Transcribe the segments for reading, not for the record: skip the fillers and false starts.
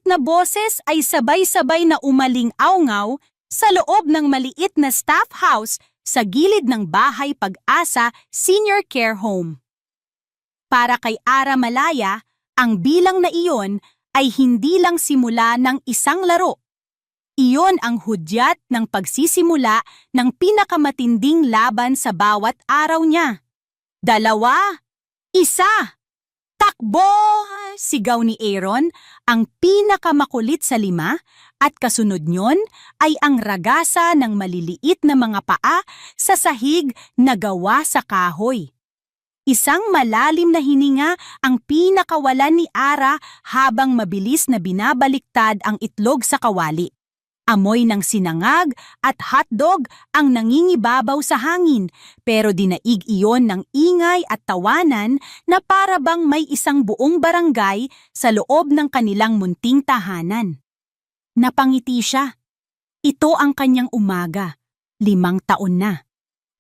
na boses ay sabay-sabay na umaling-awngaw sa loob ng maliit na staff house sa gilid ng Bahay Pag-asa Senior Care Home. Para kay Ara Malaya, ang bilang na iyon ay hindi lang simula ng isang laro. Iyon ang hudyat ng pagsisimula ng pinakamatinding laban sa bawat araw niya. 2, 1, takbo! Sigaw ni Aaron, ang pinakamakulit sa 5, at kasunod nyon ay ang ragasa ng maliliit na mga paa sa sahig na gawa sa kahoy. Isang malalim na hininga ang pinakawalan ni Ara habang mabilis na binabaliktad ang itlog sa kawali. Amoy ng sinangag at hotdog ang nangingibabaw sa hangin, pero dinaig iyon ng ingay at tawanan na para bang may isang buong barangay sa loob ng kanilang munting tahanan. Napangiti siya. Ito ang kanyang umaga, 5 taon na.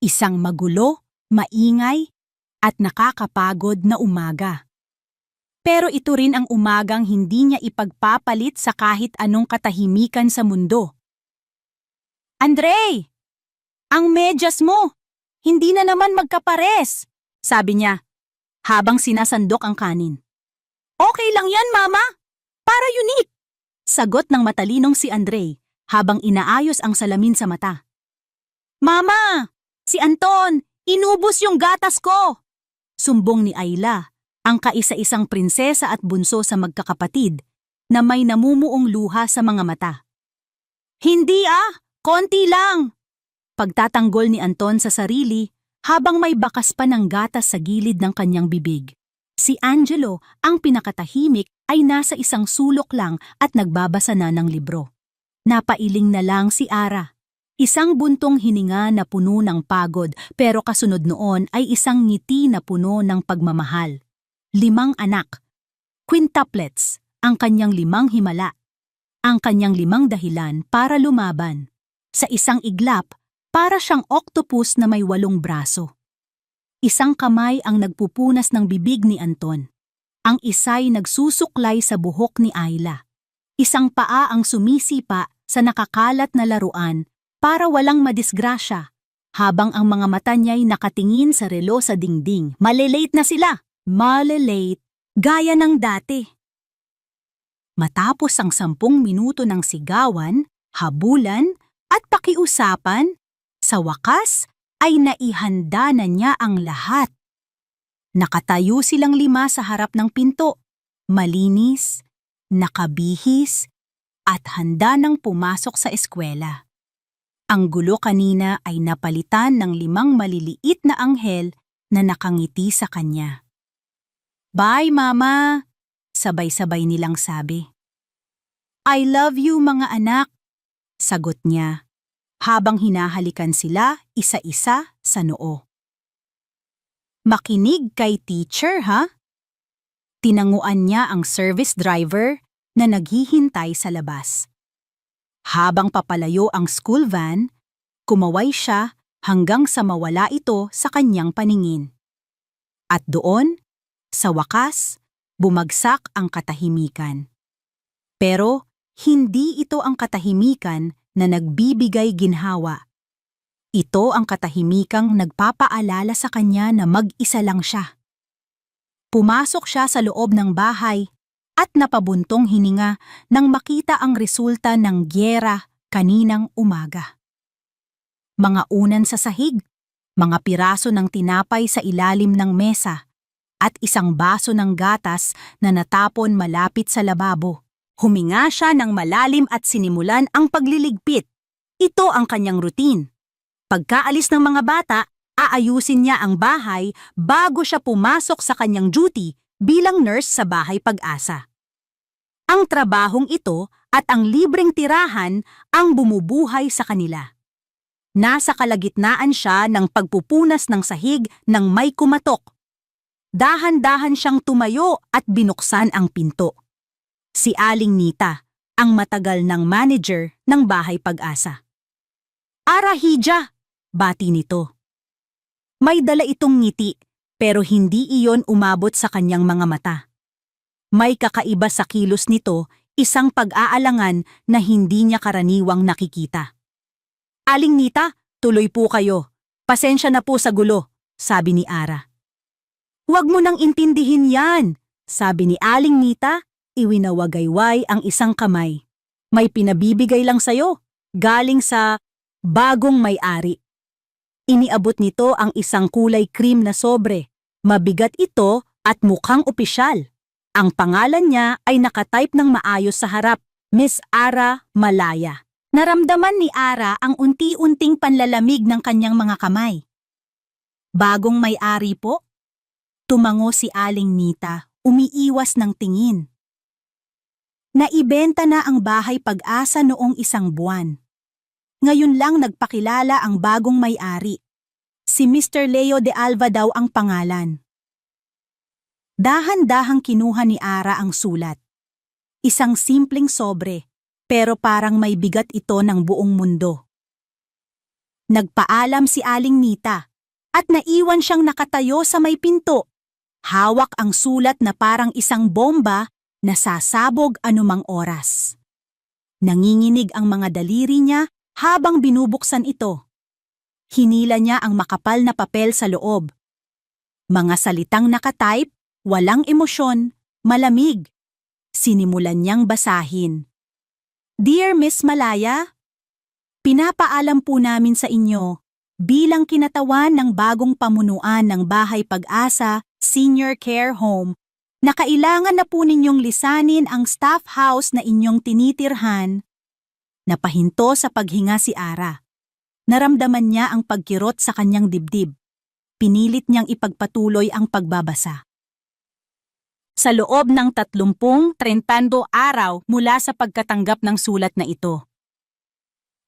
Isang magulo, maingay, at nakakapagod na umaga. Pero ito rin ang umagang hindi niya ipagpapalit sa kahit anong katahimikan sa mundo. "Andre! Ang medyas mo! Hindi na naman magkapares!" sabi niya, habang sinasandok ang kanin. "Okay lang yan, Mama! Para unique!" sagot ng matalinong si Andre habang inaayos ang salamin sa mata. "Mama! Si Anton! Inubos yung gatas ko!" sumbong ni Ayla, ang kaisa-isang prinsesa at bunso sa magkakapatid na may namumuong luha sa mga mata. "Hindi konti lang!" pagtatanggol ni Anton sa sarili habang may bakas pa ng gatas sa gilid ng kanyang bibig. Si Angelo, ang pinakatahimik, ay nasa isang sulok lang at nagbabasa na ng libro. Napailing na lang si Ara. Isang buntong hininga na puno ng pagod, pero kasunod noon ay isang ngiti na puno ng pagmamahal. 5 anak, quintuplets, ang kanyang 5 himala, ang kanyang 5 dahilan para lumaban. Sa isang iglap, para siyang octopus na may 8 braso. Isang kamay ang nagpupunas ng bibig ni Anton. Ang isa'y nagsusuklay sa buhok ni Ayla. Isang paa ang sumisipa sa nakakalat na laruan para walang madisgrasya, habang ang mga mata niya'y nakatingin sa relo sa dingding. Malilate na sila! Malilate, gaya ng dati. Matapos ang 10 minuto ng sigawan, habulan, at pakiusapan, sa wakas ay naihanda na niya ang lahat. Nakatayo silang 5 sa harap ng pinto, malinis, nakabihis, at handa nang pumasok sa eskwela. Ang gulo kanina ay napalitan ng 5 maliliit na anghel na nakangiti sa kanya. "Bye, Mama!" sabay-sabay nilang sabi. "I love you, mga anak!" sagot niya, habang hinahalikan sila isa-isa sa noo. "Makinig kay teacher, ha?" Tinanguan niya ang service driver na naghihintay sa labas. Habang papalayo ang school van, kumaway siya hanggang sa mawala ito sa kanyang paningin. At doon, sa wakas, bumagsak ang katahimikan. Pero hindi ito ang katahimikan na nagbibigay ginhawa. Ito ang katahimikang nagpapaalala sa kanya na mag-isa lang siya. Pumasok siya sa loob ng bahay at napabuntong hininga nang makita ang resulta ng gyera kaninang umaga. Mga unan sa sahig, mga piraso ng tinapay sa ilalim ng mesa, at isang baso ng gatas na natapon malapit sa lababo. Huminga siya ng malalim at sinimulan ang pagliligpit. Ito ang kanyang routine. Pagkaalis ng mga bata, aayusin niya ang bahay bago siya pumasok sa kanyang duty bilang nurse sa Bahay Pag-asa. Ang trabahong ito at ang libreng tirahan ang bumubuhay sa kanila. Nasa kalagitnaan siya ng pagpupunas ng sahig ng may kumatok. Dahan-dahan siyang tumayo at binuksan ang pinto. Si Aling Nita, ang matagal ng manager ng Bahay Pag-asa. "Arahija!" bati nito. May dala itong ngiti, pero hindi iyon umabot sa kanyang mga mata. May kakaiba sa kilos nito, Isang pag-aalangan na hindi niya karaniwang nakikita. Aling Nita, tuloy po kayo. Pasensya na po sa gulo, sabi ni Ara. Huwag mo nang intindihin yan, sabi ni Aling Nita, iwinawagayway ang isang kamay. May pinabibigay lang sayo, galing sa bagong may-ari. Iniabot nito ang isang kulay cream na sobre. Mabigat ito at mukhang opisyal. Ang pangalan niya ay nakatype ng maayos sa harap, Miss Ara Malaya. Naramdaman ni Ara ang unti-unting panlalamig ng kanyang mga kamay. Bagong may-ari po? Tumango si Aling Nita, umiiwas ng tingin. Naibenta na ang bahay Pag-asa noong 1 buwan. Ngayon lang nagpakilala ang bagong may-ari. Si Mr. Leo de Alva daw ang pangalan. Dahan-dahang kinuha ni Ara ang sulat. Isang simpleng sobre, pero parang may bigat ito ng buong mundo. Nagpaalam si Aling Nita at naiwan siyang nakatayo sa may pinto. Hawak ang sulat na parang isang bomba na sasabog anumang oras. Nanginginig ang mga daliri niya habang binubuksan ito. Hinila niya ang makapal na papel sa loob. Mga salitang nakatype, walang emosyon, malamig. Sinimulan niyang basahin. Dear Miss Malaya, pinapaalam po namin sa inyo bilang kinatawan ng bagong pamunuan ng Bahay Pag-asa Senior Care Home na kailangan na po ninyong lisanin ang staff house na inyong tinitirhan. Napahinto sa paghinga si Ara. Naramdaman niya ang pagkirot sa kanyang dibdib. Pinilit niyang ipagpatuloy ang pagbabasa. Sa loob ng 30 araw mula sa pagkatanggap ng sulat na ito.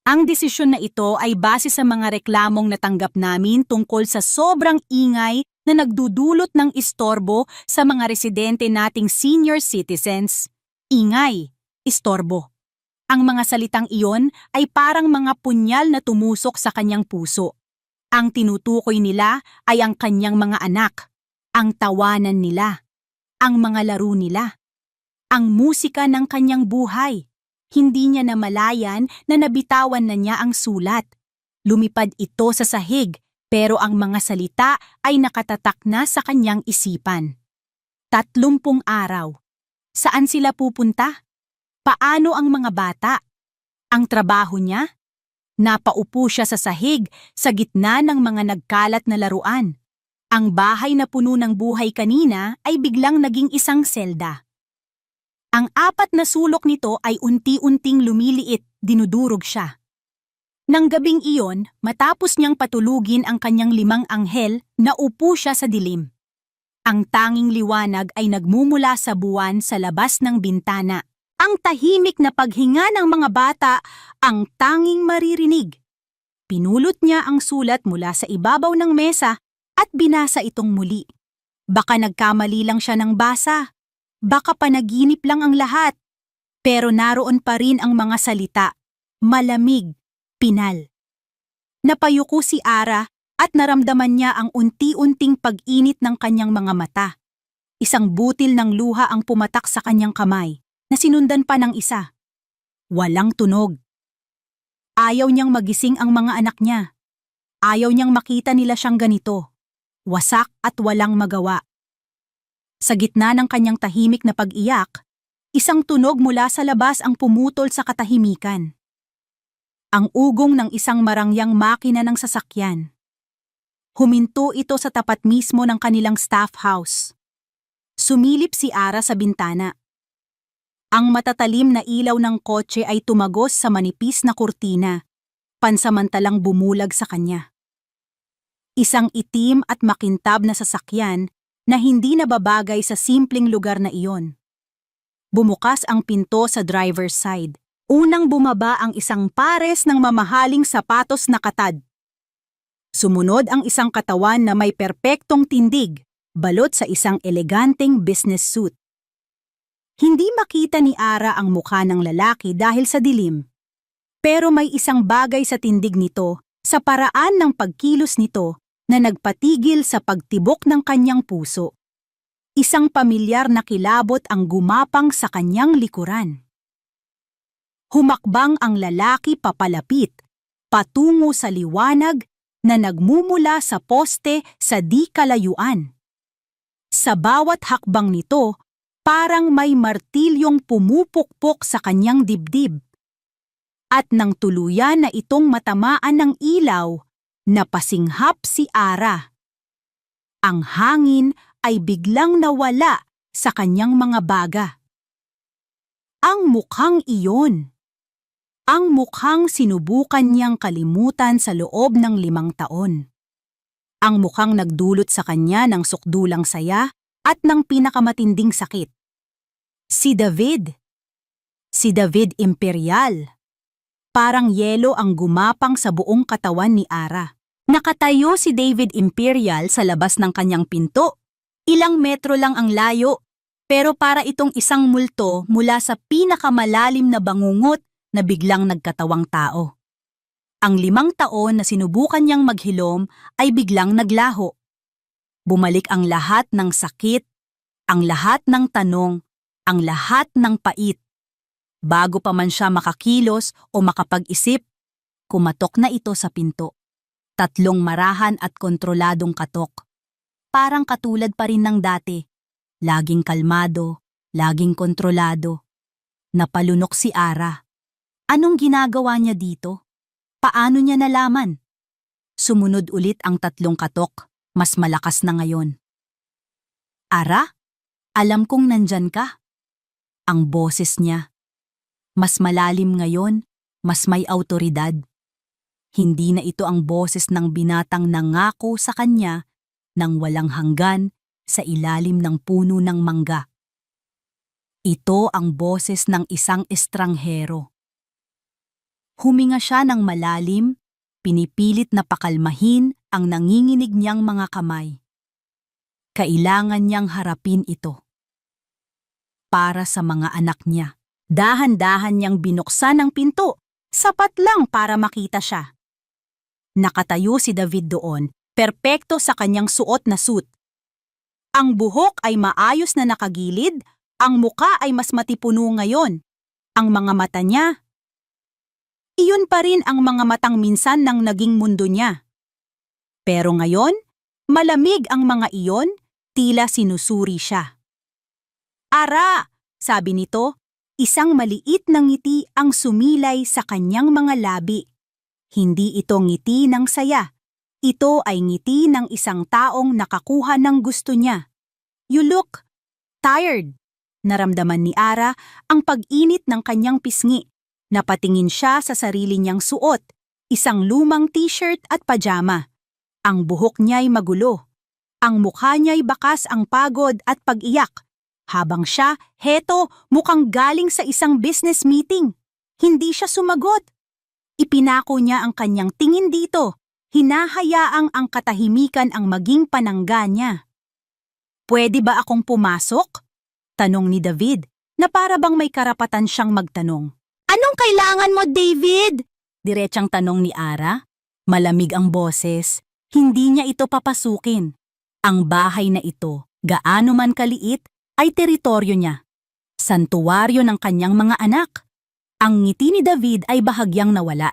Ang desisyon na ito ay base sa mga reklamong natanggap namin tungkol sa sobrang ingay na nagdudulot ng istorbo sa mga residente nating senior citizens. Ingay, istorbo. Ang mga salitang iyon ay parang mga punyal na tumusok sa kanyang puso. Ang tinutukoy nila ay ang kanyang mga anak, ang tawanan nila, ang mga laro nila, ang musika ng kanyang buhay. Hindi niya namalayan na nabitawan na niya ang sulat. Lumipad ito sa sahig, pero ang mga salita ay nakatatak na sa kanyang isipan. 30 araw. Saan sila pupunta? Paano ang mga bata? Ang trabaho niya? Napaupo siya sa sahig sa gitna ng mga nagkalat na laruan. Ang bahay na puno ng buhay kanina ay biglang naging isang selda. Ang 4 na sulok nito ay unti-unting lumiliit, dinudurog siya. Nang gabing iyon, matapos niyang patulugin ang kanyang 5 anghel, naupo siya sa dilim. Ang tanging liwanag ay nagmumula sa buwan sa labas ng bintana. Ang tahimik na paghinga ng mga bata ang tanging maririnig. Pinulot niya ang sulat mula sa ibabaw ng mesa at binasa itong muli. Baka nagkamali lang siya ng basa. Baka panaginip lang ang lahat. Pero naroon pa rin ang mga salita. Malamig, pinal. Napayuko si Ara at naramdaman niya ang unti-unting pag-init ng kanyang mga mata. Isang butil ng luha ang pumatak sa kanyang kamay, na sinundan pa ng isa. Walang tunog. Ayaw niyang magising ang mga anak niya. Ayaw niyang makita nila siyang ganito. Wasak at walang magawa. Sa gitna ng kanyang tahimik na pag-iyak, isang tunog mula sa labas ang pumutol sa katahimikan. Ang ugong ng isang marangyang makina ng sasakyan. Huminto ito sa tapat mismo ng kanilang staff house. Sumilip si Ara sa bintana. Ang matatalim na ilaw ng kotse ay tumagos sa manipis na kurtina, pansamantalang bumulag sa kanya. Isang itim at makintab na sasakyan na hindi nababagay sa simpleng lugar na iyon. Bumukas ang pinto sa driver's side. Unang bumaba ang isang pares ng mamahaling sapatos na katad. Sumunod ang isang katawan na may perpektong tindig, balot sa isang eleganteng business suit. Hindi makita ni Ara ang mukha ng lalaki dahil sa dilim. Pero may isang bagay sa tindig nito, sa paraan ng pagkilos nito, na nagpatigil sa pagtibok ng kanyang puso. Isang pamilyar na kilabot ang gumapang sa kanyang likuran. Humakbang ang lalaki papalapit, patungo sa liwanag na nagmumula sa poste sa di kalayuan. Sa bawat hakbang nito, parang may martilyong pumupukpok sa kanyang dibdib. At nang tuluyan na itong matamaan ng ilaw, napasinghap si Ara. Ang hangin ay biglang nawala sa kanyang mga baga. Ang mukhang iyon. Ang mukhang sinubukan niyang kalimutan sa loob ng 5 taon. Ang mukhang nagdulot sa kanya ng sukdulang saya at ng pinakamatinding sakit. Si David. Si David Imperial. Parang yelo ang gumapang sa buong katawan ni Ara. Nakatayo si David Imperial sa labas ng kanyang pinto. Ilang metro lang ang layo, pero para itong isang multo mula sa pinakamalalim na bangungot na biglang nagkatawang tao. Ang 5 taon na sinubukan niyang maghilom ay biglang naglaho. Bumalik ang lahat ng sakit, ang lahat ng tanong, ang lahat ng pait. Bago pa man siya makakilos o makapag-isip, kumatok na ito sa pinto. 3 marahan at kontroladong katok. Parang katulad pa rin ng dati. Laging kalmado, laging kontrolado. Napalunok si Ara. Anong ginagawa niya dito? Paano niya nalaman? Sumunod ulit ang 3 katok, mas malakas na ngayon. Ara, alam kong nandyan ka. Ang boses niya. Mas malalim ngayon, mas may awtoridad. Hindi na ito ang boses ng binatang nangako sa kanya nang walang hanggan sa ilalim ng puno ng mangga. Ito ang boses ng isang estranghero. Huminga siya ng malalim, pinipilit na pakalmahin ang nanginginig niyang mga kamay. Kailangan niyang harapin ito. Para sa mga anak niya. Dahan-dahan niyang binuksan ang pinto, sapat lang para makita siya. Nakatayo si David doon, perpekto sa kanyang suot na suit. Ang buhok ay maayos na nakagilid, ang muka ay mas matipuno ngayon. Ang mga mata niya, iyon pa rin ang mga matang minsan ng naging mundo niya. Pero ngayon, malamig ang mga iyon, tila sinusuri siya. Ara, sabi nito, isang maliit na ngiti ang sumilay sa kanyang mga labi. Hindi ito ngiti ng saya. Ito ay ngiti ng isang taong nakakuha ng gusto niya. You look tired. Naramdaman ni Ara ang pag-init ng kanyang pisngi. Napatingin siya sa sarili niyang suot, isang lumang t-shirt at pajama. Ang buhok niya'y magulo. Ang mukha niya'y bakas ang pagod at pag-iyak. Habang siya, heto, mukhang galing sa isang business meeting. Hindi siya sumagot. Ipinako niya ang kanyang tingin dito. Hinahayaang ang katahimikan ang maging panangga niya. Pwede ba akong pumasok? Tanong ni David, na para bang may karapatan siyang magtanong. Anong kailangan mo, David? Diretsang tanong ni Ara. Malamig ang boses. Hindi niya ito papasukin. Ang bahay na ito, gaano man kaliit, ay teritoryo niya. Santuwaryo ng kanyang mga anak. Ang ngiti ni David ay bahagyang nawala.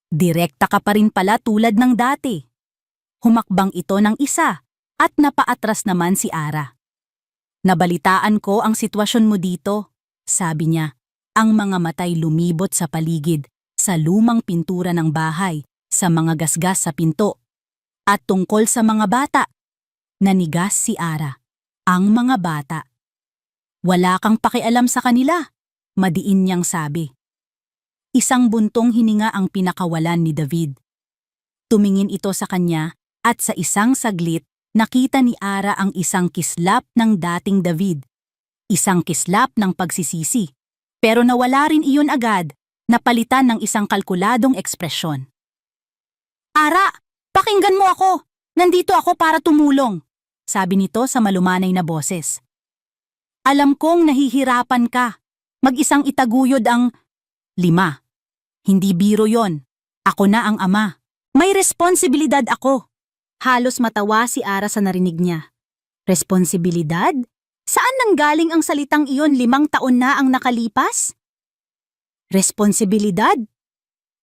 Direkta ka pa rin pala tulad ng dati. Humakbang ito ng isa at napaatras naman si Ara. Nabalitaan ko ang sitwasyon mo dito, sabi niya. Ang mga matay lumibot sa paligid, sa lumang pintura ng bahay, sa mga gasgas sa pinto. At tungkol sa mga bata, nanigas si Ara. Ang mga bata. Wala kang pakialam sa kanila, madiin niyang sabi. Isang buntong hininga ang pinakawalan ni David. Tumingin ito sa kanya at sa isang saglit nakita ni Ara ang isang kislap ng dating David. Isang kislap ng pagsisisi. Pero nawala rin iyon agad, napalitan ng isang kalkuladong ekspresyon. Ara, pakinggan mo ako! Nandito ako para tumulong, sabi nito sa malumanay na boses. Alam kong nahihirapan ka. Mag-isang itaguyod ang 5. Hindi biro yon. Ako na ang ama. May responsibilidad ako. Halos matawa si Ara sa narinig niya. Responsibilidad? Saan nanggaling ang salitang iyon 5 taon na ang nakalipas? Responsibilidad?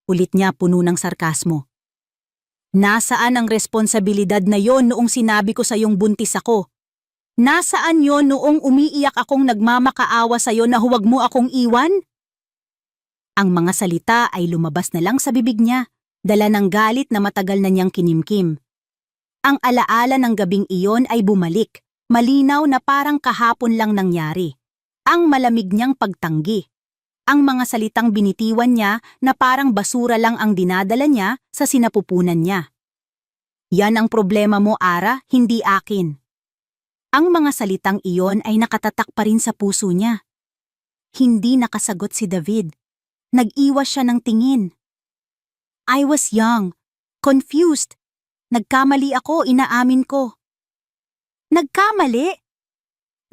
Ulit niya puno ng sarkasmo. Nasaan ang responsibilidad na yon noong sinabi ko sa iyong buntis ako? Nasaan yon noong umiiyak akong nagmamakaawa sa iyo na huwag mo akong iwan? Ang mga salita ay lumabas na lang sa bibig niya, dala ng galit na matagal na niyang kinimkim. Ang alaala ng gabing iyon ay bumalik, malinaw na parang kahapon lang nangyari. Ang malamig niyang pagtanggi. Ang mga salitang binitiwan niya na parang basura lang ang dinadala niya sa sinapupunan niya. Yan ang problema mo, Ara, hindi akin. Ang mga salitang iyon ay nakatatak pa rin sa puso niya. Hindi nakasagot si David. Nag-iwas siya ng tingin. I was young, confused. Nagkamali ako, inaamin ko. Nagkamali?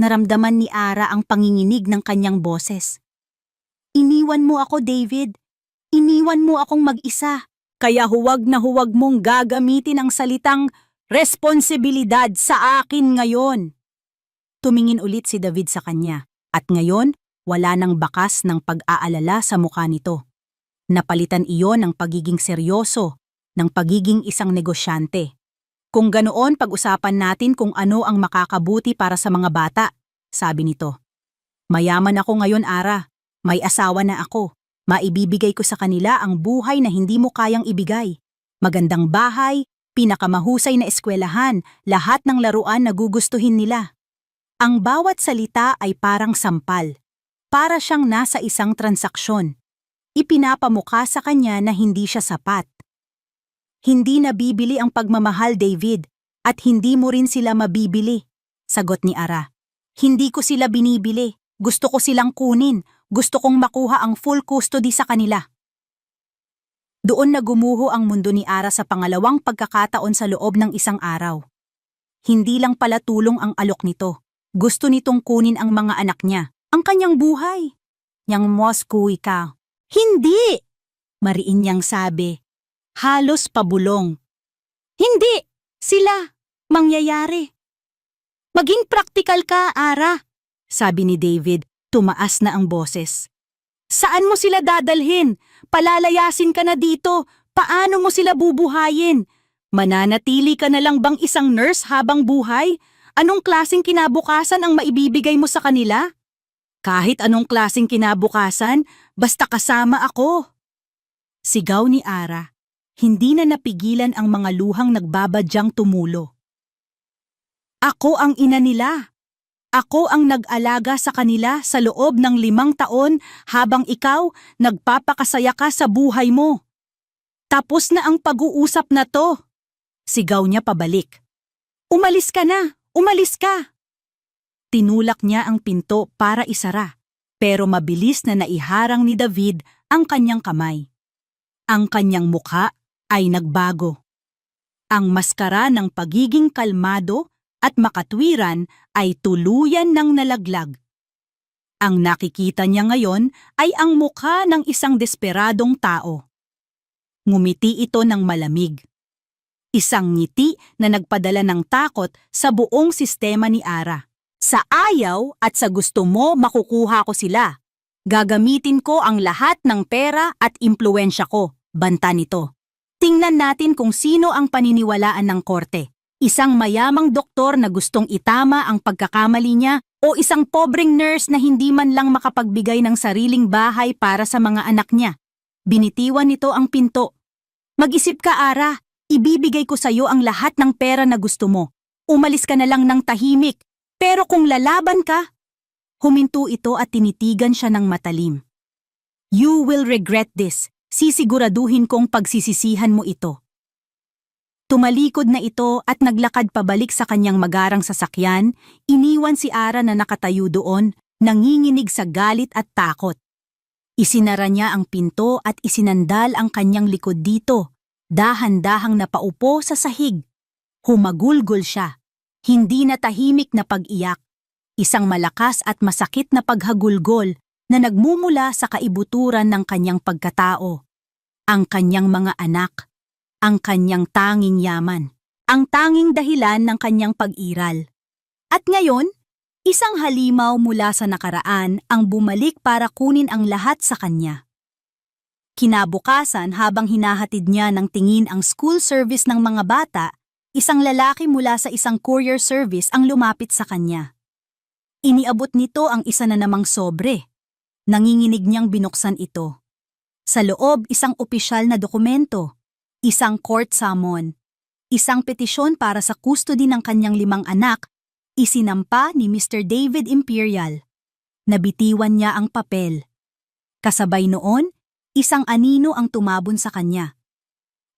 Naramdaman ni Ara ang panginginig ng kanyang boses. Iniwan mo ako, David. Iniwan mo akong mag-isa. Kaya huwag na huwag mong gagamitin ang salitang responsibilidad sa akin ngayon. Tumingin ulit si David sa kanya. At ngayon, wala nang bakas ng pag-aalala sa mukha nito. Napalitan iyon ng pagiging seryoso, ng pagiging isang negosyante. Kung ganoon, pag-usapan natin kung ano ang makakabuti para sa mga bata, sabi nito. Mayaman ako ngayon, Ara. May asawa na ako. Maibibigay ko sa kanila ang buhay na hindi mo kayang ibigay. Magandang bahay, pinakamahusay na eskwelahan, lahat ng laruan na gugustuhin nila. Ang bawat salita ay parang sampal. Para siyang nasa isang transaksyon. Ipinapamukha sa kanya na hindi siya sapat. Hindi nabibili ang pagmamahal, David, at hindi mo rin sila mabibili, sagot ni Ara. Hindi ko sila binibili. Gusto ko silang kunin. Gusto kong makuha ang full custody sa kanila. Doon na gumuho ang mundo ni Ara sa pangalawang pagkakataon sa loob ng isang araw. Hindi lang pala tulong ang alok nito. Gusto nitong kunin ang mga anak niya, ang kanyang buhay. Yang Moscow ka. Hindi! Mariin niyang sabi. Halos pabulong. Hindi! Sila! Mangyayari. Maging praktikal ka, Ara, sabi ni David. Tumaas na ang boses. Saan mo sila dadalhin? Palalayasin ka na dito. Paano mo sila bubuhayin? Mananatili ka na lang bang isang nurse habang buhay? Anong klaseng kinabukasan ang maibibigay mo sa kanila? Kahit anong klaseng kinabukasan, basta kasama ako. Sigaw ni Ara. Hindi na napigilan ang mga luhang nagbabadyang tumulo. Ako ang ina nila. Ako ang nag-alaga sa kanila sa loob ng 5 taon habang ikaw nagpapakasaya ka sa buhay mo. Tapos na ang pag-uusap na to. Sigaw niya pabalik. Umalis ka na! Umalis ka! Tinulak niya ang pinto para isara, pero mabilis na naiharang ni David ang kanyang kamay. Ang kanyang mukha ay nagbago. Ang maskara ng pagiging kalmado at makatwiran ay tuluyan ng nalaglag. Ang nakikita niya ngayon ay ang mukha ng isang desperadong tao. Ngumiti ito ng malamig. Isang ngiti na nagpadala ng takot sa buong sistema ni Ara. Sa ayaw at sa gusto mo makukuha ko sila. Gagamitin ko ang lahat ng pera at impluwensya ko, banta nito. Tingnan natin kung sino ang paniniwalaan ng korte. Isang mayamang doktor na gustong itama ang pagkakamali niya o isang pobreng nurse na hindi man lang makapagbigay ng sariling bahay para sa mga anak niya. Binitiwan nito ang pinto. Mag-isip ka, Ara. Ibibigay ko sa iyo ang lahat ng pera na gusto mo. Umalis ka na lang ng tahimik. Pero kung lalaban ka, huminto ito at tinitigan siya ng matalim. You will regret this. Sisiguraduhin kong pagsisisihan mo ito. Tumalikod na ito at naglakad pabalik sa kanyang magarang sasakyan, iniwan si Ara na nakatayo doon, nanginginig sa galit at takot. Isinara niya ang pinto at isinandal ang kanyang likod dito, dahan-dahang napaupo sa sahig. Humagulgol siya, hindi na tahimik na pag-iyak, isang malakas at masakit na paghagulgol na nagmumula sa kaibuturan ng kanyang pagkatao, ang kanyang mga anak, ang kanyang tanging yaman, ang tanging dahilan ng kanyang pag-iral. At ngayon, isang halimaw mula sa nakaraan ang bumalik para kunin ang lahat sa kanya. Kinabukasan habang hinahatid niya ng tingin ang school service ng mga bata, isang lalaki mula sa isang courier service ang lumapit sa kanya. Iniabot nito ang isa na namang sobre. Nanginginig niyang binuksan ito. Sa loob, isang opisyal na dokumento, isang court summon, isang petisyon para sa custody ng kanyang 5 anak, isinampa ni Mr. David Imperial. Nabitiwan niya ang papel. Kasabay noon, isang anino ang tumabon sa kanya.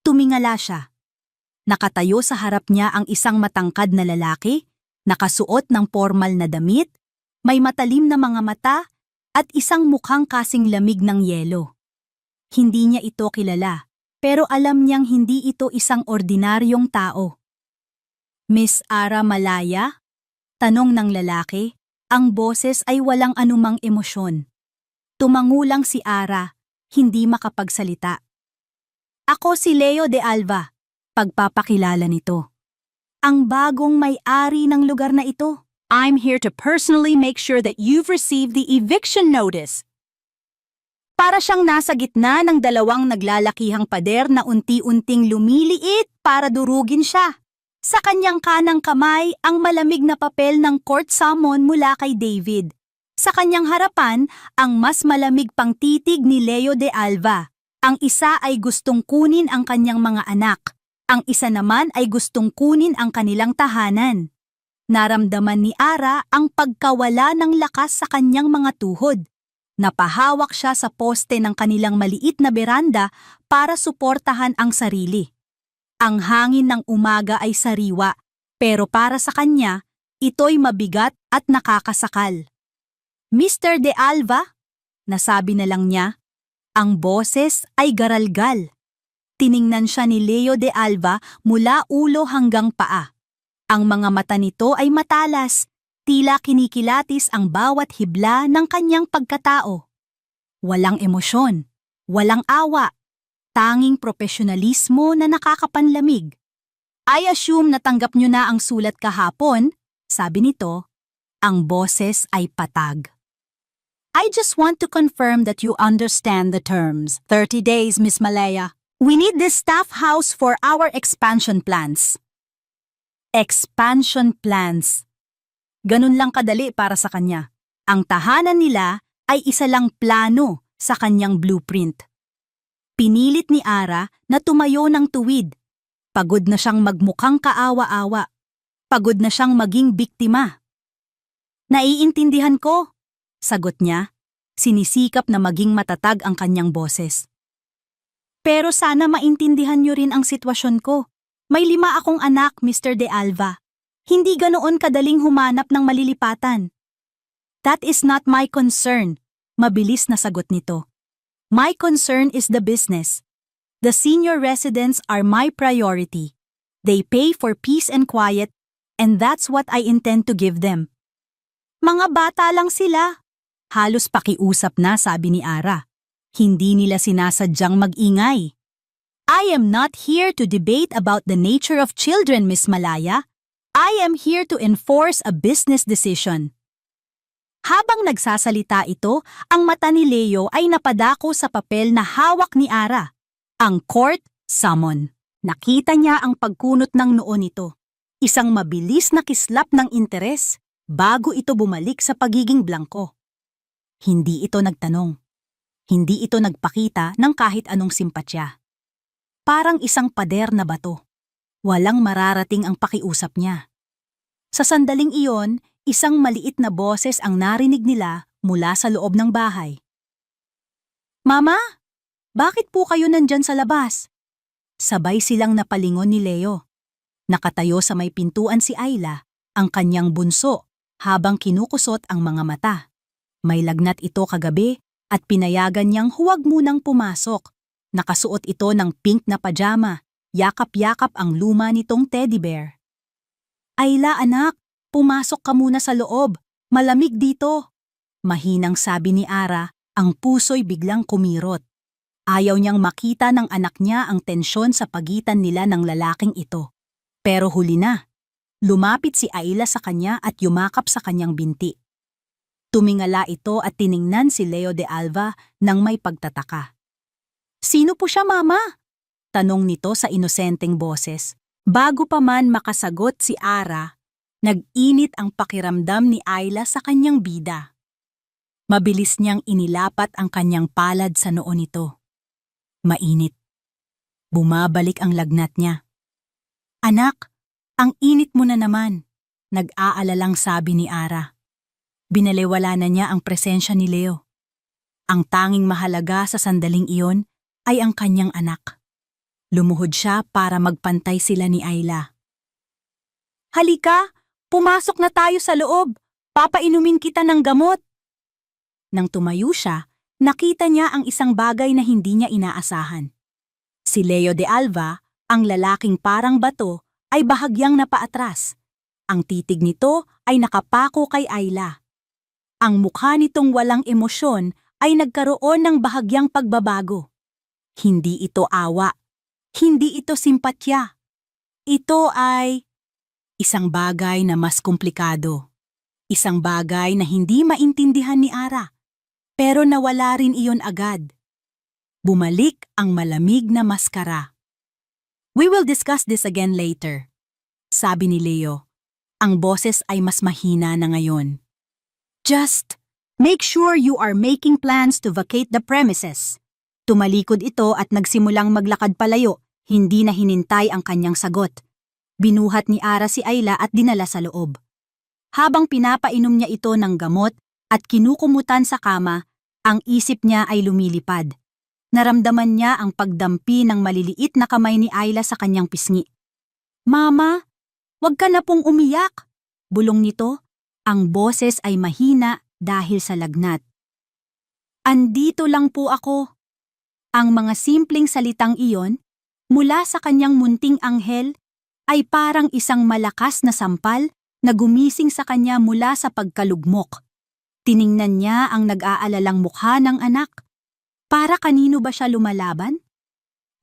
Tumingala siya. Nakatayo sa harap niya ang isang matangkad na lalaki, nakasuot ng formal na damit, may matalim na mga mata, at isang mukhang kasing lamig ng yelo. Hindi niya ito kilala, pero alam niyang hindi ito isang ordinaryong tao. Miss Ara Malaya? Tanong ng lalaki, ang boses ay walang anumang emosyon. Tumangulang si Ara, hindi makapagsalita. Ako si Leo de Alva, pagpapakilala nito. Ang bagong may-ari ng lugar na ito. I'm here to personally make sure that you've received the eviction notice. Para siyang nasa gitna ng 2 naglalakihang pader na unti-unting lumiliit para durugin siya. Sa kanyang kanang kamay ang malamig na papel ng court summon mula kay David. Sa kanyang harapan ang mas malamig pang titig ni Leo de Alva. Ang isa ay gustong kunin ang kanyang mga anak. Ang isa naman ay gustong kunin ang kanilang tahanan. Naramdaman ni Ara ang pagkawala ng lakas sa kanyang mga tuhod. Napahawak siya sa poste ng kanilang maliit na beranda para suportahan ang sarili. Ang hangin ng umaga ay sariwa, pero para sa kanya, ito'y mabigat at nakakasakal. Mr. De Alva, nasabi na lang niya, ang boses ay garalgal. Tiningnan siya ni Leo de Alva mula ulo hanggang paa. Ang mga mata nito ay matalas, tila kinikilatis ang bawat hibla ng kanyang pagkatao. Walang emosyon, walang awa, tanging profesionalismo na nakakapanlamig. I assume natanggap niyo na ang sulat kahapon, sabi nito, ang boses ay patag. I just want to confirm that you understand the terms. 30 days, Miss Malaya. We need this staff house for our expansion plans. Expansion plans. Ganun lang kadali para sa kanya. Ang tahanan nila ay isa lang plano sa kanyang blueprint. Pinilit ni Ara na tumayo ng tuwid. Pagod na siyang magmukhang kaawa-awa. Pagod na siyang maging biktima. Naiintindihan ko, sagot niya. Sinisikap na maging matatag ang kanyang boses. Pero sana maintindihan niyo rin ang sitwasyon ko. May 5 akong anak, Mr. De Alva. Hindi ganoon kadaling humanap ng malilipatan. That is not my concern, mabilis na sagot nito. My concern is the business. The senior residents are my priority. They pay for peace and quiet, and that's what I intend to give them. Mga bata lang sila. Halos pakiusap na, sabi ni Ara. Hindi nila sinasadyang mag-ingay. I am not here to debate about the nature of children, Miss Malaya. I am here to enforce a business decision. Habang nagsasalita ito, ang mata ni Leo ay napadako sa papel na hawak ni Ara, ang court summon. Nakita niya ang pagkunot ng noo nito, isang mabilis na kislap ng interes bago ito bumalik sa pagiging blanko. Hindi ito nagtanong. Hindi ito nagpakita ng kahit anong simpatya. Parang isang pader na bato. Walang mararating ang pakiusap niya. Sa sandaling iyon, isang maliit na boses ang narinig nila mula sa loob ng bahay. Mama, bakit po kayo nandyan sa labas? Sabay silang napalingon ni Leo. Nakatayo sa may pintuan si Ayla, ang kanyang bunso, habang kinukusot ang mga mata. May lagnat ito kagabi at pinayagan niyang huwag munang pumasok. Nakasuot ito ng pink na pajama, yakap-yakap ang luma nitong teddy bear. Ayla anak, pumasok ka muna sa loob, malamig dito. Mahinang sabi ni Ara, ang puso'y biglang kumirot. Ayaw niyang makita ng anak niya ang tensyon sa pagitan nila ng lalaking ito. Pero huli na. Lumapit si Ayla sa kanya at yumakap sa kanyang binti. Tumingala ito at tiningnan si Leo de Alva nang may pagtataka. Sino po siya, Mama? Tanong nito sa inosenteng boses. Bago pa man makasagot si Ara, nag-init ang pakiramdam ni Ayla sa kanyang bida. Mabilis niyang inilapat ang kanyang palad sa noo nito. Mainit. Bumabalik ang lagnat niya. Anak, ang init mo na naman, nag-aalalang sabi ni Ara. Binaliwala na niya ang presensya ni Leo. Ang tanging mahalaga sa sandaling iyon ay ang kanyang anak. Lumuhod siya para magpantay sila ni Ayla. Halika, pumasok na tayo sa loob. Papainumin kita ng gamot. Nang tumayo siya, nakita niya ang isang bagay na hindi niya inaasahan. Si Leo de Alva, ang lalaking parang bato, ay bahagyang napaatras. Ang titig nito ay nakapako kay Ayla. Ang mukha nitong walang emosyon ay nagkaroon ng bahagyang pagbabago. Hindi ito awa. Hindi ito simpatya. Ito ay isang bagay na mas komplikado. Isang bagay na hindi maintindihan ni Ara. Pero nawala rin iyon agad. Bumalik ang malamig na maskara. We will discuss this again later, sabi ni Leo. Ang boses ay mas mahina na ngayon. Just make sure you are making plans to vacate the premises. Tumalikod ito at nagsimulang maglakad palayo, hindi na hinintay ang kanyang sagot. Binuhat ni Ara si Ayla at dinala sa loob. Habang pinapainom niya ito ng gamot at kinukumutan sa kama, ang isip niya ay lumilipad. Naramdaman niya ang pagdampi ng maliliit na kamay ni Ayla sa kanyang pisngi. Mama, wag ka na pong umiyak, bulong nito. Ang boses ay mahina dahil sa lagnat. Andito lang po ako. Ang mga simpleng salitang iyon, mula sa kanyang munting anghel, ay parang isang malakas na sampal na gumising sa kanya mula sa pagkalugmok. Tiningnan niya ang nag-aalalang mukha ng anak. Para kanino ba siya lumalaban?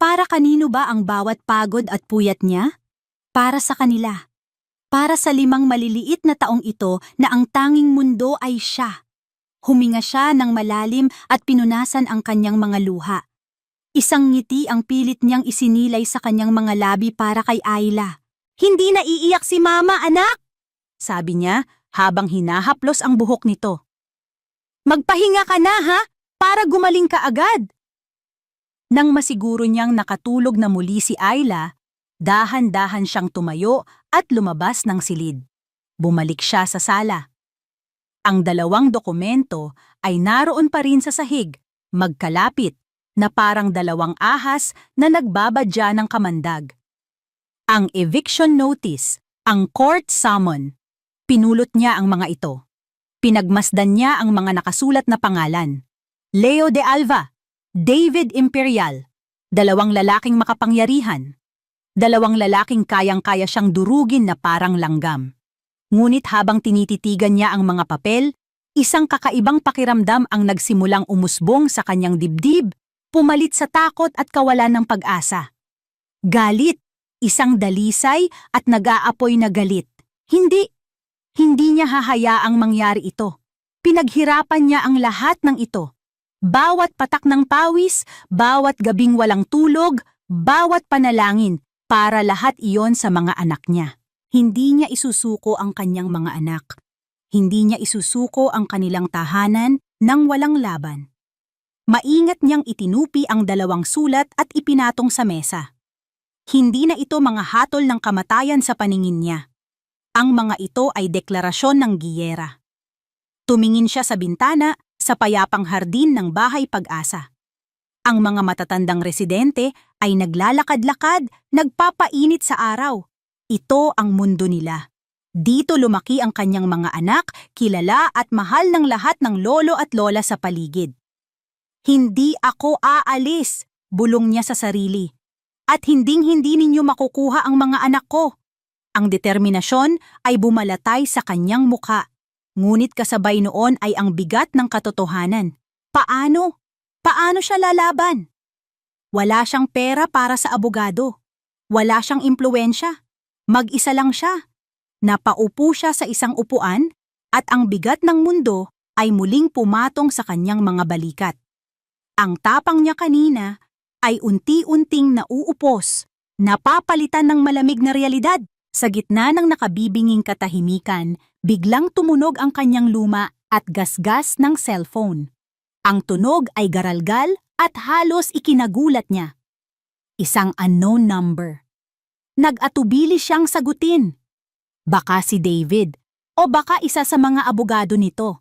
Para kanino ba ang bawat pagod at puyat niya? Para sa kanila. Para sa 5 maliliit na taong ito na ang tanging mundo ay siya. Huminga siya ng malalim at pinunasan ang kanyang mga luha. Isang ngiti ang pilit niyang isinilay sa kanyang mga labi para kay Ayla. Hindi na iiyak si Mama, anak! Sabi niya habang hinahaplos ang buhok nito. Magpahinga ka na, ha? Para gumaling ka agad. Nang masiguro niyang nakatulog na muli si Ayla, dahan-dahan siyang tumayo at lumabas ng silid. Bumalik siya sa sala. Ang 2 dokumento ay naroon pa rin sa sahig, magkalapit, na parang 2 ahas na nagbabadya ng kamandag. Ang eviction notice, ang court summon. Pinulot niya ang mga ito. Pinagmasdan niya ang mga nakasulat na pangalan. Leo de Alva, David Imperial, 2 lalaking makapangyarihan. 2 lalaking kayang-kaya siyang durugin na parang langgam. Ngunit habang tinititigan niya ang mga papel, isang kakaibang pakiramdam ang nagsimulang umusbong sa kanyang dibdib, pumalit sa takot at kawalan ng pag-asa. Galit, isang dalisay at nag-aapoy na galit. Hindi niya hahayaang mangyari ito. Pinaghirapan niya ang lahat ng ito. Bawat patak ng pawis, bawat gabing walang tulog, bawat panalangin, para lahat iyon sa mga anak niya. Hindi niya isusuko ang kanyang mga anak. Hindi niya isusuko ang kanilang tahanan nang walang laban. Maingat niyang itinupi ang 2 sulat at ipinatong sa mesa. Hindi na ito mga hatol ng kamatayan sa paningin niya. Ang mga ito ay deklarasyon ng giyera. Tumingin siya sa bintana sa payapang hardin ng Bahay Pag-asa. Ang mga matatandang residente ay naglalakad-lakad, nagpapainit sa araw. Ito ang mundo nila. Dito lumaki ang kanyang mga anak, kilala at mahal ng lahat ng lolo at lola sa paligid. Hindi ako aalis, bulong niya sa sarili. At hinding-hindi ninyo makukuha ang mga anak ko. Ang determinasyon ay bumalatay sa kanyang muka. Ngunit kasabay noon ay ang bigat ng katotohanan. Paano? Paano siya lalaban? Wala siyang pera para sa abogado. Wala siyang impluwensya. Mag-isa lang siya. Napaupo siya sa isang upuan at ang bigat ng mundo ay muling pumatong sa kanyang mga balikat. Ang tapang niya kanina ay unti-unting nauupos, napapalitan ng malamig na realidad. Sa gitna ng nakabibinging katahimikan, biglang tumunog ang kanyang luma at gasgas ng cellphone. Ang tunog ay garalgal at halos ikinagulat niya. Isang unknown number. Nag-atubili siyang sagutin. Baka si David o baka isa sa mga abogado nito.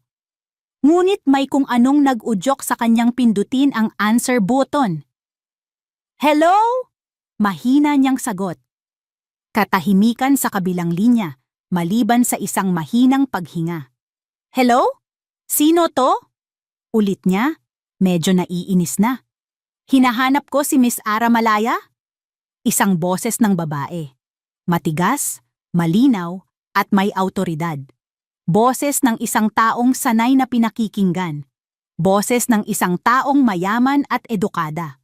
Ngunit may kung anong nag-udyok sa kanyang pindutin ang answer button. Hello? Mahina niyang sagot. Katahimikan sa kabilang linya, maliban sa isang mahinang paghinga. Hello? Sino to? Ulit niya, medyo naiinis na. Hinahanap ko si Miss Ara Malaya? Isang boses ng babae. Matigas, malinaw, at may autoridad. Boses ng isang taong sanay na pinakikinggan. Boses ng isang taong mayaman at edukada.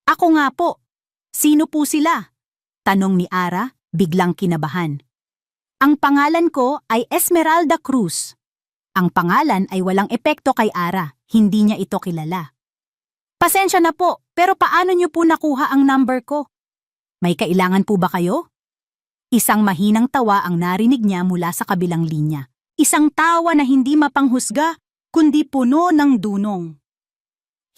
Ako nga po. Sino po sila? Tanong ni Ara, biglang kinabahan. Ang pangalan ko ay Esmeralda Cruz. Ang pangalan ay walang epekto kay Ara, hindi niya ito kilala. Pasensya na po, pero paano niyo po nakuha ang number ko? May kailangan po ba kayo? Isang mahinang tawa ang narinig niya mula sa kabilang linya. Isang tawa na hindi mapanghusga, kundi puno ng dunong.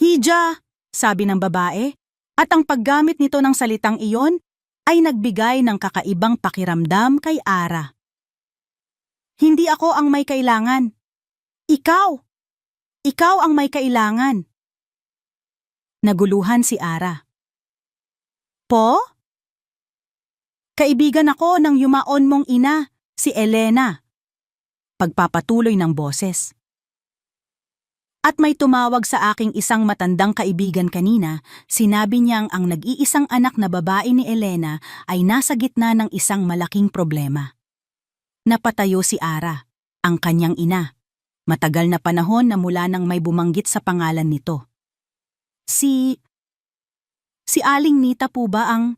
Hija, sabi ng babae, at ang paggamit nito ng salitang iyon ay nagbigay ng kakaibang pakiramdam kay Ara. Hindi ako ang may kailangan. Ikaw! Ikaw ang may kailangan. Naguluhan si Ara. Po? Kaibigan ako ng yumaon mong ina, si Elena. Pagpapatuloy ng boses. At may tumawag sa aking isang matandang kaibigan kanina, sinabi niyang ang nag-iisang anak na babae ni Elena ay nasa gitna ng isang malaking problema. Napatayo si Ara, ang kanyang ina. Matagal na panahon na mula nang may bumanggit sa pangalan nito. Si Aling Nita po ba ang...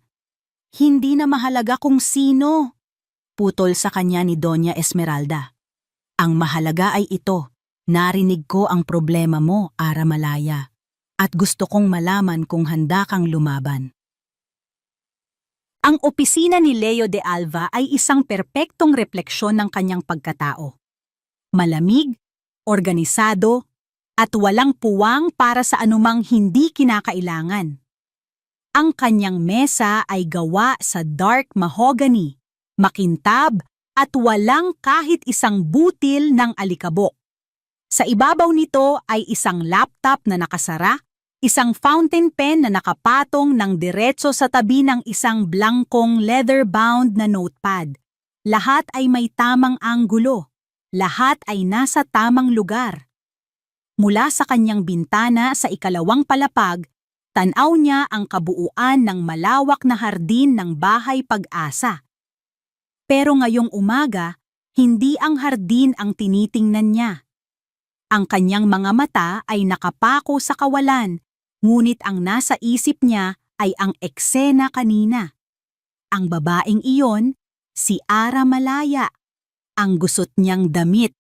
Hindi na mahalaga kung sino. Putol sa kanya ni Doña Esmeralda. Ang mahalaga ay ito. Narinig ko ang problema mo, Ara Malaya, at gusto kong malaman kung handa kang lumaban. Ang opisina ni Leo de Alva ay isang perpektong refleksyon ng kanyang pagkatao. Malamig, organisado, at walang puwang para sa anumang hindi kinakailangan. Ang kanyang mesa ay gawa sa dark mahogany, makintab, at walang kahit isang butil ng alikabok. Sa ibabaw nito ay isang laptop na nakasara, isang fountain pen na nakapatong ng diretso sa tabi ng isang blankong leather-bound na notepad. Lahat ay may tamang anggulo. Lahat ay nasa tamang lugar. Mula sa kanyang bintana sa ikalawang palapag, tanaw niya ang kabuuan ng malawak na hardin ng Bahay Pag-asa. Pero ngayong umaga, hindi ang hardin ang tinitingnan niya. Ang kanyang mga mata ay nakapako sa kawalan, ngunit ang nasa isip niya ay ang eksena kanina. Ang babaeng iyon, si Ara Malaya. Ang gusot niyang damit,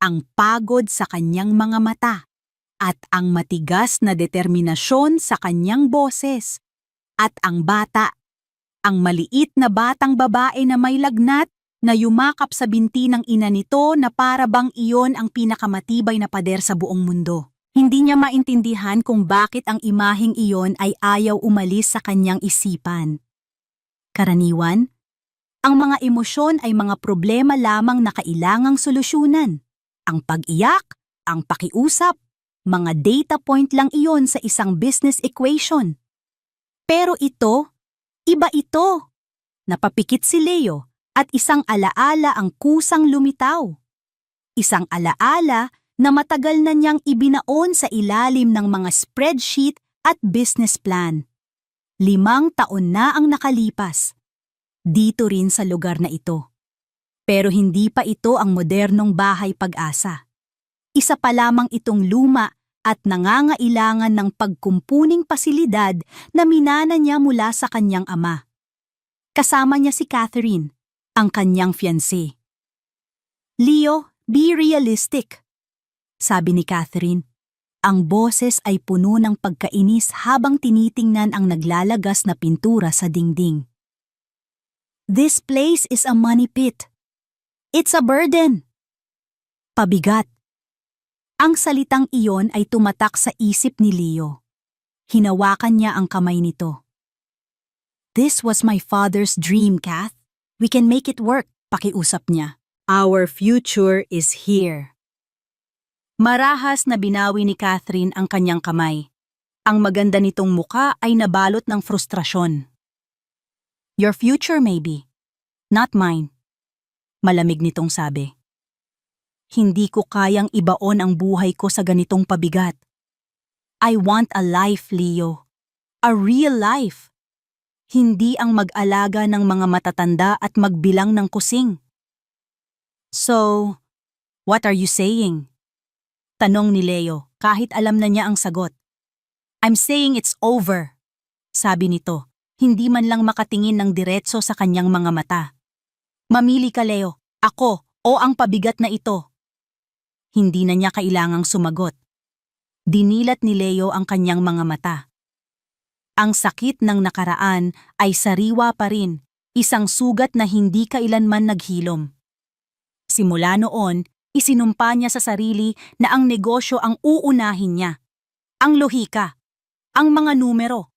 ang pagod sa kanyang mga mata, at ang matigas na determinasyon sa kanyang boses. At ang bata, ang maliit na batang babae na may lagnat, na yumakap sa binti ng ina nito na para bang iyon ang pinakamatibay na pader sa buong mundo. Hindi niya maintindihan kung bakit ang imaheng iyon ay ayaw umalis sa kanyang isipan. Karaniwan, ang mga emosyon ay mga problema lamang na kailangang solusyonan. Ang pag-iyak, ang pakiusap, mga data point lang iyon sa isang business equation. Pero ito, iba ito. Napapikit si Leo. At isang alaala ang kusang lumitaw. Isang alaala na matagal na niyang ibinaon sa ilalim ng mga spreadsheet at business plan. 5 taon na ang nakalipas. Dito rin sa lugar na ito. Pero hindi pa ito ang modernong Bahay Pag-asa. Isa pa lamang itong luma at nangangailangan ng pagkumpuning pasilidad na minana niya mula sa kanyang ama. Kasama niya si Catherine, ang kanyang fiancé. Leo, be realistic, sabi ni Catherine. Ang boses ay puno ng pagkainis habang tinitingnan ang naglalagas na pintura sa dingding. This place is a money pit. It's a burden. Pabigat. Ang salitang iyon ay tumatak sa isip ni Leo. Hinawakan niya ang kamay nito. This was my father's dream, Kath. We can make it work, pakiusap niya. Our future is here. Marahas na binawi ni Catherine ang kanyang kamay. Ang maganda nitong muka ay nabalot ng frustrasyon. Your future maybe, not mine. Malamig nitong sabi. Hindi ko kayang ibaon ang buhay ko sa ganitong pabigat. I want a life, Leo. A real life. Hindi ang mag-alaga ng mga matatanda at magbilang ng kusing. So, what are you saying? Tanong ni Leo kahit alam na niya ang sagot. I'm saying it's over, sabi nito, hindi man lang makatingin ng diretso sa kanyang mga mata. Mamili ka, Leo, ako o ang pabigat na ito. Hindi na niya kailangang sumagot. Dinilat ni Leo ang kanyang mga mata. Ang sakit ng nakaraan ay sariwa pa rin, isang sugat na hindi kailanman naghilom. Simula noon, isinumpa niya sa sarili na ang negosyo ang uunahin niya. Ang lohika, ang mga numero.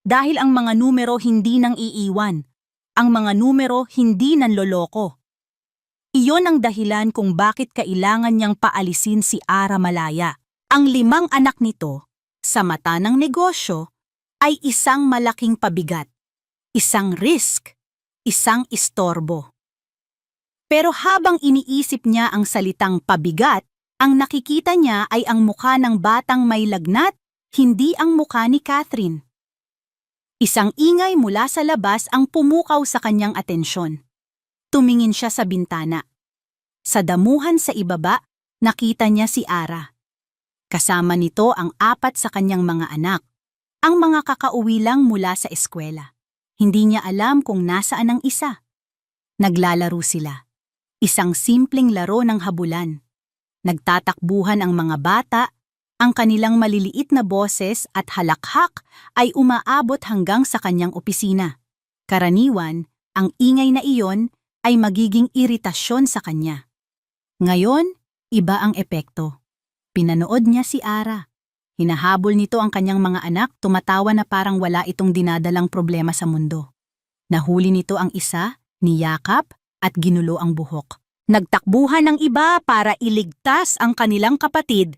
Dahil ang mga numero hindi nang iiwan. Ang mga numero hindi nanloloko. Iyon ang dahilan kung bakit kailangan niyang paalisin si Ara Malaya. Ang 5 anak nito, sa mata ng negosyo, ay isang malaking pabigat, isang risk, isang istorbo. Pero habang iniisip niya ang salitang pabigat, ang nakikita niya ay ang mukha ng batang may lagnat, hindi ang mukha ni Catherine. Isang ingay mula sa labas ang pumukaw sa kanyang atensyon. Tumingin siya sa bintana. Sa damuhan sa ibaba, nakita niya si Ara. Kasama nito ang 4 sa kanyang mga anak, ang mga kakauwi lang mula sa eskwela. Hindi niya alam kung nasaan ang isa. Naglalaro sila. Isang simpleng laro ng habulan. Nagtatakbuhan ang mga bata, ang kanilang maliliit na boses at halakhak ay umaabot hanggang sa kanyang opisina. Karaniwan, ang ingay na iyon ay magiging iritasyon sa kanya. Ngayon, iba ang epekto. Pinanood niya si Ara. Hinahabol nito ang kanyang mga anak, tumatawa na parang wala itong dinadalang problema sa mundo. Nahuli nito ang isa, niyakap at ginulo ang buhok. Nagtakbuhan ng iba para iligtas ang kanilang kapatid.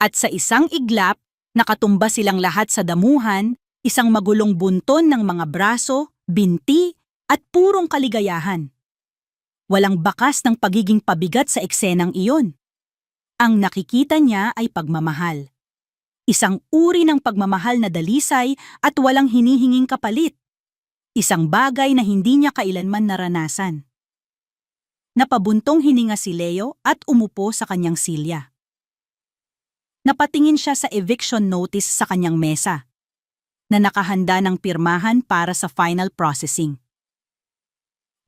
At sa isang iglap, nakatumba silang lahat sa damuhan, isang magulong bunton ng mga braso, binti at purong kaligayahan. Walang bakas ng pagiging pabigat sa eksenang iyon. Ang nakikita niya ay pagmamahal. Isang uri ng pagmamahal na dalisay at walang hinihinging kapalit. Isang bagay na hindi niya kailanman naranasan. Napabuntong hininga si Leo at umupo sa kanyang silya. Napatingin siya sa eviction notice sa kanyang mesa, na nakahanda ng pirmahan para sa final processing.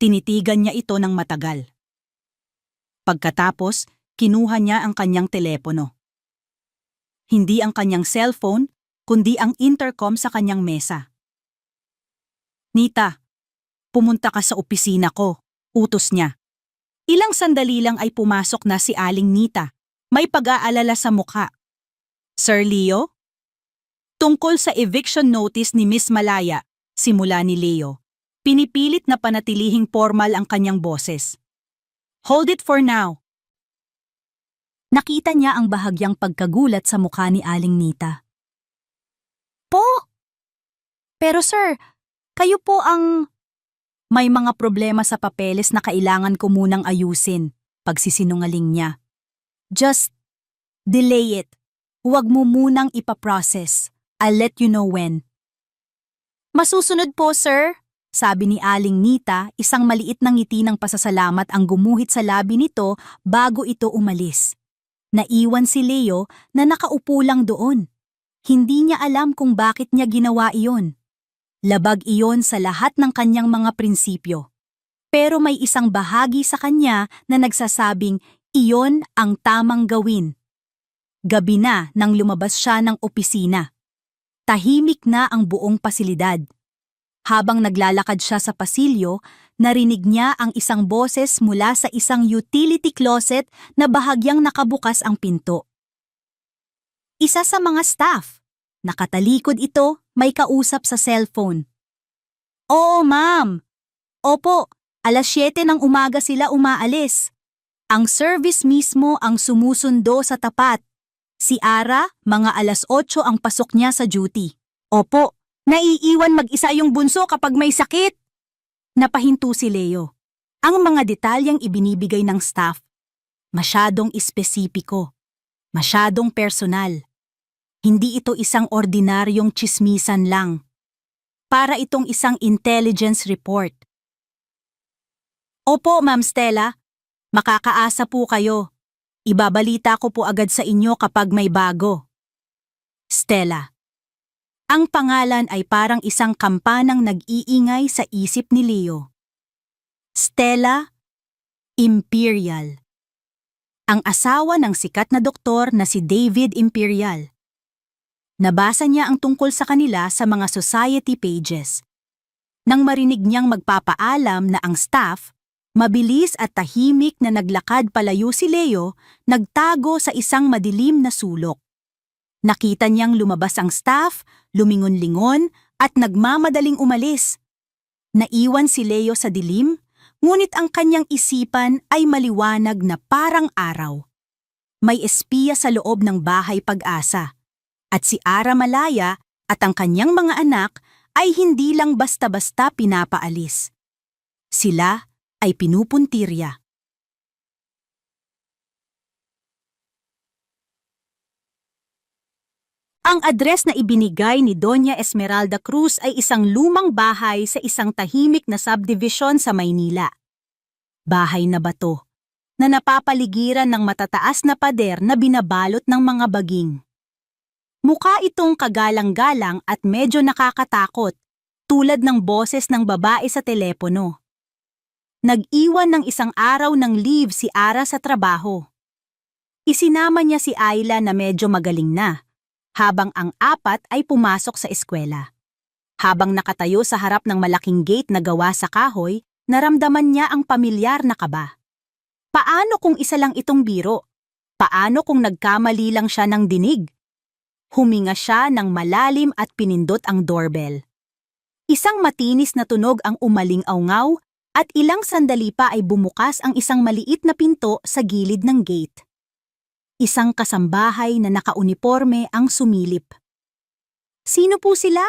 Tinitigan niya ito ng matagal. Pagkatapos, kinuha niya ang kanyang telepono. Hindi ang kanyang cellphone, kundi ang intercom sa kanyang mesa. Nita, pumunta ka sa opisina ko, utos niya. Ilang sandali lang ay pumasok na si Aling Nita, may pag-aalala sa mukha. Sir Leo? Tungkol sa eviction notice ni Miss Malaya, simula ni Leo. Pinipilit na panatilihing formal ang kanyang boses. Hold it for now. Nakita niya ang bahagyang pagkagulat sa mukha ni Aling Nita. Po? Pero sir, kayo po ang... May mga problema sa papeles na kailangan ko munang ayusin, pagsisinungaling niya. Just delay it. Huwag mo munang ipaprocess. I'll let you know when. Masusunod po, sir, sabi ni Aling Nita, isang maliit na ngiti ng pasasalamat ang gumuhit sa labi nito bago ito umalis. Naiwan si Leo na nakaupo lang doon. Hindi niya alam kung bakit niya ginawa iyon. Labag iyon sa lahat ng kanyang mga prinsipyo. Pero may isang bahagi sa kanya na nagsasabing iyon ang tamang gawin. Gabi na nang lumabas siya ng opisina. Tahimik na ang buong pasilidad. Habang naglalakad siya sa pasilyo, narinig niya ang isang boses mula sa isang utility closet na bahagyang nakabukas ang pinto. Isa sa mga staff. Nakatalikod ito, may kausap sa cellphone. Oo, ma'am. Opo, 7:00 ng umaga sila umaalis. Ang service mismo ang sumusundo sa tapat. Si Ara, mga 8:00 ang pasok niya sa duty. Opo, naiiwan mag-isa yung bunso kapag may sakit. Napahinto si Leo. Ang mga detalyeng ibinibigay ng staff, masyadong espesipiko, masyadong personal. Hindi ito isang ordinaryong tsismisan lang. Para itong isang intelligence report. Opo, Ma'am Stella. Makakaasa po kayo. Ibabalita ko po agad sa inyo kapag may bago. Stella. Ang pangalan ay parang isang kampanang nag-iingay sa isip ni Leo. Stella Imperial. Ang asawa ng sikat na doktor na si David Imperial. Nabasa niya ang tungkol sa kanila sa mga society pages. Nang marinig niyang magpapaalam na ang staff, mabilis at tahimik na naglakad palayo si Leo, nagtago sa isang madilim na sulok. Nakita niyang lumabas ang staff, lumingon-lingon at nagmamadaling umalis. Naiwan si Leo sa dilim, ngunit ang kanyang isipan ay maliwanag na parang araw. May espiya sa loob ng bahay Pag-asa. At si Ara Malaya at ang kanyang mga anak ay hindi lang basta-basta pinapaalis. Sila ay pinupuntirya. Ang address na ibinigay ni Doña Esmeralda Cruz ay isang lumang bahay sa isang tahimik na subdivision sa Maynila. Bahay na bato, na napapaligiran ng matataas na pader na binabalot ng mga baging. Mukha itong kagalang-galang at medyo nakakatakot, tulad ng boses ng babae sa telepono. Nag-iwan ng isang araw ng leave si Ara sa trabaho. Isinama niya si Ayla na medyo magaling na, habang ang 4 ay pumasok sa eskwela. Habang nakatayo sa harap ng malaking gate na gawa sa kahoy, naramdaman niya ang pamilyar na kaba. Paano kung isa lang itong biro? Paano kung nagkamali lang siya ng dinig? Huminga siya ng malalim at pinindot ang doorbell. Isang matinis na tunog ang umaling-awngaw at ilang sandali pa ay bumukas ang isang maliit na pinto sa gilid ng gate. Isang kasambahay na nakauniporme ang sumilip. Sino po sila?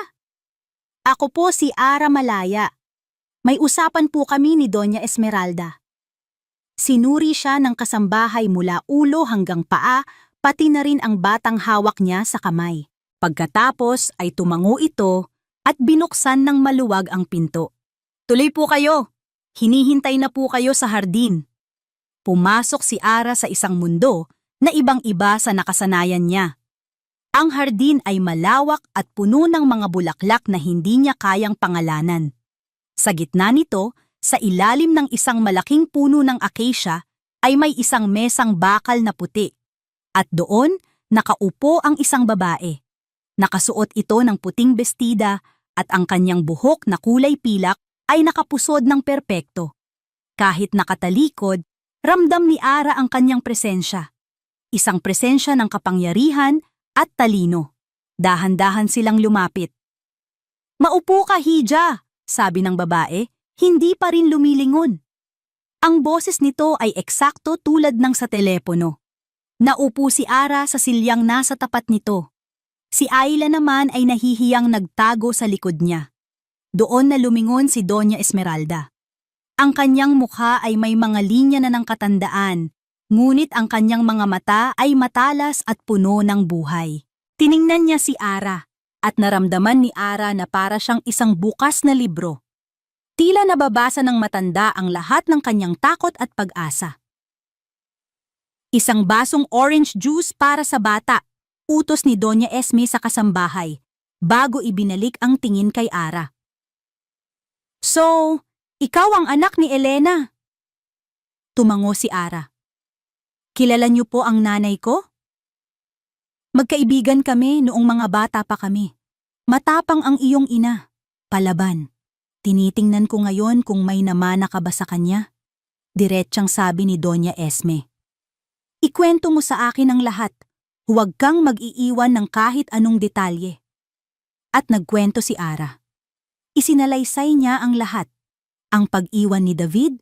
Ako po si Ara Malaya. May usapan po kami ni Doña Esmeralda. Sinuri siya ng kasambahay mula ulo hanggang paa, pati na rin ang batang hawak niya sa kamay. Pagkatapos ay tumango ito at binuksan ng maluwag ang pinto. Tuloy po kayo. Hinihintay na po kayo sa hardin. Pumasok si Ara sa isang mundo na ibang-iba sa nakasanayan niya. Ang hardin ay malawak at puno ng mga bulaklak na hindi niya kayang pangalanan. Sa gitna nito, sa ilalim ng isang malaking puno ng acacia, ay may isang mesang bakal na puti. At doon, nakaupo ang isang babae. Nakasuot ito ng puting bestida at ang kanyang buhok na kulay pilak ay nakapusod ng perpekto. Kahit nakatalikod, ramdam ni Ara ang kanyang presensya. Isang presensya ng kapangyarihan at talino. Dahan-dahan silang lumapit. Maupo ka, Hija, sabi ng babae, hindi pa rin lumilingon. Ang boses nito ay eksakto tulad ng sa telepono. Naupo si Ara sa silyang nasa tapat nito. Si Ayla naman ay nahihiyang nagtago sa likod niya. Doon na lumingon si Doña Esmeralda. Ang kanyang mukha ay may mga linya na ng katandaan, ngunit ang kanyang mga mata ay matalas at puno ng buhay. Tiningnan niya si Ara at naramdaman ni Ara na para siyang isang bukas na libro. Tila nababasa ng matanda ang lahat ng kanyang takot at pag-asa. Isang basong orange juice para sa bata, utos ni Doña Esme sa kasambahay, bago ibinalik ang tingin kay Ara. So, ikaw ang anak ni Elena? Tumango si Ara. Kilala niyo po ang nanay ko? Magkaibigan kami noong mga bata pa kami. Matapang ang iyong ina. Palaban. Tinitingnan ko ngayon kung may namana ka ba sa kanya. Diretsyang sabi ni Doña Esme. Ikwento mo sa akin ang lahat. Huwag kang mag-iiwan ng kahit anong detalye. At nagkwento si Ara. Isinalaysay niya ang lahat. Ang pag-iwan ni David,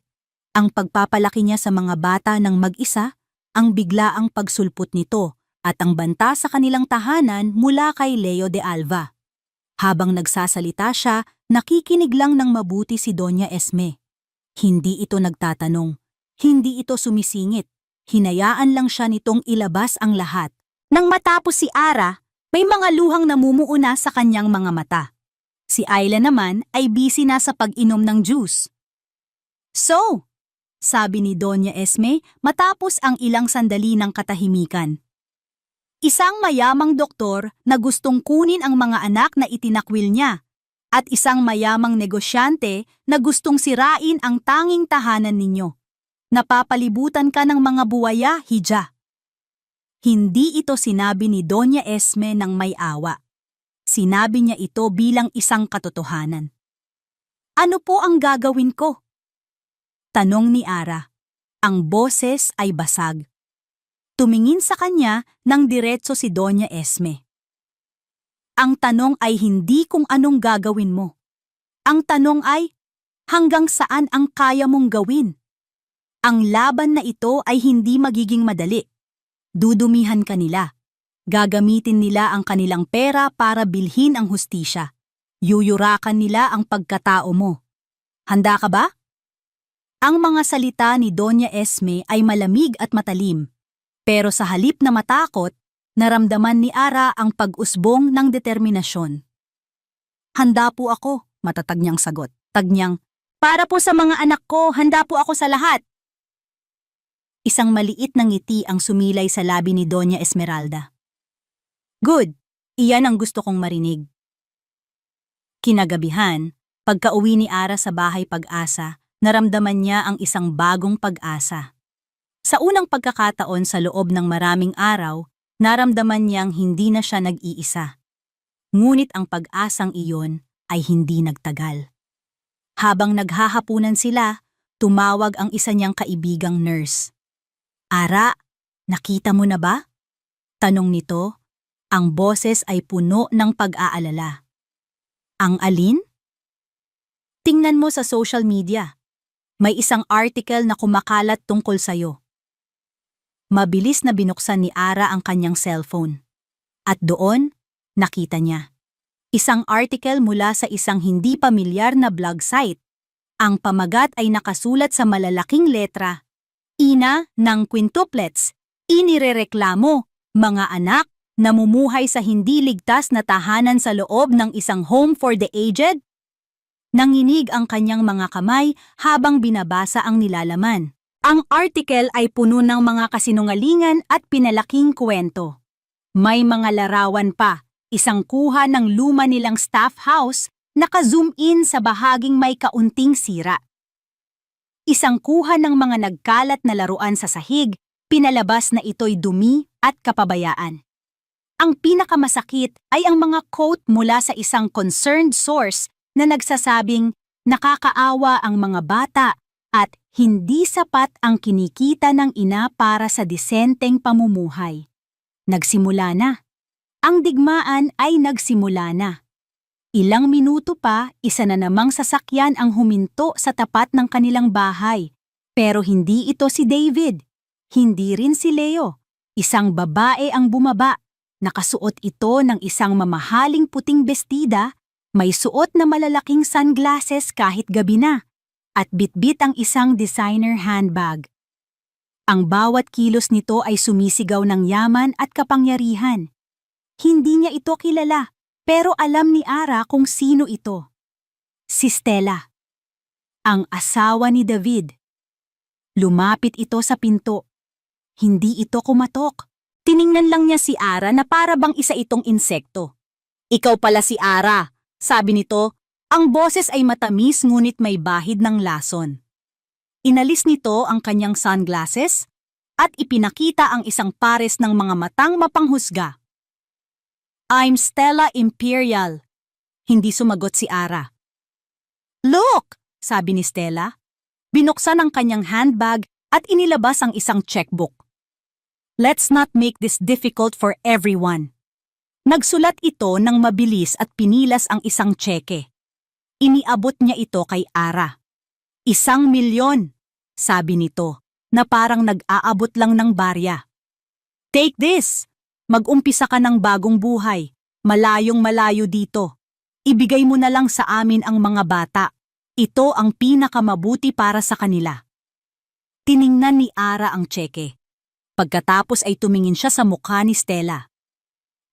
ang pagpapalaki niya sa mga bata ng mag-isa, ang biglaang pagsulpot nito, at ang banta sa kanilang tahanan mula kay Leo de Alva. Habang nagsasalita siya, nakikinig lang ng mabuti si Doña Esme. Hindi ito nagtatanong, hindi ito sumisingit, hinayaan lang siya nitong ilabas ang lahat. Nang matapos si Ara, may mga luhang namumuuna sa kanyang mga mata. Si Ayla naman ay busy na sa pag-inom ng juice. So, sabi ni Doña Esme matapos ang ilang sandali ng katahimikan. Isang mayamang doktor na gustong kunin ang mga anak na itinakwil niya at isang mayamang negosyante na gustong sirain ang tanging tahanan ninyo. Napapalibutan ka ng mga buwaya, hija. Hindi ito sinabi ni Doña Esme ng may awa. Sinabi niya ito bilang isang katotohanan. Ano po ang gagawin ko? Tanong ni Ara. Ang boses ay basag. Tumingin sa kanya ng diretso si Doña Esme. Ang tanong ay hindi kung anong gagawin mo. Ang tanong ay, hanggang saan ang kaya mong gawin? Ang laban na ito ay hindi magiging madali. Dudumihan ka nila. Gagamitin nila ang kanilang pera para bilhin ang hustisya. Yuyurakan nila ang pagkatao mo. Handa ka ba? Ang mga salita ni Doña Esme ay malamig at matalim. Pero sa halip na matakot, naramdaman ni Ara ang pag-usbong ng determinasyon. Handa po ako, matatag niyang sagot. Tagniyang, para po sa mga anak ko, handa po ako sa lahat. Isang maliit na ngiti ang sumilay sa labi ni Doña Esmeralda. Good, iyan ang gusto kong marinig. Kinagabihan, pagka-uwi ni Ara sa bahay Pag-asa, naramdaman niya ang isang bagong pag-asa. Sa unang pagkakataon sa loob ng maraming araw, naramdaman niyang hindi na siya nag-iisa. Ngunit ang pag-asang iyon ay hindi nagtagal. Habang naghahapunan sila, tumawag ang isa niyang kaibigang nurse. Ara, nakita mo na ba? Tanong nito, ang boses ay puno ng pag-aalala. Ang alin? Tingnan mo sa social media. May isang article na kumakalat tungkol sa'yo. Mabilis na binuksan ni Ara ang kanyang cellphone. At doon, nakita niya. Isang article mula sa isang hindi pamilyar na blog site. Ang pamagat ay nakasulat sa malalaking letra. Ina ng quintuplets, inirereklamo, mga anak, namumuhay sa hindi ligtas na tahanan sa loob ng isang home for the aged. Nanginig ang kanyang mga kamay habang binabasa ang nilalaman. Ang article ay puno ng mga kasinungalingan at pinalaking kwento. May mga larawan pa, isang kuha ng luma nilang staff house, naka-zoom in sa bahaging may kaunting sira. Isang kuha ng mga nagkalat na laruan sa sahig, pinalabas na ito'y dumi at kapabayaan. Ang pinakamasakit ay ang mga quote mula sa isang concerned source na nagsasabing nakakaawa ang mga bata at hindi sapat ang kinikita ng ina para sa disenteng pamumuhay. Nagsimula na. Ang digmaan ay nagsimula na. Ilang minuto pa, isa na namang sasakyan ang huminto sa tapat ng kanilang bahay. Pero hindi ito si David. Hindi rin si Leo. Isang babae ang bumaba. Nakasuot ito ng isang mamahaling puting bestida, may suot na malalaking sunglasses kahit gabi na, at bitbit ang isang designer handbag. Ang bawat kilos nito ay sumisigaw ng yaman at kapangyarihan. Hindi niya ito kilala, pero alam ni Ara kung sino ito. Si Stella, ang asawa ni David. Lumapit ito sa pinto. Hindi ito kumatok. Tiningnan lang niya si Ara na para bang isa itong insekto. Ikaw pala si Ara, sabi nito. Ang boses ay matamis ngunit may bahid ng lason. Inalis nito ang kanyang sunglasses at ipinakita ang isang pares ng mga matang mapanghusga. I'm Stella Imperial. Hindi sumagot si Ara. Look! Sabi ni Stella. Binuksan ang kanyang handbag at inilabas ang isang checkbook. Let's not make this difficult for everyone. Nagsulat ito ng mabilis at pinilas ang isang tseke. Iniabot niya ito kay Ara. 1,000,000, sabi nito, na parang nag-aabot lang ng barya. Take this! Mag-umpisa ka ng bagong buhay, malayong malayo dito. Ibigay mo na lang sa amin ang mga bata. Ito ang pinakamabuti para sa kanila. Tiningnan ni Ara ang tseke. Pagkatapos ay tumingin siya sa mukha ni Stella.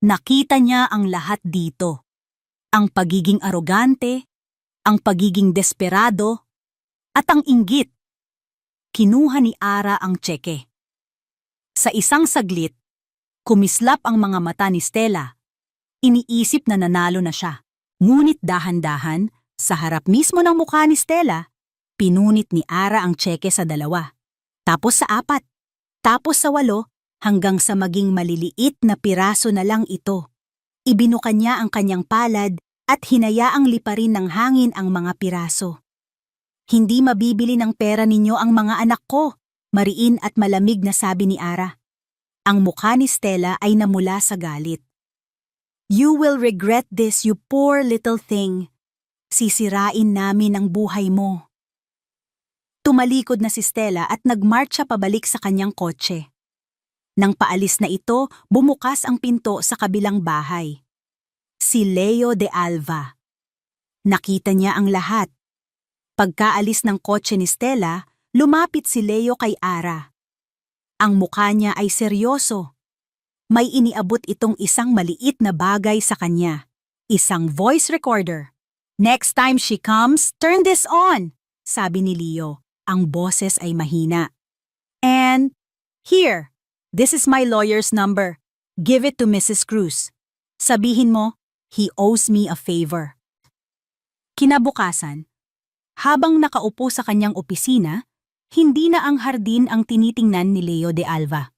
Nakita niya ang lahat dito. Ang pagiging arogante, ang pagiging desperado, at ang inggit. Kinuha ni Ara ang tseke. Sa isang saglit, kumislap ang mga mata ni Stella. Iniisip na nanalo na siya. Ngunit dahan-dahan, sa harap mismo ng mukha ni Stella, pinunit ni Ara ang tseke sa 2. Tapos sa 4. Tapos sa 8, hanggang sa maging maliliit na piraso na lang ito. Ibinuka niya ang kanyang palad at hinayaang liparin ng hangin ang mga piraso. Hindi mabibili ng pera ninyo ang mga anak ko, mariin at malamig na sabi ni Ara. Ang mukha ni Stella ay namula sa galit. You will regret this, you poor little thing. Sisirain namin ang buhay mo. Tumalikod na si Stella at nagmarcha pabalik sa kanyang kotse. Nang paalis na ito, bumukas ang pinto sa kabilang bahay. Si Leo de Alva. Nakita niya ang lahat. Pagkaalis ng kotse ni Stella, lumapit si Leo kay Ara. Ang mukha niya ay seryoso. May iniabot itong isang maliit na bagay sa kanya. Isang voice recorder. Next time she comes, turn this on, sabi ni Leo. Ang boses ay mahina. And, here, this is my lawyer's number. Give it to Mrs. Cruz. Sabihin mo, he owes me a favor. Kinabukasan, habang nakaupo sa kanyang opisina, hindi na ang hardin ang tinitingnan ni Leo de Alva.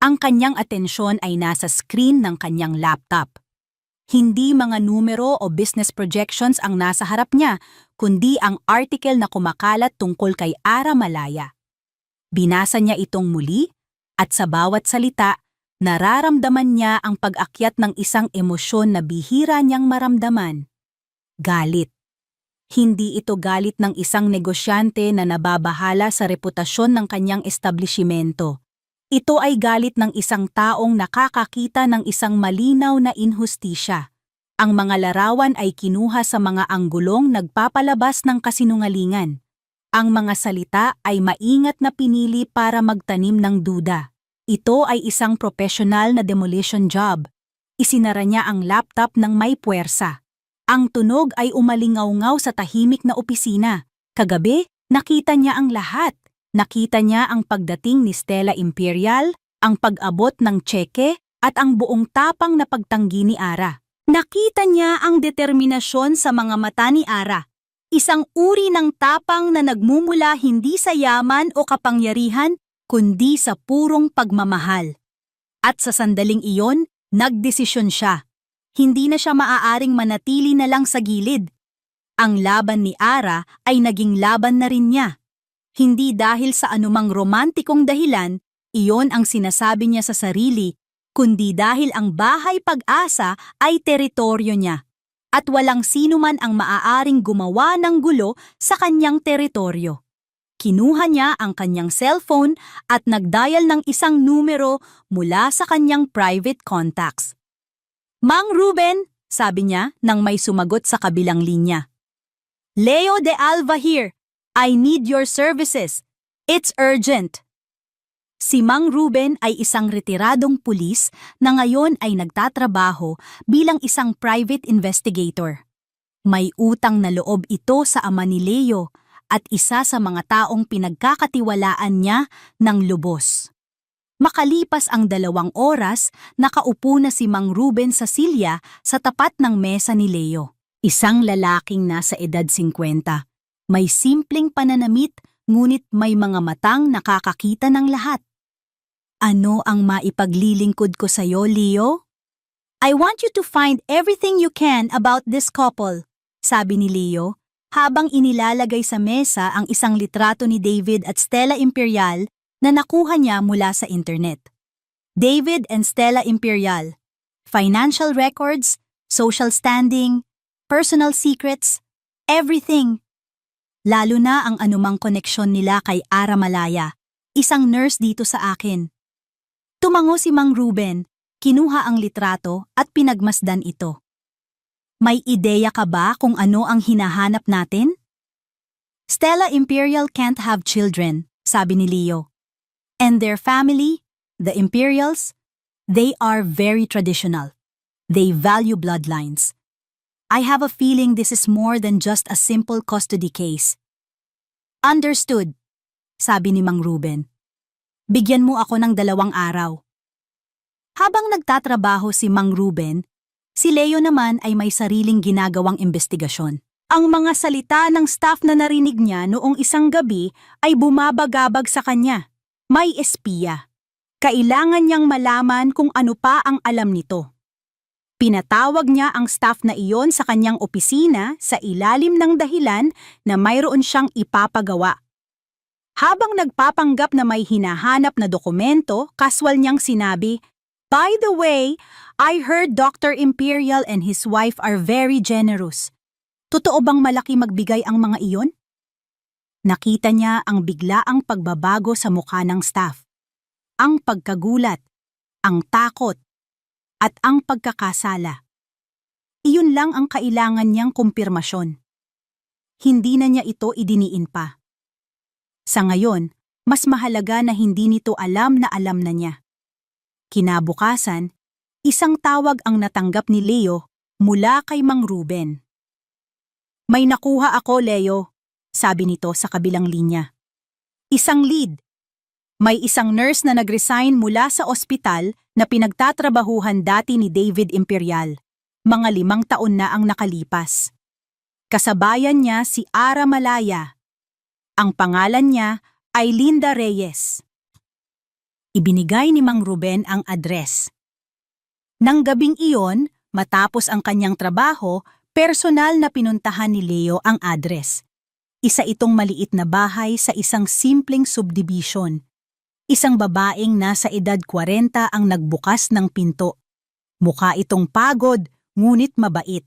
Ang kanyang atensyon ay nasa screen ng kanyang laptop. Hindi mga numero o business projections ang nasa harap niya, kundi ang article na kumakalat tungkol kay Ara Malaya. Binasa niya itong muli at sa bawat salita, nararamdaman niya ang pag-akyat ng isang emosyon na bihira niyang maramdaman. Galit. Hindi ito galit ng isang negosyante na nababahala sa reputasyon ng kanyang establishmento. Ito ay galit ng isang taong nakakakita ng isang malinaw na inhustisya. Ang mga larawan ay kinuha sa mga anggulong nagpapalabas ng kasinungalingan. Ang mga salita ay maingat na pinili para magtanim ng duda. Ito ay isang professional na demolition job. Isinara niya ang laptop ng may puwersa. Ang tunog ay umalingaw-ngaw sa tahimik na opisina. Kagabi, nakita niya ang lahat. Nakita niya ang pagdating ni Stella Imperial, ang pag-abot ng tseke, at ang buong tapang na pagtanggi ni Ara. Nakita niya ang determinasyon sa mga mata ni Ara. Isang uri ng tapang na nagmumula hindi sa yaman o kapangyarihan, kundi sa purong pagmamahal. At sa sandaling iyon, nagdesisyon siya. Hindi na siya maaaring manatili na lang sa gilid. Ang laban ni Ara ay naging laban na rin niya. Hindi dahil sa anumang romantikong dahilan, iyon ang sinasabi niya sa sarili, kundi dahil ang Bahay Pag-asa ay teritoryo niya. At walang sino man ang maaaring gumawa ng gulo sa kanyang teritoryo. Kinuha niya ang kanyang cellphone at nagdial ng isang numero mula sa kanyang private contacts. Mang Ruben, sabi niya nang may sumagot sa kabilang linya. Leo de Alva here. I need your services. It's urgent. Si Mang Ruben ay isang retiradong pulis na ngayon ay nagtatrabaho bilang isang private investigator. May utang na loob ito sa ama ni Leo at isa sa mga taong pinagkakatiwalaan niya ng lubos. Makalipas ang 2 oras, nakaupo na si Mang Ruben sa silya sa tapat ng mesa ni Leo. Isang lalaking nasa edad 50. May simpleng pananamit, ngunit may mga matang nakakakita ng lahat. Ano ang maipaglilingkod ko sa iyo, Leo? I want you to find everything you can about this couple, sabi ni Leo, habang inilalagay sa mesa ang isang litrato ni David at Stella Imperial na nakuha niya mula sa internet. David and Stella Imperial. Financial records, social standing, personal secrets, everything. Lalo na ang anumang koneksyon nila kay Ara Malaya, isang nurse dito sa akin. Tumango si Mang Ruben, kinuha ang litrato at pinagmasdan ito. May ideya ka ba kung ano ang hinahanap natin? Stella Imperial can't have children, sabi ni Leo. And their family, the Imperials, they are very traditional. They value bloodlines. I have a feeling this is more than just a simple custody case. Understood, sabi ni Mang Ruben. Bigyan mo ako ng 2 araw. Habang nagtatrabaho si Mang Ruben, si Leo naman ay may sariling ginagawang investigasyon. Ang mga salita ng staff na narinig niya noong isang gabi ay bumabagabag sa kanya. May espiya. Kailangan niyang malaman kung ano pa ang alam nito. Pinatawag niya ang staff na iyon sa kanyang opisina sa ilalim ng dahilan na mayroon siyang ipapagawa. Habang nagpapanggap na may hinahanap na dokumento, kaswal niyang sinabi, "By the way, I heard Dr. Imperial and his wife are very generous. Totoo bang malaki magbigay ang mga iyon?" Nakita niya ang biglaang pagbabago sa mukha ng staff. Ang pagkagulat, ang takot, at ang pagkakasala. Iyon lang ang kailangan niyang kumpirmasyon. Hindi na niya ito idiniin pa. Sa ngayon, mas mahalaga na hindi nito alam na niya. Kinabukasan, isang tawag ang natanggap ni Leo mula kay Mang Ruben. "May nakuha ako, Leo," sabi nito sa kabilang linya. Isang lead. May isang nurse na nag-resign mula sa ospital na pinagtatrabahuhan dati ni David Imperial. Mga 5 taon na ang nakalipas. Kasabayan niya si Ara Malaya. Ang pangalan niya ay Linda Reyes. Ibinigay ni Mang Ruben ang address. Nang gabing iyon, matapos ang kanyang trabaho, personal na pinuntahan ni Leo ang address. Isa itong maliit na bahay sa isang simpleng subdivision. Isang babaeng nasa edad 40 ang nagbukas ng pinto. Mukha itong pagod, ngunit mabait.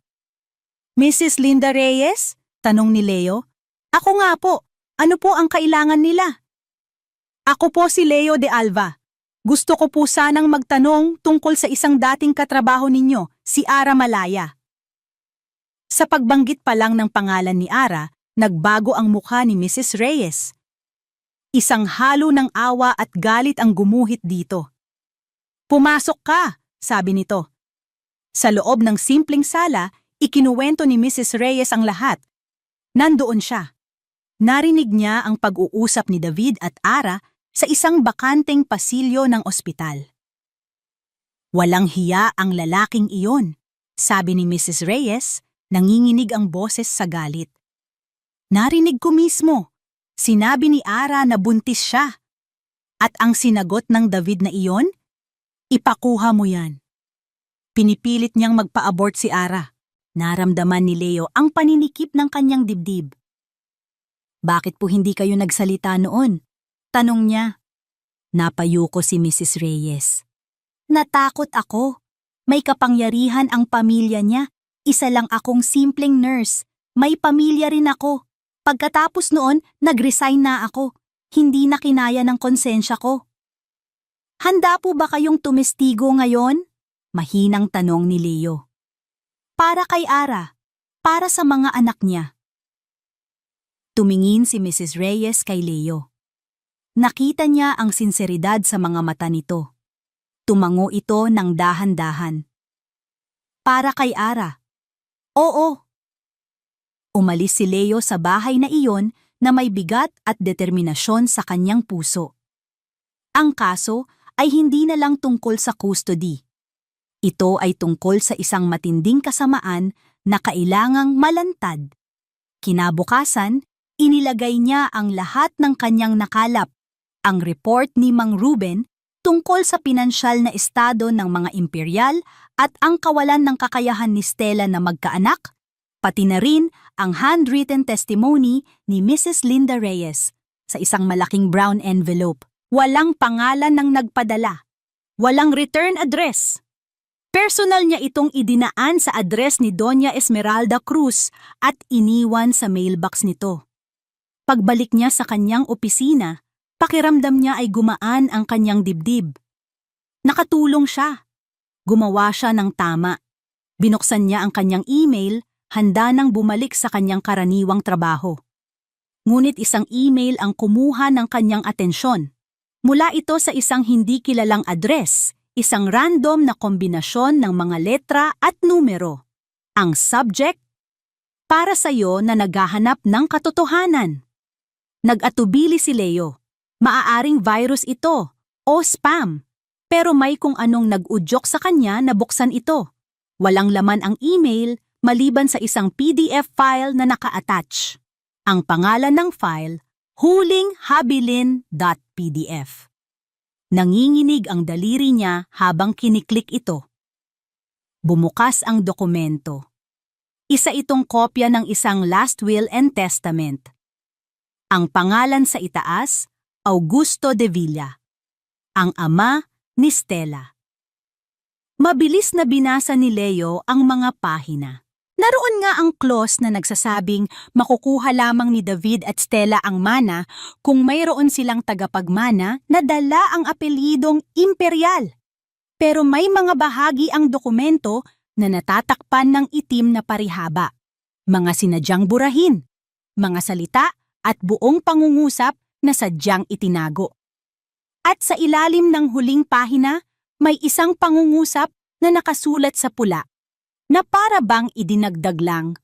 "Mrs. Linda Reyes?" tanong ni Leo. "Ako nga po. Ano po ang kailangan nila?" "Ako po si Leo de Alva. Gusto ko po sanang magtanong tungkol sa isang dating katrabaho ninyo, si Ara Malaya." Sa pagbanggit pa lang ng pangalan ni Ara, nagbago ang mukha ni Mrs. Reyes. Isang halo ng awa at galit ang gumuhit dito. "Pumasok ka," sabi nito. Sa loob ng simpleng sala, ikinuwento ni Mrs. Reyes ang lahat. Nandoon siya. Narinig niya ang pag-uusap ni David at Ara sa isang bakanteng pasilyo ng ospital. "Walang hiya ang lalaking iyon," sabi ni Mrs. Reyes, nanginginig ang boses sa galit. "Narinig ko mismo. Sinabi ni Ara na buntis siya. At ang sinagot ng David na iyon? Ipakuha mo yan." Pinipilit niyang magpa-abort si Ara. Naramdaman ni Leo ang paninikip ng kanyang dibdib. "Bakit po hindi kayo nagsalita noon?" tanong niya. Napayuko si Mrs. Reyes. "Natakot ako. May kapangyarihan ang pamilya niya. Isa lang akong simpleng nurse. May pamilya rin ako. Pagkatapos noon, nag-resign na ako. Hindi na kinaya ng konsensya ko." "Handa po ba kayong tumestigo ngayon?" mahinang tanong ni Leo. "Para kay Ara. Para sa mga anak niya." Tumingin si Mrs. Reyes kay Leo. Nakita niya ang sinseridad sa mga mata nito. Tumango ito ng dahan-dahan. "Para kay Ara." "Oo." Umalis si Leo sa bahay na iyon na may bigat at determinasyon sa kanyang puso. Ang kaso ay hindi na lang tungkol sa custody. Ito ay tungkol sa isang matinding kasamaan na kailangang malantad. Kinabukasan, inilagay niya ang lahat ng kanyang nakalap, ang report ni Mang Ruben, tungkol sa pinansyal na estado ng mga imperial at ang kawalan ng kakayahan ni Stella na magkaanak, pati na rin ang handwritten testimony ni Mrs. Linda Reyes sa isang malaking brown envelope. Walang pangalan ng nagpadala. Walang return address. Personal niya itong idinaan sa address ni Doña Esmeralda Cruz at iniwan sa mailbox nito. Pagbalik niya sa kanyang opisina, pakiramdam niya ay gumaan ang kanyang dibdib. Nakatulong siya. Gumawa siya ng tama. Binuksan niya ang kanyang email, handa nang bumalik sa kanyang karaniwang trabaho. Ngunit isang email ang kumuha ng kanyang atensyon. Mula ito sa isang hindi kilalang address, isang random na kombinasyon ng mga letra at numero. Ang subject, para sa iyo na naghahanap ng katotohanan. Nag-atubili si Leo. Maaaring virus ito o spam. Pero may kung anong nag-udyok sa kanya na buksan ito. Walang laman ang email maliban sa isang PDF file na naka-attach. Ang pangalan ng file, hulinghabilin.pdf. Nanginginig ang daliri niya habang kiniklik ito. Bumukas ang dokumento. Isa itong kopya ng isang last will and testament. Ang pangalan sa itaas, Augusto de Villa. Ang ama ni Stella. Mabilis na binasa ni Leo ang mga pahina. Naroon nga ang clause na nagsasabing makukuha lamang ni David at Stella ang mana kung mayroon silang tagapagmana na dala ang apelyidong imperial. Pero may mga bahagi ang dokumento na natatakpan ng itim na parihaba, mga sinadyang burahin, mga salita at buong pangungusap na sadyang itinago. At sa ilalim ng huling pahina, may isang pangungusap na nakasulat sa pula, na para bang idinagdag lang,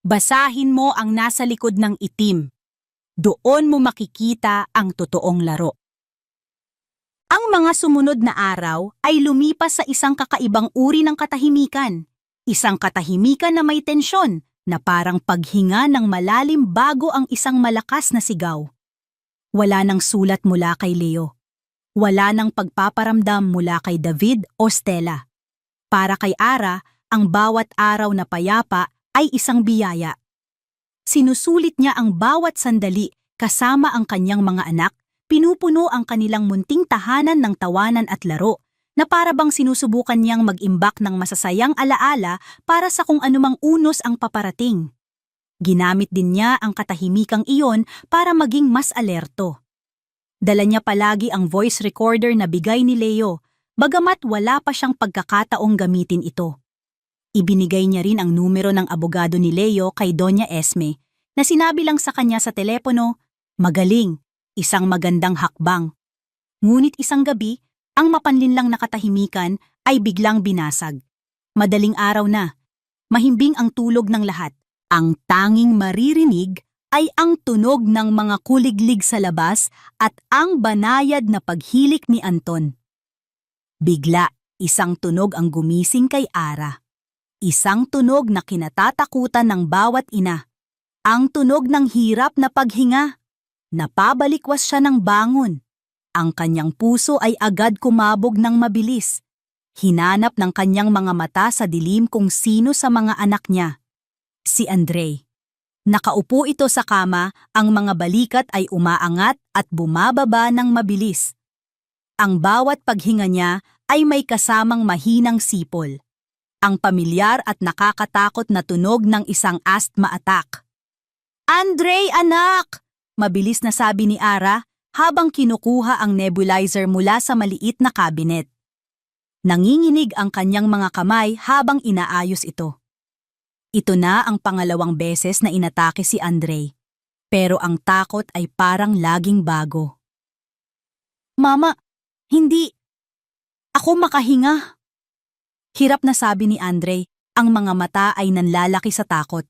basahin mo ang nasa likod ng itim. Doon mo makikita ang totoong laro. Ang mga sumunod na araw ay lumipas sa isang kakaibang uri ng katahimikan. Isang katahimikan na may tensyon na parang paghinga ng malalim bago ang isang malakas na sigaw. Wala nang sulat mula kay Leo. Wala nang pagpaparamdam mula kay David o Stella. Para kay Ara, ang bawat araw na payapa ay isang biyaya. Sinusulit niya ang bawat sandali kasama ang kanyang mga anak, pinupuno ang kanilang munting tahanan ng tawanan at laro, na para bang sinusubukan niyang mag-imbak ng masasayang alaala para sa kung anumang unos ang paparating. Ginamit din niya ang katahimikang iyon para maging mas alerto. Dala niya palagi ang voice recorder na bigay ni Leo, bagamat wala pa siyang pagkakataong gamitin ito. Ibinigay niya rin ang numero ng abogado ni Leo kay Doña Esme, na sinabi lang sa kanya sa telepono, magaling, isang magandang hakbang. Ngunit isang gabi, ang mapanlinlang na katahimikan ay biglang binasag. Madaling araw na, mahimbing ang tulog ng lahat. Ang tanging maririnig ay ang tunog ng mga kuliglig sa labas at ang banayad na paghilik ni Anton. Bigla, isang tunog ang gumising kay Ara. Isang tunog na kinatatakutan ng bawat ina. Ang tunog ng hirap na paghinga. Napabalikwas siya ng bangon. Ang kanyang puso ay agad kumabog ng mabilis. Hinanap ng kanyang mga mata sa dilim kung sino sa mga anak niya. Si Andre. Nakaupo ito sa kama, ang mga balikat ay umaangat at bumababa ng mabilis. Ang bawat paghinga niya ay may kasamang mahinang sipol. Ang pamilyar at nakakatakot na tunog ng isang asthma attack. Andre, anak! Mabilis na sabi ni Ara habang kinukuha ang nebulizer mula sa maliit na kabinet. Nanginginig ang kanyang mga kamay habang inaayos ito. Ito na ang pangalawang beses na inatake si Andre. Pero ang takot ay parang laging bago. Mama, hindi. Ako makahinga. Hirap na sabi ni Andre, ang mga mata ay nanlalaki sa takot.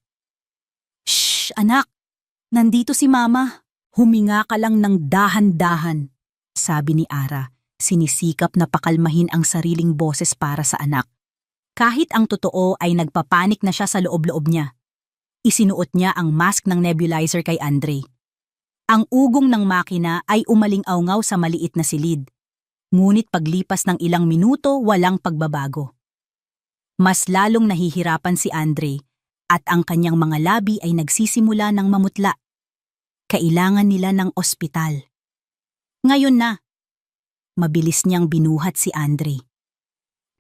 Shh, anak. Nandito si Mama. Huminga ka lang ng dahan-dahan, sabi ni Ara, sinisikap na pakalmahin ang sariling boses para sa anak. Kahit ang totoo ay nagpapanik na siya sa loob-loob niya. Isinuot niya ang mask ng nebulizer kay Andre. Ang ugong ng makina ay umaling-awngaw sa maliit na silid. Ngunit paglipas ng ilang minuto, walang pagbabago. Mas lalong nahihirapan si Andre at ang kanyang mga labi ay nagsisimula ng mamutla. Kailangan nila ng ospital. Ngayon na. Mabilis niyang binuhat si Andre.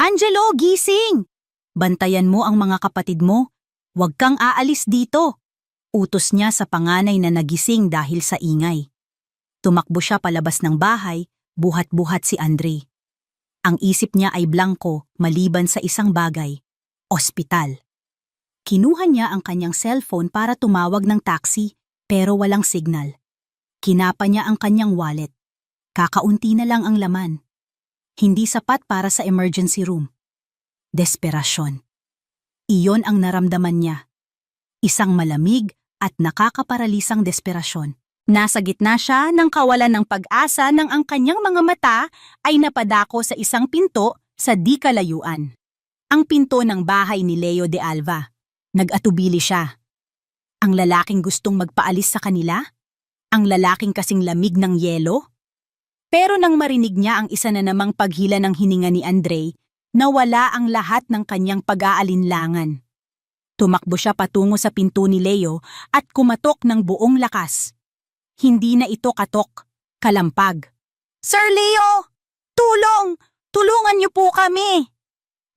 Angelo, gising! Bantayan mo ang mga kapatid mo. Huwag kang aalis dito. Utos niya sa panganay na nagising dahil sa ingay. Tumakbo siya palabas ng bahay, buhat-buhat si Andre. Ang isip niya ay blanko maliban sa isang bagay, ospital. Kinuha niya ang kanyang cellphone para tumawag ng taxi pero walang signal. Kinapa niya ang kanyang wallet. Kakaunti na lang ang laman. Hindi sapat para sa emergency room. Desperasyon. Iyon ang naramdaman niya. Isang malamig at nakakaparalisang desperasyon. Nasa gitna siya ng kawalan ng pag-asa nang ang kanyang mga mata ay napadako sa isang pinto sa di kalayuan. Ang pinto ng bahay ni Leo de Alva. Nag-atubili siya. Ang lalaking gustong magpaalis sa kanila? Ang lalaking kasing lamig ng yelo? Pero nang marinig niya ang isa na namang paghila ng hininga ni Andre, nawala ang lahat ng kanyang pag-aalinlangan. Tumakbo siya patungo sa pinto ni Leo at kumatok ng buong lakas. Hindi na ito katok, kalampag. Sir Leo! Tulong! Tulungan niyo po kami!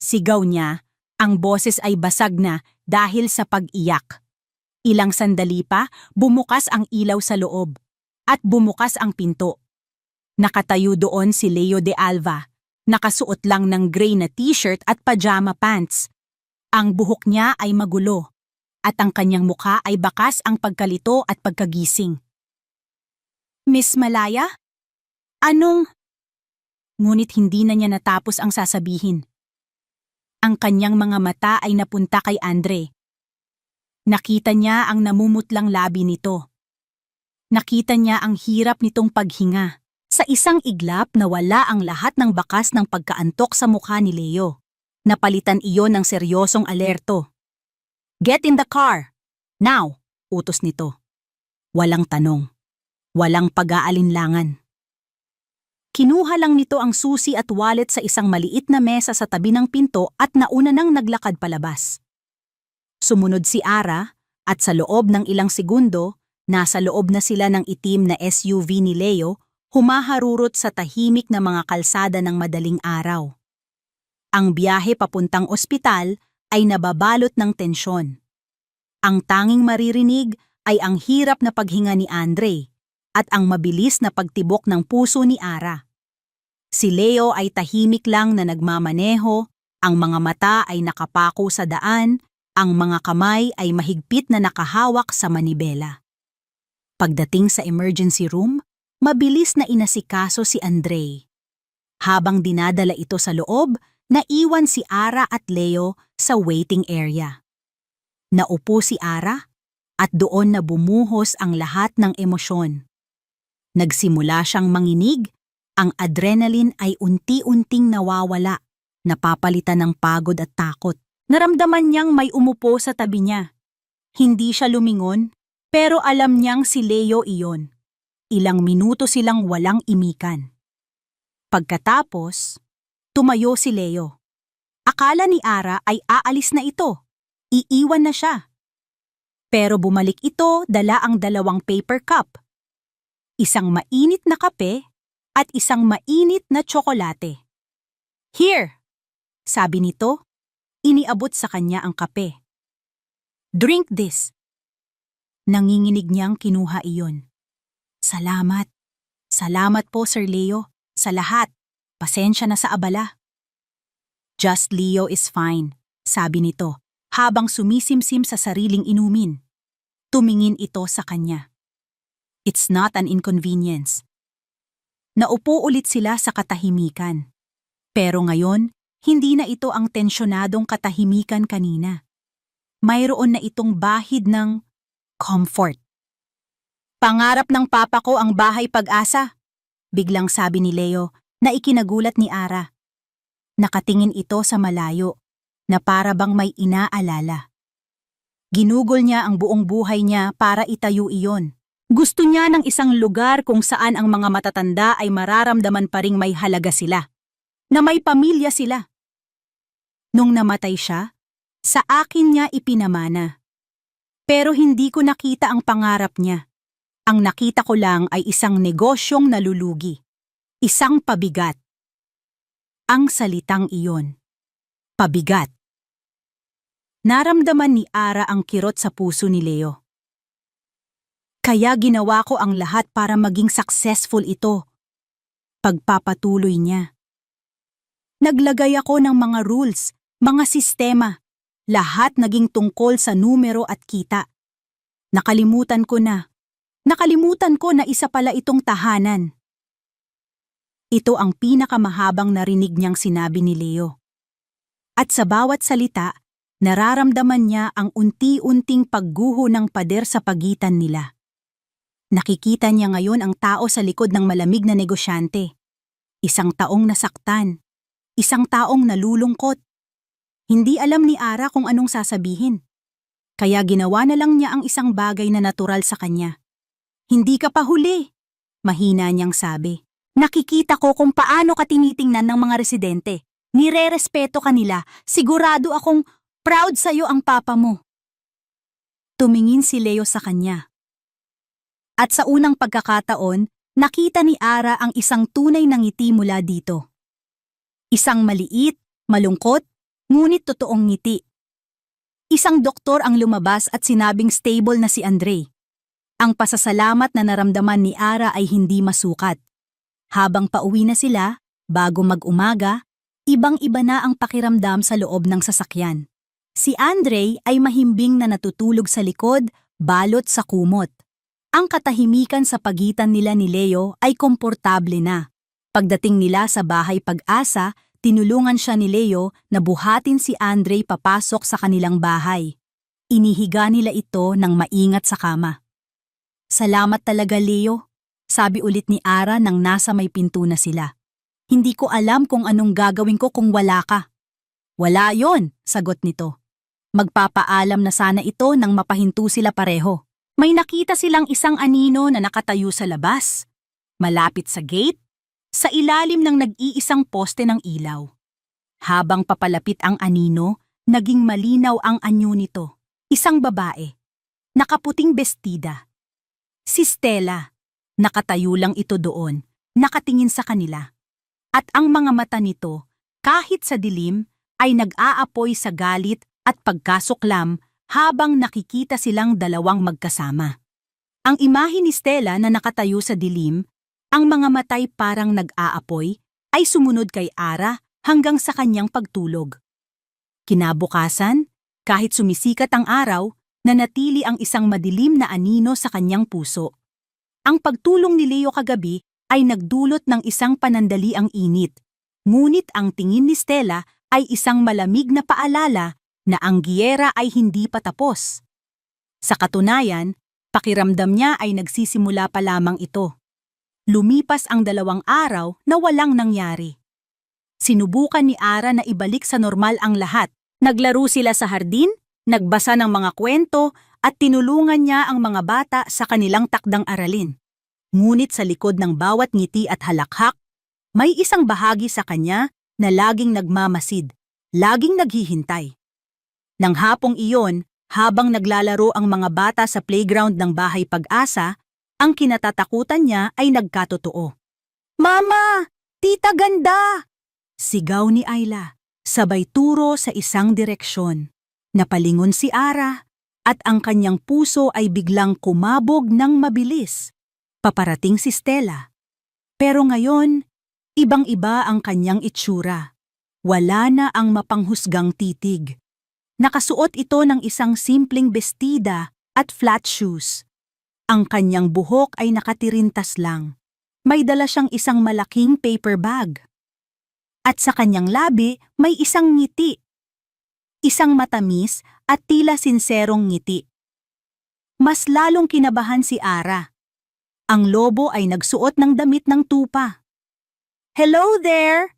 Sigaw niya, ang boses ay basag na dahil sa pag-iyak. Ilang sandali pa, bumukas ang ilaw sa loob at bumukas ang pinto. Nakatayo doon si Leo de Alva, nakasuot lang ng gray na t-shirt at pajama pants. Ang buhok niya ay magulo at ang kanyang mukha ay bakas ang pagkalito at pagkagising. Miss Malaya? Anong? Ngunit hindi na niya natapos ang sasabihin. Ang kanyang mga mata ay napunta kay Andre. Nakita niya ang namumutlang labi nito. Nakita niya ang hirap nitong paghinga. Sa isang iglap nawala ang lahat ng bakas ng pagkaantok sa mukha ni Leo. Napalitan iyon ng seryosong alerto. Get in the car! Now! Utos nito. Walang tanong. Walang pag-aalinlangan. Kinuha lang nito ang susi at wallet sa isang maliit na mesa sa tabi ng pinto at nauna nang naglakad palabas. Sumunod si Ara at sa loob ng ilang segundo, nasa loob na sila ng itim na SUV ni Leo, humaharurot sa tahimik na mga kalsada ng madaling araw. Ang biyahe papuntang ospital ay nababalot ng tensyon. Ang tanging maririnig ay ang hirap na paghinga ni Andre at ang mabilis na pagtibok ng puso ni Ara. Si Leo ay tahimik lang na nagmamaneho, ang mga mata ay nakapako sa daan, ang mga kamay ay mahigpit na nakahawak sa manibela. Pagdating sa emergency room, mabilis na inasikaso si Andre. Habang dinadala ito sa loob, naiwan si Ara at Leo sa waiting area. Naupo si Ara at doon na bumuhos ang lahat ng emosyon. Nagsimula siyang manginig, ang adrenaline ay unti-unting nawawala, napapalitan ng pagod at takot. Naramdaman niyang may umupo sa tabi niya. Hindi siya lumingon, pero alam niyang si Leo iyon. Ilang minuto silang walang imikan. Pagkatapos, tumayo si Leo. Akala ni Ara ay aalis na ito. Iiwan na siya. Pero bumalik ito dala ang 2 paper cup. Isang mainit na kape at isang mainit na tsokolate. Here, sabi nito, iniabot sa kanya ang kape. Drink this. Nanginginig niyang kinuha iyon. Salamat. Salamat po, Sir Leo, sa lahat. Pasensya na sa abala. Just Leo is fine, sabi nito, habang sumisimsim sa sariling inumin. Tumingin ito sa kanya. It's not an inconvenience. Naupo ulit sila sa katahimikan. Pero ngayon, hindi na ito ang tensyonadong katahimikan kanina. Mayroon na itong bahid ng comfort. Pangarap ng papa ko ang bahay Pag-asa, biglang sabi ni Leo na ikinagulat ni Ara. Nakatingin ito sa malayo, na para bang may inaalala. Ginugol niya ang buong buhay niya para itayo iyon. Gusto niya ng isang lugar kung saan ang mga matatanda ay mararamdaman pa ring may halaga sila, na may pamilya sila. Nung namatay siya, sa akin niya ipinamana. Pero hindi ko nakita ang pangarap niya. Ang nakita ko lang ay isang negosyong nalulugi. Isang pabigat. Ang salitang iyon. Pabigat. Naramdaman ni Ara ang kirot sa puso ni Leo. Kaya ginawa ko ang lahat para maging successful ito. Pagpapatuloy niya. Naglagay ako ng mga rules, mga sistema. Lahat naging tungkol sa numero at kita. Nakalimutan ko na isa pala itong tahanan. Ito ang pinakamahabang narinig niyang sinabi ni Leo. At sa bawat salita, nararamdaman niya ang unti-unting pagguho ng pader sa pagitan nila. Nakikita niya ngayon ang tao sa likod ng malamig na negosyante. Isang taong nasaktan. Isang taong nalulungkot. Hindi alam ni Ara kung anong sasabihin. Kaya ginawa na lang niya ang isang bagay na natural sa kanya. Hindi ka pa huli, mahina niyang sabi. Nakikita ko kung paano ka tinitingnan ng mga residente. Nire-respeto ka nila. Sigurado akong proud sa'yo ang papa mo. Tumingin si Leo sa kanya. At sa unang pagkakataon, nakita ni Ara ang isang tunay na ngiti mula dito. Isang maliit, malungkot, ngunit totoong ngiti. Isang doktor ang lumabas at sinabing stable na si Andre. Ang pasasalamat na naramdaman ni Ara ay hindi masukat. Habang pauwi na sila, bago mag-umaga, ibang-iba na ang pakiramdam sa loob ng sasakyan. Si Andre ay mahimbing na natutulog sa likod, balot sa kumot. Ang katahimikan sa pagitan nila ni Leo ay komportable na. Pagdating nila sa bahay Pag-asa, tinulungan siya ni Leo na buhatin si Andre papasok sa kanilang bahay. Inihiga nila ito ng maingat sa kama. Salamat talaga, Leo, sabi ulit ni Ara nang nasa may pinto na sila. Hindi ko alam kung anong gagawin ko kung wala ka. Wala yon, sagot nito. Magpapaalam na sana ito nang mapahinto sila pareho. May nakita silang isang anino na nakatayo sa labas, malapit sa gate, sa ilalim ng nag-iisang poste ng ilaw. Habang papalapit ang anino, naging malinaw ang anyo nito. Isang babae, nakaputing bestida. Si Stella, nakatayo lang ito doon, nakatingin sa kanila. At ang mga mata nito, kahit sa dilim, ay nag-aapoy sa galit at pagkasuklam habang nakikita silang dalawang magkasama. Ang imahe ni Stella na nakatayo sa dilim, ang mga matay parang nag-aapoy, ay sumunod kay Ara hanggang sa kanyang pagtulog. Kinabukasan, kahit sumisikat ang araw, nanatili ang isang madilim na anino sa kanyang puso. Ang pagtulong ni Leo kagabi ay nagdulot ng isang panandaliang init, ngunit ang tingin ni Stella ay isang malamig na paalala na ang giyera ay hindi pa tapos. Sa katunayan, pakiramdam niya ay nagsisimula pa lamang ito. Lumipas ang 2 araw na walang nangyari. Sinubukan ni Ara na ibalik sa normal ang lahat. Naglaro sila sa hardin, nagbasa ng mga kwento at tinulungan niya ang mga bata sa kanilang takdang aralin. Ngunit sa likod ng bawat ngiti at halakhak, may isang bahagi sa kanya na laging nagmamasid, laging naghihintay. Nang hapong iyon, habang naglalaro ang mga bata sa playground ng bahay Pag-asa, ang kinatatakutan niya ay nagkatotoo. Mama! Tita ganda! Sigaw ni Ayla, sabay turo sa isang direksyon. Napalingon si Ara, at ang kanyang puso ay biglang kumabog ng mabilis. Paparating si Stella. Pero ngayon, ibang-iba ang kanyang itsura. Wala na ang mapanghusgang titig. Nakasuot ito ng isang simpleng bestida at flat shoes. Ang kanyang buhok ay nakatirintas lang. May dala siyang isang malaking paper bag. At sa kanyang labi may isang ngiti. Isang matamis at tila sinserong ngiti. Mas lalong kinabahan si Ara. Ang lobo ay nagsuot ng damit ng tupa. Hello there!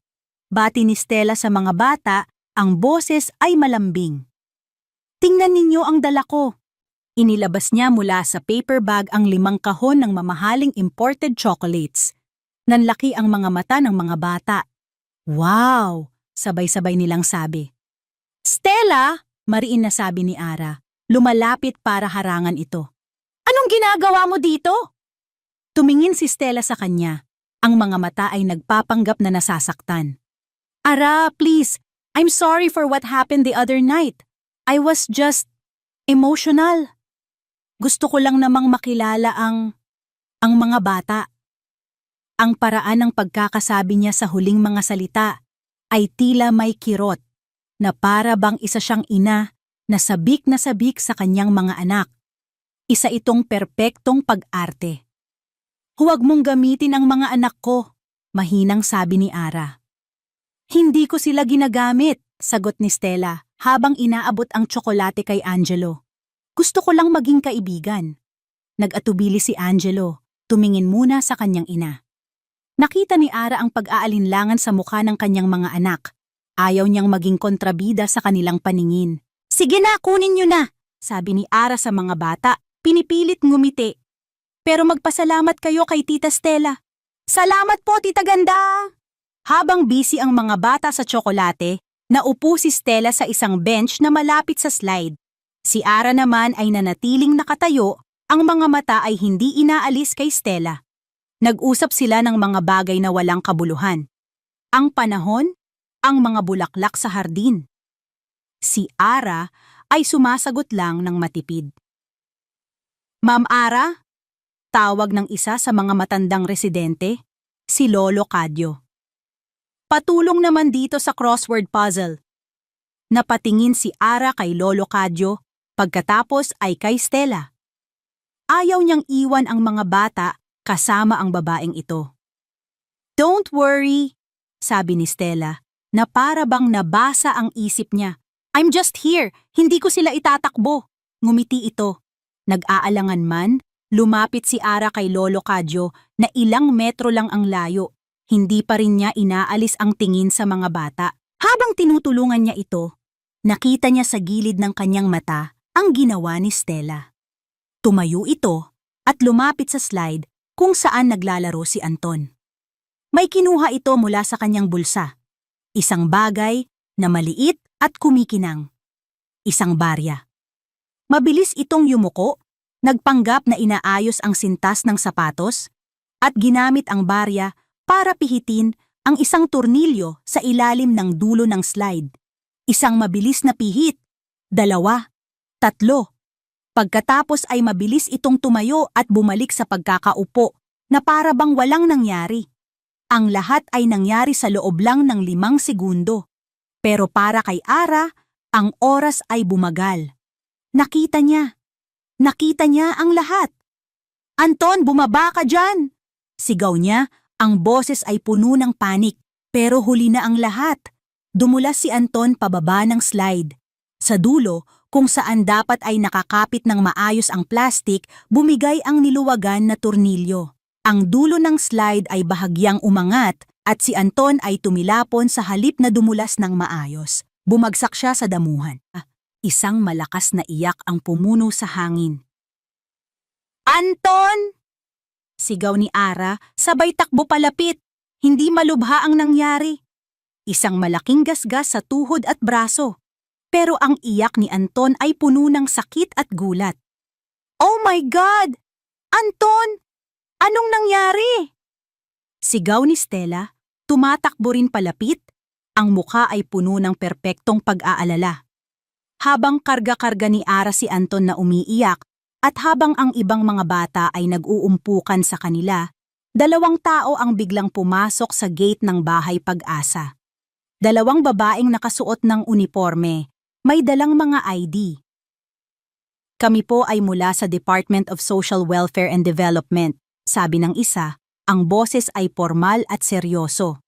Bati ni Stella sa mga bata, ang boses ay malambing. Tingnan ninyo ang dala ko. Inilabas niya mula sa paper bag ang 5 kahon ng mamahaling imported chocolates. Nanlaki ang mga mata ng mga bata. Wow! Sabay-sabay nilang sabi. Stella! Mariin na sabi ni Ara. Lumalapit para harangan ito. Anong ginagawa mo dito? Tumingin si Stella sa kanya. Ang mga mata ay nagpapanggap na nasasaktan. Ara, please. I'm sorry for what happened the other night. I was just emotional. Gusto ko lang namang makilala ang mga bata. Ang paraan ng pagkakasabi niya sa huling mga salita ay tila may kirot na para bang isa siyang ina na sabik sa kanyang mga anak. Isa itong perpektong pag-arte. Huwag mong gamitin ang mga anak ko, mahinang sabi ni Ara. Hindi ko sila ginagamit, sagot ni Stella habang inaabot ang tsokolate kay Angelo. Gusto ko lang maging kaibigan. Nag-atubili si Angelo, tumingin muna sa kanyang ina. Nakita ni Ara ang pag-aalinlangan sa mukha ng kanyang mga anak. Ayaw niyang maging kontrabida sa kanilang paningin. Sige na, kunin niyo na, sabi ni Ara sa mga bata, pinipilit ngumiti. Pero magpasalamat kayo kay Tita Stella. Salamat po, Tita Ganda! Habang busy ang mga bata sa tsokolate, naupo si Stella sa isang bench na malapit sa slide. Si Ara naman ay nanatiling nakatayo, ang mga mata ay hindi inaalis kay Stella. Nag-usap sila ng mga bagay na walang kabuluhan. Ang panahon, ang mga bulaklak sa hardin. Si Ara ay sumasagot lang ng matipid. Ma'am Ara? Tawag ng isa sa mga matandang residente, si Lolo Cadyo. Patulong naman dito sa crossword puzzle. Napatingin si Ara kay Lolo Cadyo, pagkatapos ay kay Stella. Ayaw niyang iwan ang mga bata kasama ang babaeng ito. Don't worry, sabi ni Stella, na para bang nabasa ang isip niya. I'm just here, hindi ko sila itatakbo. Ngumiti ito. Nag-aalangan man, lumapit si Ara kay Lolo Cadyo na ilang metro lang ang layo. Hindi pa rin niya inaalis ang tingin sa mga bata. Habang tinutulungan niya ito, nakita niya sa gilid ng kanyang mata ang ginawa ni Stella. Tumayo ito at lumapit sa slide kung saan naglalaro si Anton. May kinuha ito mula sa kanyang bulsa. Isang bagay na maliit at kumikinang. Isang barya. Mabilis itong yumuko, nagpanggap na inaayos ang sintas ng sapatos at ginamit ang barya para pihitin ang isang tornilyo sa ilalim ng dulo ng slide. Isang mabilis na pihit, 2, 3. Pagkatapos ay mabilis itong tumayo at bumalik sa pagkakaupo na para bang walang nangyari. Ang lahat ay nangyari sa loob lang ng 5 segundo. Pero para kay Ara, ang oras ay bumagal. Nakita niya ang lahat. Anton, bumaba ka dyan! Sigaw niya, ang boses ay puno ng panik. Pero huli na ang lahat. Dumulas si Anton pababa ng slide. Sa dulo, kung saan dapat ay nakakapit ng maayos ang plastik, bumigay ang niluwagan na tornilyo. Ang dulo ng slide ay bahagyang umangat at si Anton ay tumilapon sa halip na dumulas ng maayos. Bumagsak siya sa damuhan. Isang malakas na iyak ang pumuno sa hangin. Anton! Sigaw ni Ara, sabay takbo palapit. Hindi malubha ang nangyari. Isang malaking gasgas sa tuhod at braso. Pero ang iyak ni Anton ay puno ng sakit at gulat. Oh my God! Anton! Anong nangyari? Sigaw ni Stella, tumatakbo rin palapit. Ang mukha ay puno ng perpektong pag-aalala. Habang karga-karga ni Ara si Anton na umiiyak at habang ang ibang mga bata ay nag-uumpukan sa kanila, 2 tao ang biglang pumasok sa gate ng bahay Pag-asa. 2 babaeng nakasuot ng uniforme. May dalang mga ID. Kami po ay mula sa Department of Social Welfare and Development, sabi ng isa, ang boses ay formal at seryoso.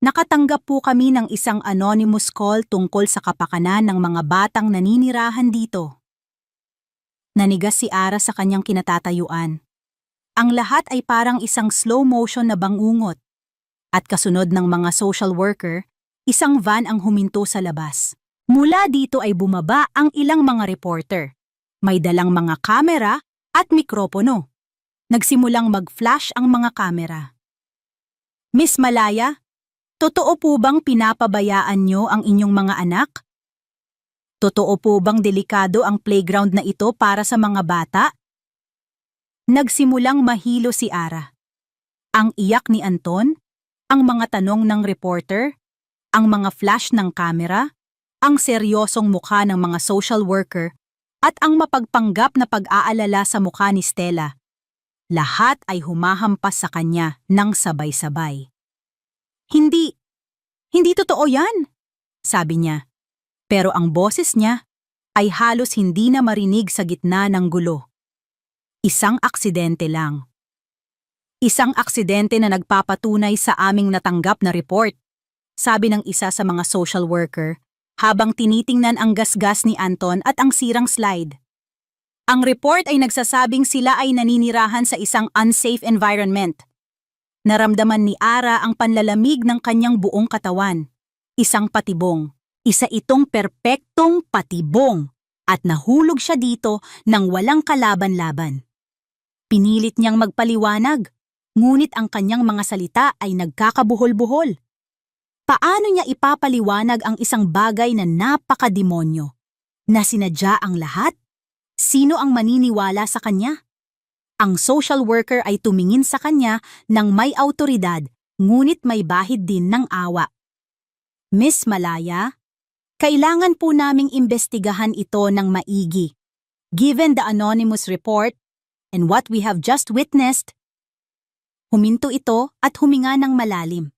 Nakatanggap po kami ng isang anonymous call tungkol sa kapakanan ng mga batang naninirahan dito. Nanigas si Ara sa kanyang kinatatayuan. Ang lahat ay parang isang slow motion na bangungot. At kasunod ng mga social worker, isang van ang huminto sa labas. Mula dito ay bumaba ang ilang mga reporter. May dalang mga kamera at mikropono. Nagsimulang mag-flash ang mga kamera. Miss Malaya, totoo po bang pinapabayaan nyo ang inyong mga anak? Totoo po bang delikado ang playground na ito para sa mga bata? Nagsimulang mahilo si Ara. Ang iyak ni Anton, ang mga tanong ng reporter, ang mga flash ng kamera, ang seryosong mukha ng mga social worker, at ang mapagpanggap na pag-aalala sa mukha ni Stella. Lahat ay humahampas sa kanya ng sabay-sabay. Hindi totoo yan, sabi niya. Pero ang boses niya ay halos hindi na marinig sa gitna ng gulo. Isang aksidente lang. Isang aksidente na nagpapatunay sa aming natanggap na report, sabi ng isa sa mga social worker habang tinitingnan ang gasgas ni Anton at ang sirang slide. Ang report ay nagsasabing sila ay naninirahan sa isang unsafe environment. Naramdaman ni Ara ang panlalamig ng kanyang buong katawan. Isang patibong. Isa itong perpektong patibong at nahulog siya dito nang walang kalaban-laban. Pinilit niyang magpaliwanag, ngunit ang kanyang mga salita ay nagkakabuhol-buhol. Paano niya ipapaliwanag ang isang bagay na napakademonyo? Na sinadya ang lahat? Sino ang maniniwala sa kanya? Ang social worker ay tumingin sa kanya ng may awtoridad, ngunit may bahid din ng awa. Miss Malaya, kailangan po naming imbestigahan ito ng maigi. Given the anonymous report and what we have just witnessed, huminto ito at huminga ng malalim.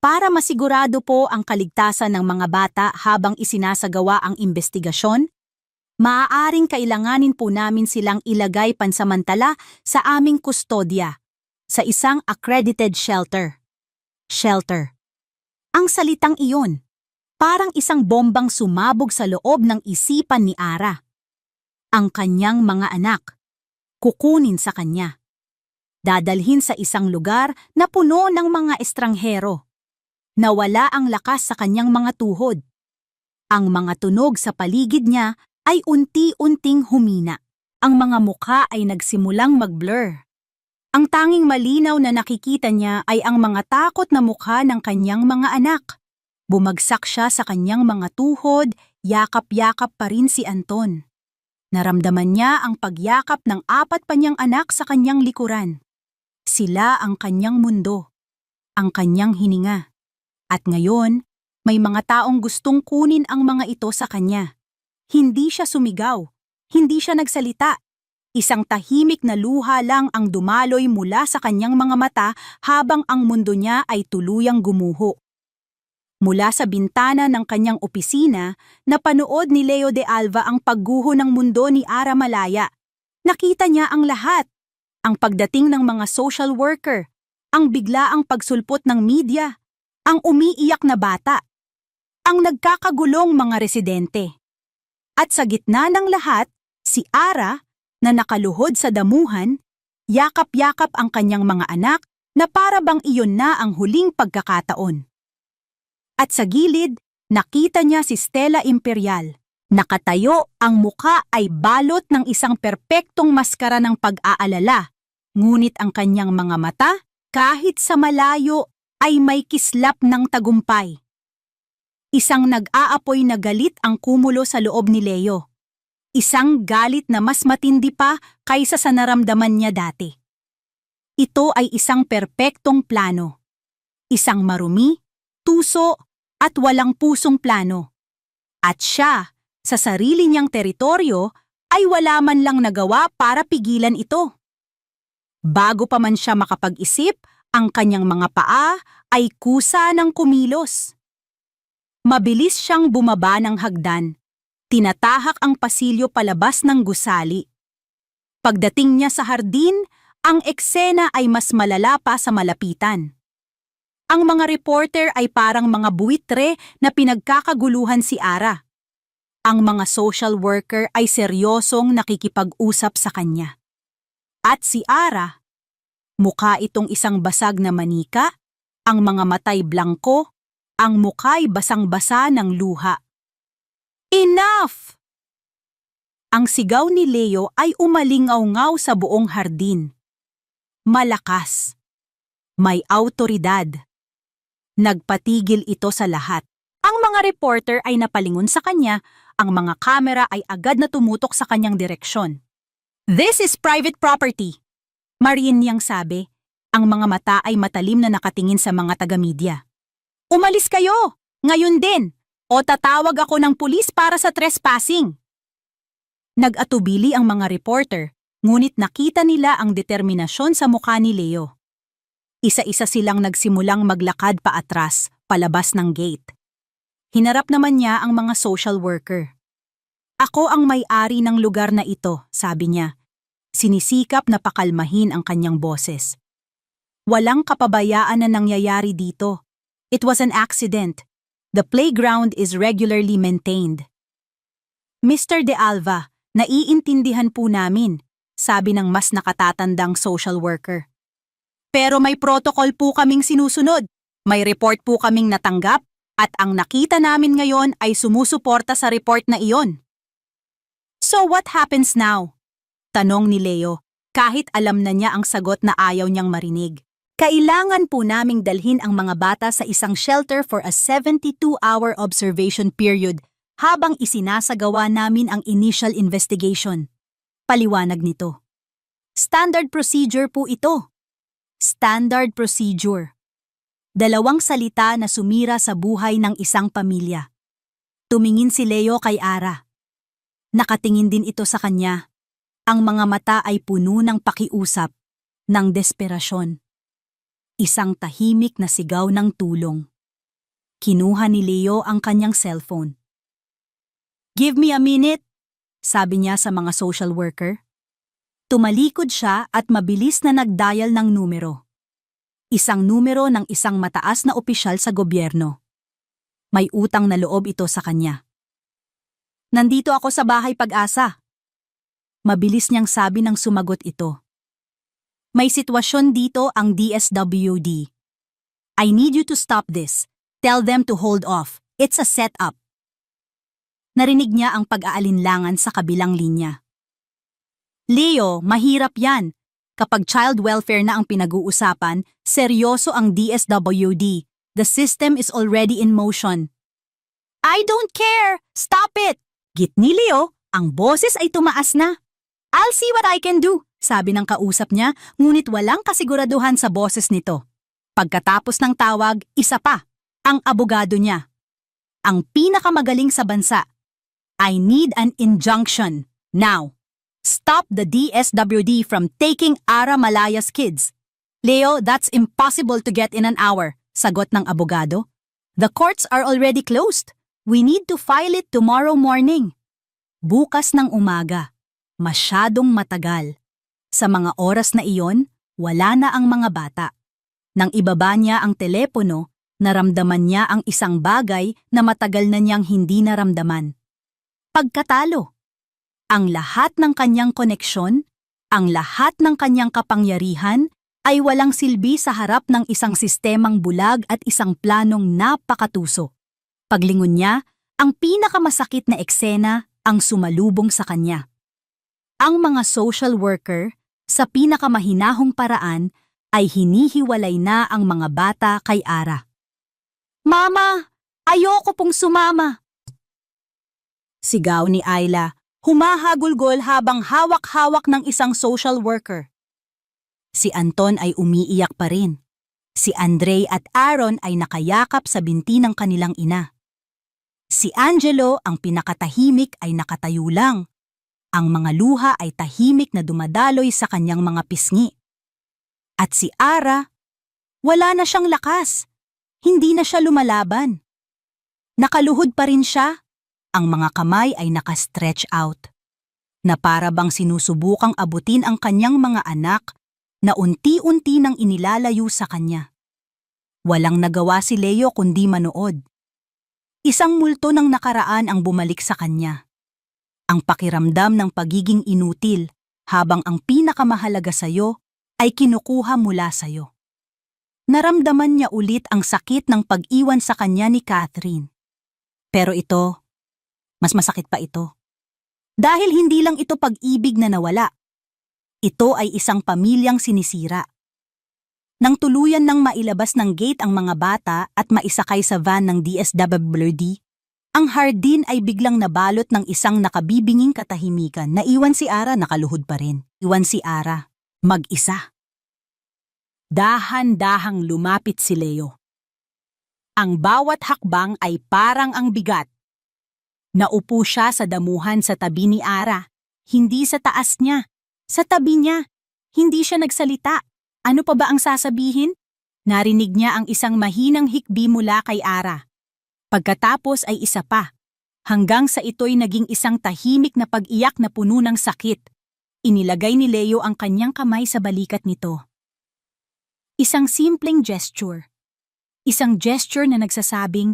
Para masigurado po ang kaligtasan ng mga bata habang isinasagawa ang imbestigasyon, maaaring kailanganin po namin silang ilagay pansamantala sa aming kustodya, sa isang accredited shelter. Shelter. Ang salitang iyon, parang isang bombang sumabog sa loob ng isipan ni Ara. Ang kanyang mga anak, kukunin sa kanya. Dadalhin sa isang lugar na puno ng mga estranghero. Nawala ang lakas sa kanyang mga tuhod. Ang mga tunog sa paligid niya ay unti-unting humina. Ang mga mukha ay nagsimulang mag-blur. Ang tanging malinaw na nakikita niya ay ang mga takot na mukha ng kanyang mga anak. Bumagsak siya sa kanyang mga tuhod, yakap-yakap pa rin si Anton. Naramdaman niya ang pagyakap ng 4 pa niyang anak sa kanyang likuran. Sila ang kanyang mundo, ang kanyang hininga. At ngayon, may mga taong gustong kunin ang mga ito sa kanya. Hindi siya sumigaw, hindi siya nagsalita. Isang tahimik na luha lang ang dumaloy mula sa kanyang mga mata habang ang mundo niya ay tuluyang gumuho. Mula sa bintana ng kanyang opisina, napanood ni Leo de Alva ang pagguho ng mundo ni Ara Malaya. Nakita niya ang lahat. Ang pagdating ng mga social worker, ang biglaang pagsulpot ng media, ang umiiyak na bata, ang nagkakagulong mga residente. At sa gitna ng lahat, si Ara, na nakaluhod sa damuhan, yakap-yakap ang kanyang mga anak na para bang iyon na ang huling pagkakataon. At sa gilid, nakita niya si Stella Imperial. Nakatayo, ang muka ay balot ng isang perpektong maskara ng pag-aalala. Ngunit ang kanyang mga mata, kahit sa malayo, ay may kislap ng tagumpay. Isang nag-aapoy na galit ang kumulo sa loob ni Leo. Isang galit na mas matindi pa kaysa sa naramdaman niya dati. Ito ay isang perpektong plano. Isang marumi, tuso, at walang pusong plano. At siya, sa sarili niyang teritoryo, ay wala man lang nagawa para pigilan ito. Bago pa man siya makapag-isip, ang kanyang mga paa ay kusa ng kumilos. Mabilis siyang bumaba ng hagdan. Tinatahak ang pasilyo palabas ng gusali. Pagdating niya sa hardin, ang eksena ay mas malala pa sa malapitan. Ang mga reporter ay parang mga buwitre na pinagkakaguluhan si Ara. Ang mga social worker ay seryosong nakikipag-usap sa kanya. At si Ara, mukha itong isang basag na manika, ang mga matay blangko, ang muka'y basang-basa ng luha. Enough! Ang sigaw ni Leo ay umalingaw-ngaw sa buong hardin. Malakas. May awtoridad. Nagpatigil ito sa lahat. Ang mga reporter ay napalingon sa kanya, ang mga kamera ay agad na tumutok sa kanyang direksyon. "This is private property," Mariin niyang sabi. Ang mga mata ay matalim na nakatingin sa mga taga-media. "Umalis kayo! Ngayon din! O tatawag ako ng pulis para sa trespassing!" Nag-atubili ang mga reporter, ngunit nakita nila ang determinasyon sa mukha ni Leo. Isa-isa silang nagsimulang maglakad paatras, palabas ng gate. Hinarap naman niya ang mga social worker. "Ako ang may-ari ng lugar na ito," sabi niya. Sinisikap na pakalmahin ang kanyang boses. "Walang kapabayaan na nangyayari dito. It was an accident. The playground is regularly maintained." "Mr. De Alva, naiintindihan po namin," sabi ng mas nakatatandang social worker. "Pero may protocol po kaming sinusunod. May report po kaming natanggap at ang nakita namin ngayon ay sumusuporta sa report na iyon." "So what happens now?" tanong ni Leo, kahit alam na niya ang sagot na ayaw niyang marinig. "Kailangan po naming dalhin ang mga bata sa isang shelter for a 72-hour observation period habang isinasagawa namin ang initial investigation." Paliwanag nito. "Standard procedure po ito." Standard procedure. Dalawang salita na sumira sa buhay ng isang pamilya. Tumingin si Leo kay Ara. Nakatingin din ito sa kanya. Ang mga mata ay puno ng pakiusap, ng desperasyon. Isang tahimik na sigaw ng tulong. Kinuha ni Leo ang kanyang cellphone. "Give me a minute," sabi niya sa mga social worker. Tumalikod siya at mabilis na nag-dial ng numero. Isang numero ng isang mataas na opisyal sa gobyerno. May utang na loob ito sa kanya. "Nandito ako sa bahay Pag-asa." Mabilis niyang sabi nang sumagot ito. "May sitwasyon dito ang DSWD. I need you to stop this. Tell them to hold off. It's a setup." Narinig niya ang pag-aalinlangan sa kabilang linya. "Leo, mahirap yan. Kapag child welfare na ang pinag-uusapan, seryoso ang DSWD. The system is already in motion." "I don't care! Stop it!" Git ni Leo, ang boses ay tumaas na. "I'll see what I can do," sabi ng kausap niya, ngunit walang kasiguraduhan sa boses nito. Pagkatapos ng tawag, isa pa, ang abogado niya. Ang pinakamagaling sa bansa. "I need an injunction. Now. Stop the DSWD from taking Ara Malaya's kids." "Leo, that's impossible to get in an hour," sagot ng abogado. "The courts are already closed. We need to file it tomorrow morning." Bukas ng umaga. Masyadong matagal. Sa mga oras na iyon, wala na ang mga bata. Nang ibaba niya ang telepono, naramdaman niya ang isang bagay na matagal na niyang hindi naramdaman. Pagkatalo. Ang lahat ng kanyang koneksyon, ang lahat ng kanyang kapangyarihan ay walang silbi sa harap ng isang sistemang bulag at isang planong napakatuso. Paglingon niya, ang pinakamasakit na eksena ang sumalubong sa kanya. Ang mga social worker, sa pinakamahinahong paraan, ay hinihiwalay na ang mga bata kay Ara. "Mama, ayoko pong sumama!" Sigaw ni Ayla, humahagulgol habang hawak-hawak ng isang social worker. Si Anton ay umiiyak pa rin. Si Andre at Aaron ay nakayakap sa binti ng kanilang ina. Si Angelo, ang pinakatahimik, ay nakatayo lang. Ang mga luha ay tahimik na dumadaloy sa kanyang mga pisngi. At si Ara, wala na siyang lakas. Hindi na siya lumalaban. Nakaluhod pa rin siya. Ang mga kamay ay nakastretch out, na para bang sinusubukang abutin ang kanyang mga anak na unti-unti nang inilalayo sa kanya. Walang nagawa si Leo kundi manood. Isang multo ng nakaraan ang bumalik sa kanya. Ang pakiramdam ng pagiging inutil habang ang pinakamahalaga sa'yo ay kinukuha mula sa'yo. Naramdaman niya ulit ang sakit ng pag-iwan sa kanya ni Catherine. Pero ito, mas masakit pa ito. Dahil hindi lang ito pag-ibig na nawala. Ito ay isang pamilyang sinisira. Nang tuluyan ng mailabas ng gate ang mga bata at maisakay sa van ng DSWD, ang hardin ay biglang nabalot ng isang nakabibinging katahimikan na iwan si Ara nakaluhod pa rin. Iwan si Ara, mag-isa. Dahan-dahang lumapit si Leo. Ang bawat hakbang ay parang ang bigat. Naupo siya sa damuhan sa tabi ni Ara, hindi sa taas niya, sa tabi niya. Hindi siya nagsalita. Ano pa ba ang sasabihin? Narinig niya ang isang mahinang hikbi mula kay Ara. Pagkatapos ay isa pa, hanggang sa ito'y naging isang tahimik na pag-iyak na puno ng sakit. Inilagay ni Leo ang kanyang kamay sa balikat nito. Isang simpleng gesture. Isang gesture na nagsasabing,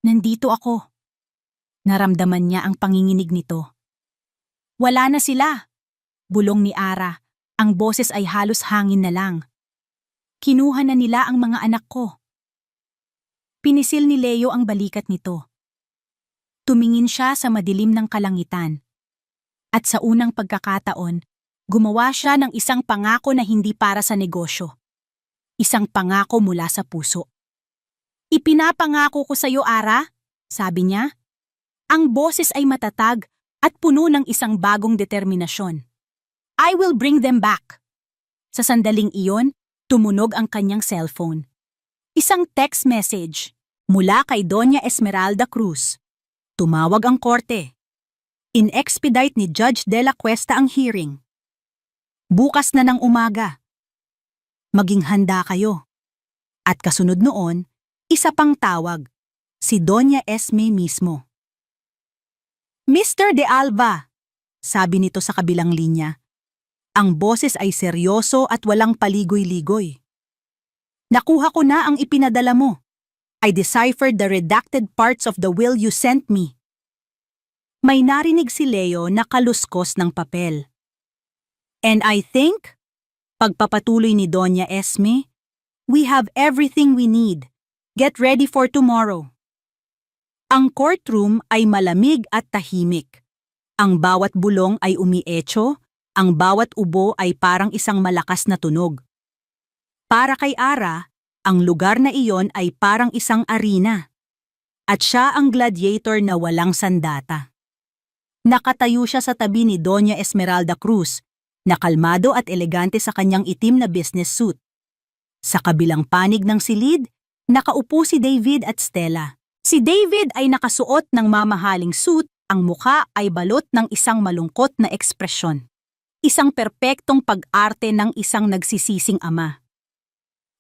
"Nandito ako." Naramdaman niya ang panginginig nito. Wala na sila. Bulong ni Ara, ang boses ay halos hangin na lang. Kinuha na nila ang mga anak ko. Pinisil ni Leo ang balikat nito. Tumingin siya sa madilim ng kalangitan. At sa unang pagkakataon, gumawa siya ng isang pangako na hindi para sa negosyo. Isang pangako mula sa puso. "Ipinapangako ko sa iyo, Ara," sabi niya. Ang boses ay matatag at puno ng isang bagong determinasyon. "I will bring them back." Sa sandaling iyon, tumunog ang kanyang cellphone. Isang text message mula kay Doña Esmeralda Cruz. Tumawag ang korte. In-expedite ni Judge De La Cuesta ang hearing. Bukas na ng umaga. Maging handa kayo. At kasunod noon, isa pang tawag, si Doña Esme mismo. "Mr. De Alva," sabi nito sa kabilang linya. Ang boses ay seryoso at walang paligoy-ligoy. "Nakuha ko na ang ipinadala mo. I deciphered the redacted parts of the will you sent me." May narinig si Leo na kaluskos ng papel. "And I think," pagpapatuloy ni Doña Esme, "we have everything we need. Get ready for tomorrow." Ang courtroom ay malamig at tahimik. Ang bawat bulong ay umietso, ang bawat ubo ay parang isang malakas na tunog. Para kay Ara, ang lugar na iyon ay parang isang arena. At siya ang gladiator na walang sandata. Nakatayo siya sa tabi ni Doña Esmeralda Cruz, na kalmado at elegante sa kanyang itim na business suit. Sa kabilang panig ng silid, nakaupo si David at Stella. Si David ay nakasuot ng mamahaling suit, ang mukha ay balot ng isang malungkot na ekspresyon. Isang perpektong pag-arte ng isang nagsisising ama.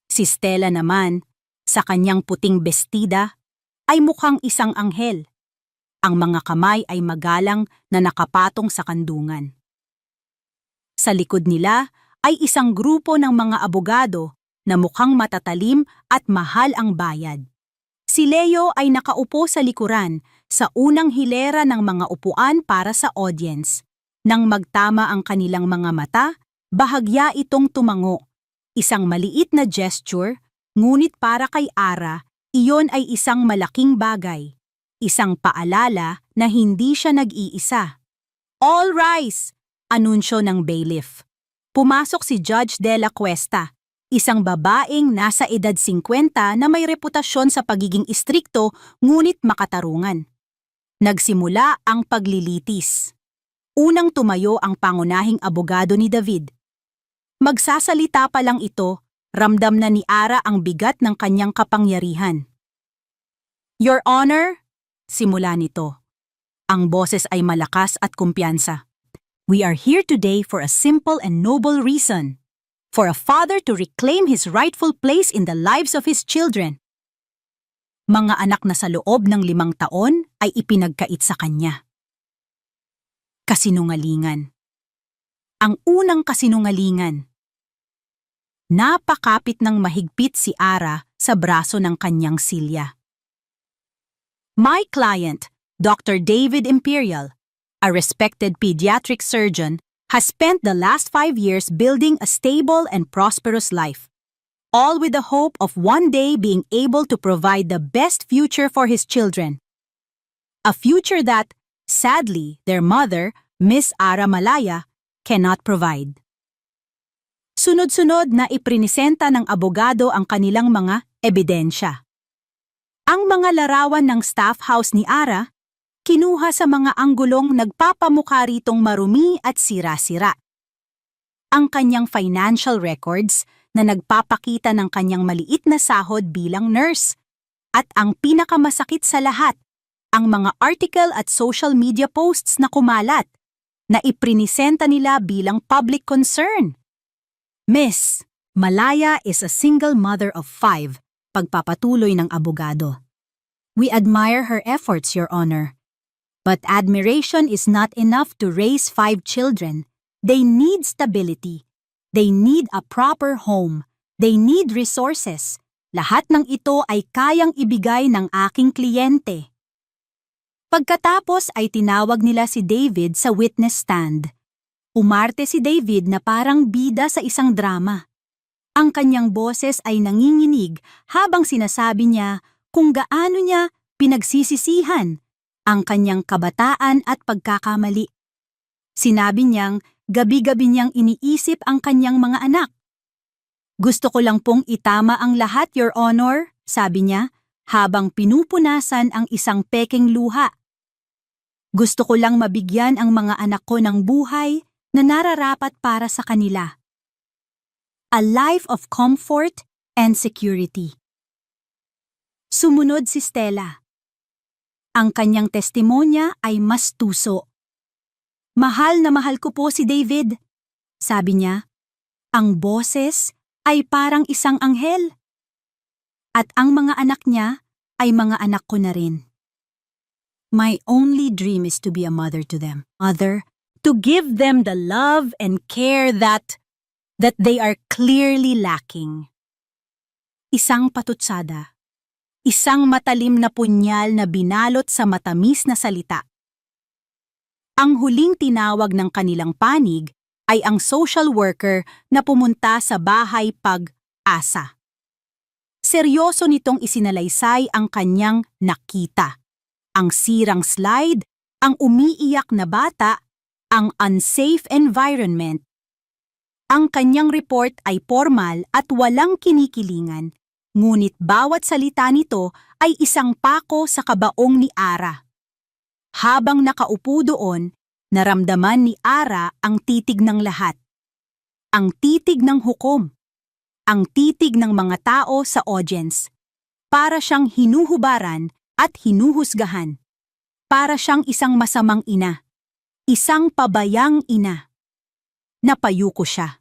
Si Stella naman, sa kanyang puting bestida, ay mukhang isang anghel. Ang mga kamay ay magalang na nakapatong sa kandungan. Sa likod nila ay isang grupo ng mga abogado na mukhang matatalim at mahal ang bayad. Si Leo ay nakaupo sa likuran sa unang hilera ng mga upuan para sa audience. Nang magtama ang kanilang mga mata, bahagya itong tumango. Isang maliit na gesture, ngunit para kay Ara, iyon ay isang malaking bagay. Isang paalala na hindi siya nag-iisa. "All rise!" anunsyo ng bailiff. Pumasok si Judge De La Cuesta, isang babaeng nasa edad 50 na may reputasyon sa pagiging istrikto ngunit makatarungan. Nagsimula ang paglilitis. Unang tumayo ang pangunahing abogado ni David. Magsasalita pa lang ito, ramdam na ni Ara ang bigat ng kanyang kapangyarihan. "Your Honor," simula nito. Ang boses ay malakas at kumpiyansa. "We are here today for a simple and noble reason. For a father to reclaim his rightful place in the lives of his children." Mga anak na sa loob ng 5 taon ay ipinagkait sa kanya. Kasinungalingan. Ang unang kasinungalingan. Napakapit ng mahigpit si Ara sa braso ng kanyang silya. "My client, Dr. David Imperial, a respected pediatric surgeon, has spent the last 5 years building a stable and prosperous life, all with the hope of one day being able to provide the best future for his children. A future that, Sadly, their mother, Miss Ara Malaya, cannot provide. Sunod-sunod na iprinisenta ng abogado ang kanilang mga ebidensya. Ang mga larawan ng staff house ni Ara, kinuha sa mga anggulong nagpapamukha ritong marumi at sira-sira. Ang kanyang financial records na nagpapakita ng kanyang maliit na sahod bilang nurse. At ang pinakamasakit sa lahat, ang mga article at social media posts na kumalat, na iprinisenta nila bilang public concern. Miss Malaya is a single mother of 5, pagpapatuloy ng abogado. We admire her efforts, Your Honor. But admiration is not enough to raise 5 children. They need stability. They need a proper home. They need resources. Lahat ng ito ay kayang ibigay ng aking kliyente. Pagkatapos ay tinawag nila si David sa witness stand. Umarte si David na parang bida sa isang drama. Ang kanyang boses ay nanginginig habang sinasabi niya kung gaano niya pinagsisisihan ang kanyang kabataan at pagkakamali. Sinabi niyang gabi-gabi niyang iniisip ang kanyang mga anak. Gusto ko lang pong itama ang lahat, Your Honor, sabi niya habang pinupunasan ang isang pekeng luha. Gusto ko lang mabigyan ang mga anak ko ng buhay na nararapat para sa kanila. A life of comfort and security. Sumunod si Stella. Ang kanyang testimonya ay mas tuso. Mahal na mahal ko po si David, sabi niya. Ang boses ay parang isang anghel. At ang mga anak niya ay mga anak ko na rin. My only dream is to be a mother to them. Mother, to give them the love and care that they are clearly lacking. Isang patutsada. Isang matalim na punyal na binalot sa matamis na salita. Ang huling tinawag ng kanilang panig ay ang social worker na pumunta sa bahay Pag-asa. Seryoso nitong isinalaysay ang kanyang nakita. Ang sirang slide, ang umiiyak na bata, ang unsafe environment. Ang kanyang report ay formal at walang kinikilingan, ngunit bawat salita nito ay isang pako sa kabaong ni Ara. Habang nakaupo doon, naramdaman ni Ara ang titig ng lahat. Ang titig ng hukom. Ang titig ng mga tao sa audience. Para siyang hinuhubaran at hinuhusgahan. Para siyang isang masamang ina. Isang pabayang ina. Napayuko siya.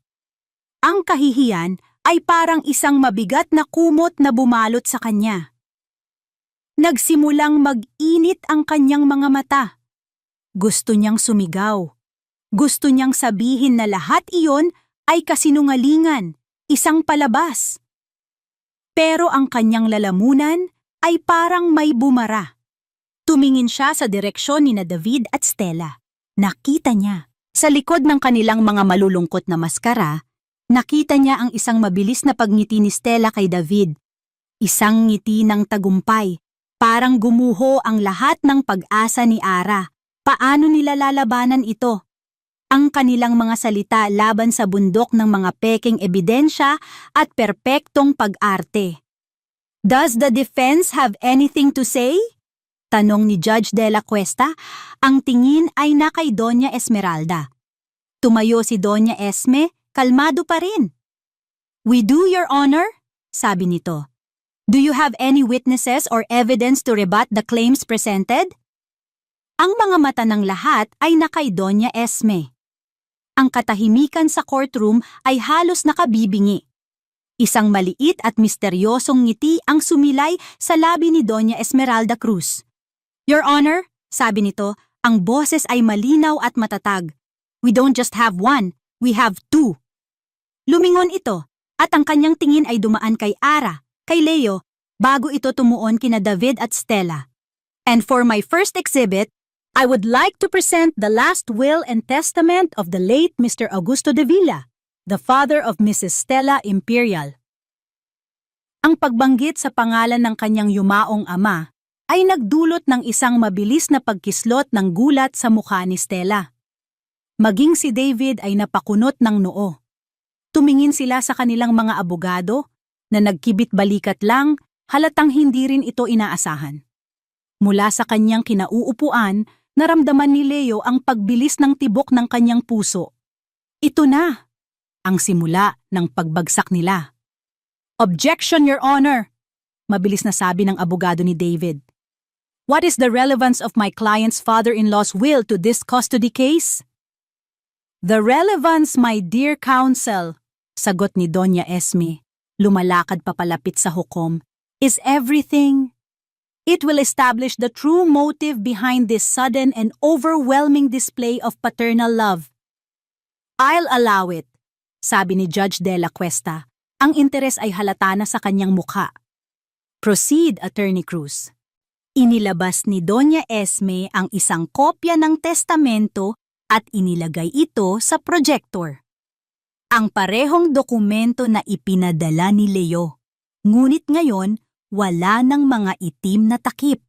Ang kahihiyan ay parang isang mabigat na kumot na bumalot sa kanya. Nagsimulang mag-init ang kanyang mga mata. Gusto niyang sumigaw. Gusto niyang sabihin na lahat iyon ay kasinungalingan, isang palabas. Pero ang kanyang lalamunan ay parang may bumara. Tumingin siya sa direksyon ni David at Stella. Nakita niya. Sa likod ng kanilang mga malulungkot na maskara, nakita niya ang isang mabilis na pagngiti ni Stella kay David. Isang ngiti ng tagumpay. Parang gumuho ang lahat ng pag-asa ni Ara. Paano nila lalabanan ito? Ang kanilang mga salita laban sa bundok ng mga pekeng ebidensya at perpektong pag-arte. Does the defense have anything to say? Tanong ni Judge De La Cuesta. Ang tingin ay na kay Doña Esmeralda. Tumayo si Doña Esme, kalmado pa rin. We do, Your Honor, sabi nito. Do you have any witnesses or evidence to rebut the claims presented? Ang mga mata ng lahat ay na kay Doña Esme. Ang katahimikan sa courtroom ay halos nakabibingi. Isang maliit at misteryosong ngiti ang sumilay sa labi ni Doña Esmeralda Cruz. Your Honor, sabi nito, ang boses ay malinaw at matatag. We don't just have one, we have two. Lumingon ito at ang kanyang tingin ay dumaan kay Ara, kay Leo, bago ito tumuon kina David at Stella. And for my first exhibit, I would like to present the last will and testament of the late Mr. Augusto de Villa, the father of Mrs. Stella Imperial. Ang pagbanggit sa pangalan ng kanyang yumaong ama ay nagdulot ng isang mabilis na pagkislot ng gulat sa mukha ni Stella. Maging si David ay napakunot ng noo. Tumingin sila sa kanilang mga abogado na nagkibit-balikat lang, halatang hindi rin ito inaasahan. Mula sa kanyang kinauupuan, naramdaman ni Leo ang pagbilis ng tibok ng kanyang puso. Ito na ang simula ng pagbagsak nila. "Objection, Your Honor!" Mabilis na sabi ng abogado ni David. "What is the relevance of my client's father-in-law's will to this custody case?" "The relevance, my dear counsel," sagot ni Doña Esme, lumalakad papalapit sa hukom, "is everything. It will establish the true motive behind this sudden and overwhelming display of paternal love." "I'll allow it," sabi ni Judge De La Cuesta. Ang interes ay halata na sa kanyang mukha. "Proceed, Attorney Cruz." Inilabas ni Doña Esme ang isang kopya ng testamento at inilagay ito sa projector. Ang parehong dokumento na ipinadala ni Leo, ngunit ngayon wala ng mga itim na takip.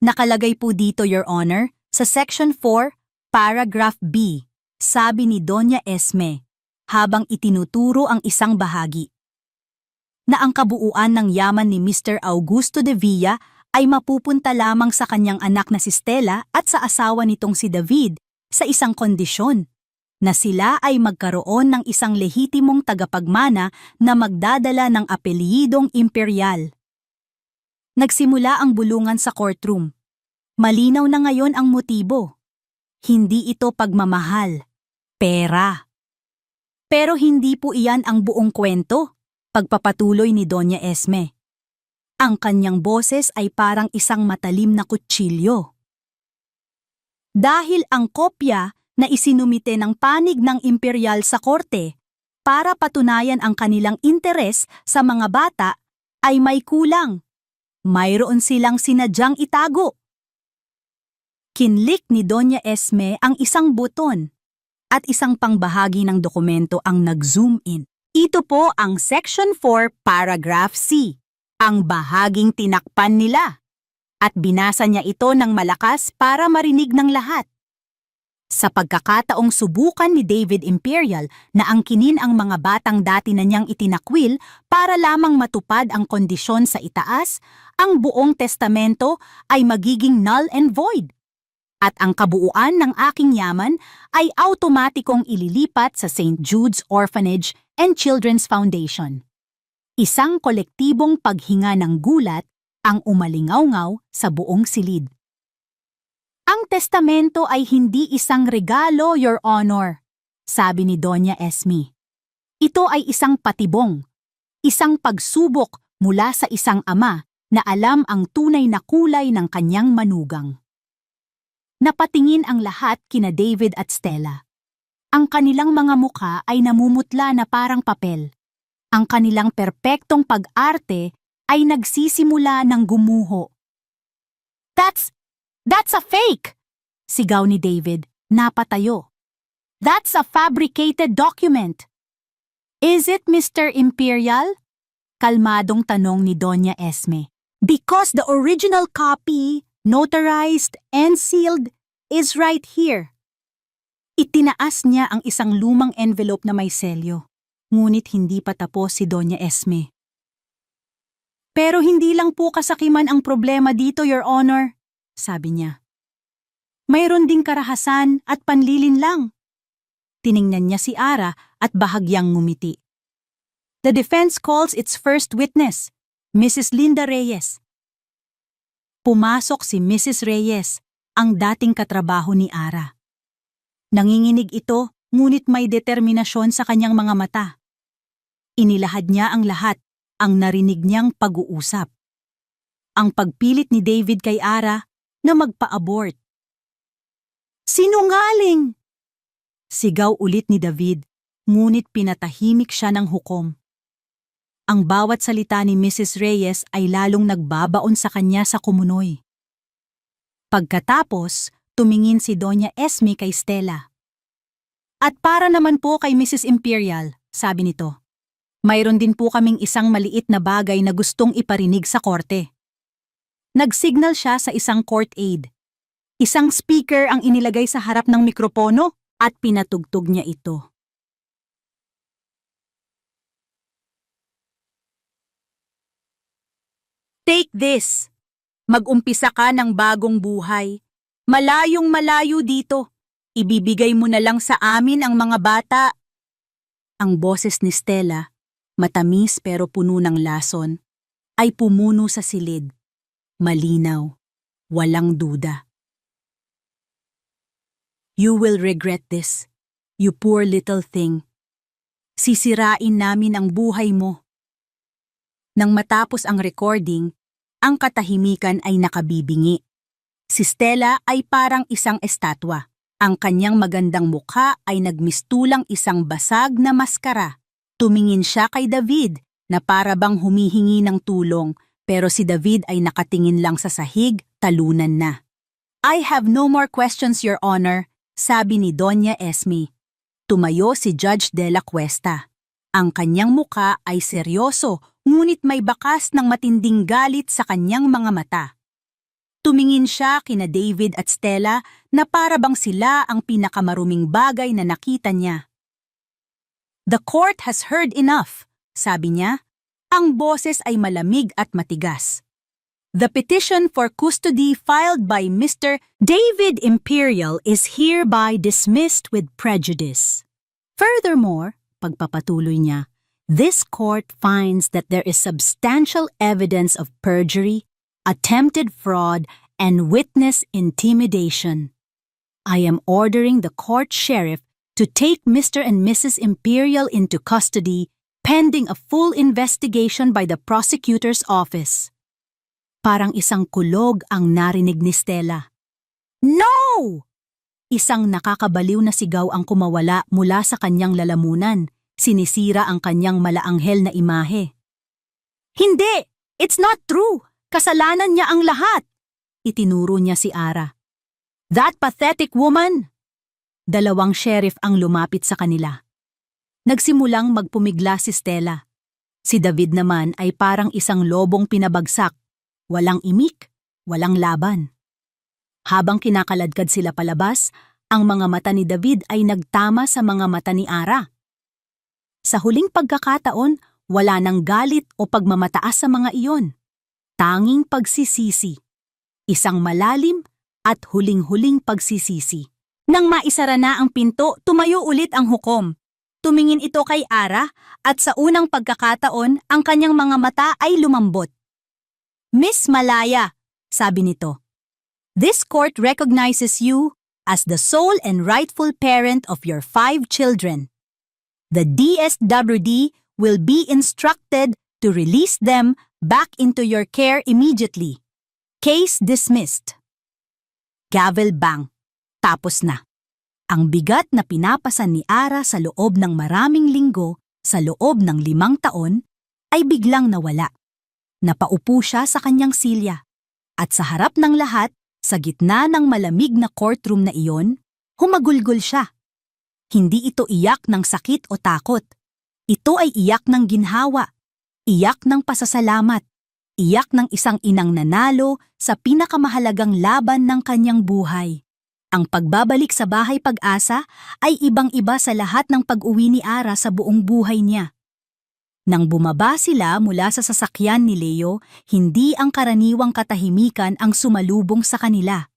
Nakalagay po dito, Your Honor, sa Section 4, Paragraph B, sabi ni Doña Esme, habang itinuturo ang isang bahagi, na ang kabuuan ng yaman ni Mr. Augusto de Villa ay mapupunta lamang sa kanyang anak na si Stella at sa asawa nitong si David sa isang kondisyon, na sila ay magkaroon ng isang lehitimong tagapagmana na magdadala ng apelyidong imperial. Nagsimula ang bulungan sa courtroom. Malinaw na ngayon ang motibo. Hindi ito pagmamahal, pera. Pero hindi po iyan ang buong kwento, pagpapatuloy ni Doña Esme. Ang kanyang boses ay parang isang matalim na kutsilyo. Dahil ang kopya na isinumite ng panig ng imperial sa korte para patunayan ang kanilang interes sa mga bata ay may kulang. Mayroon silang sinadyang itago. Kinlik ni Doña Esme ang isang buton at isang pangbahagi ng dokumento ang nag-zoom in. Ito po ang Section 4, Paragraph C, ang bahaging tinakpan nila. At binasa niya ito ng malakas para marinig ng lahat. Sa pagkakataong subukan ni David Imperial na angkinin ang mga batang dati na niyang itinakwil para lamang matupad ang kondisyon sa itaas, ang buong testamento ay magiging null and void. At ang kabuuan ng aking yaman ay automatikong ililipat sa St. Jude's Orphanage and Children's Foundation. Isang kolektibong paghinga ng gulat ang umalingaw-ngaw sa buong silid. "Ang testamento ay hindi isang regalo, Your Honor," sabi ni Doña Esme. "Ito ay isang patibong, isang pagsubok mula sa isang ama na alam ang tunay na kulay ng kanyang manugang." Napatingin ang lahat kina David at Stella. Ang kanilang mga mukha ay namumutla na parang papel. Ang kanilang perpektong pag-arte ay nagsisimula ng gumuho. That's a fake!" Sigaw ni David, napatayo. "That's a fabricated document." "Is it, Mr. Imperial?" Kalmadong tanong ni Doña Esme. "Because the original copy, notarized and sealed, is right here." Itinaas niya ang isang lumang envelope na may selyo, ngunit hindi pa tapos si Doña Esme. "Pero hindi lang po kasakiman ang problema dito, Your Honor," sabi niya. "Mayroon ding karahasan at panlilin lang." Tiningnan niya si Ara at bahagyang ngumiti. "The defense calls its first witness, Mrs. Linda Reyes." Pumasok si Mrs. Reyes, ang dating katrabaho ni Ara. Nanginginig ito, ngunit may determinasyon sa kanyang mga mata. Inilahad niya ang lahat, ang narinig niyang pag-uusap. Ang pagpilit ni David kay Ara na magpa-abort. "Sinungaling!" Sigaw ulit ni David, ngunit pinatahimik siya ng hukom. Ang bawat salita ni Mrs. Reyes ay lalong nagbabaon sa kanya sa kumunoy. Pagkatapos, tumingin si Doña Esme kay Stella. "At para naman po kay Mrs. Imperial," sabi nito. "Mayroon din po kaming isang maliit na bagay na gustong iparinig sa korte." Nagsignal siya sa isang court aide. Isang speaker ang inilagay sa harap ng mikropono at pinatugtog niya ito. Take this. Mag-umpisa ka ng bagong buhay. Malayong malayo dito. Ibibigay mo na lang sa amin ang mga bata. Ang boses ni Stella, matamis pero puno ng lason, ay pumuno sa silid. Malinaw, walang duda. You will regret this, you poor little thing. Sisirain namin ang buhay mo. Nang matapos ang recording, ang katahimikan ay nakabibingi. Si Stella ay parang isang estatwa. Ang kanyang magandang mukha ay nagmistulang isang basag na maskara. Tumingin siya kay David na para bang humihingi ng tulong, pero si David ay nakatingin lang sa sahig, talunan na. I have no more questions, Your Honor, sabi ni Doña Esme. Tumayo si Judge de la Cuesta. Ang kanyang muka ay seryoso, ngunit may bakas ng matinding galit sa kanyang mga mata. Tumingin siya kina David at Stella na para bang sila ang pinakamaruming bagay na nakita niya. The court has heard enough, sabi niya. Ang boses ay malamig at matigas. The petition for custody filed by Mr. David Imperial is hereby dismissed with prejudice. Furthermore, pagpapatuloy niya, this court finds that there is substantial evidence of perjury, attempted fraud, and witness intimidation. I am ordering the court sheriff to take Mr. and Mrs. Imperial into custody pending a full investigation by the prosecutor's office. Parang isang kulog ang narinig ni Stella. No! Isang nakakabaliw na sigaw ang kumawala mula sa kanyang lalamunan. Sinisira ang kanyang malaanghel na imahe. Hindi! It's not true! Kasalanan niya ang lahat! Itinuro niya si Ara. That pathetic woman! Dalawang sheriff ang lumapit sa kanila. Nagsimulang magpumigla si Stella. Si David naman ay parang isang lobong pinabagsak. Walang imik, walang laban. Habang kinakaladkad sila palabas, ang mga mata ni David ay nagtama sa mga mata ni Ara. Sa huling pagkakataon, wala nang galit o pagmamataas sa mga iyon. Tanging pagsisisi. Isang malalim at huling-huling pagsisisi. Nang maisara na ang pinto, tumayo ulit ang hukom. Tumingin ito kay Ara at sa unang pagkakataon, ang kanyang mga mata ay lumambot. Miss Malaya, sabi nito, this court recognizes you as the sole and rightful parent of your 5 children. The DSWD will be instructed to release them back into your care immediately. Case dismissed. Gavel bang. Tapos na. Ang bigat na pinapasan ni Ara sa loob ng maraming linggo, sa loob ng 5 taon, ay biglang nawala. Napaupo siya sa kanyang silya. At sa harap ng lahat, sa gitna ng malamig na courtroom na iyon, humagulgol siya. Hindi ito iyak ng sakit o takot. Ito ay iyak ng ginhawa, iyak ng pasasalamat, iyak ng isang inang nanalo sa pinakamahalagang laban ng kanyang buhay. Ang pagbabalik sa bahay Pag-asa ay ibang-iba sa lahat ng pag-uwi ni Ara sa buong buhay niya. Nang bumaba sila mula sa sasakyan ni Leo, hindi ang karaniwang katahimikan ang sumalubong sa kanila.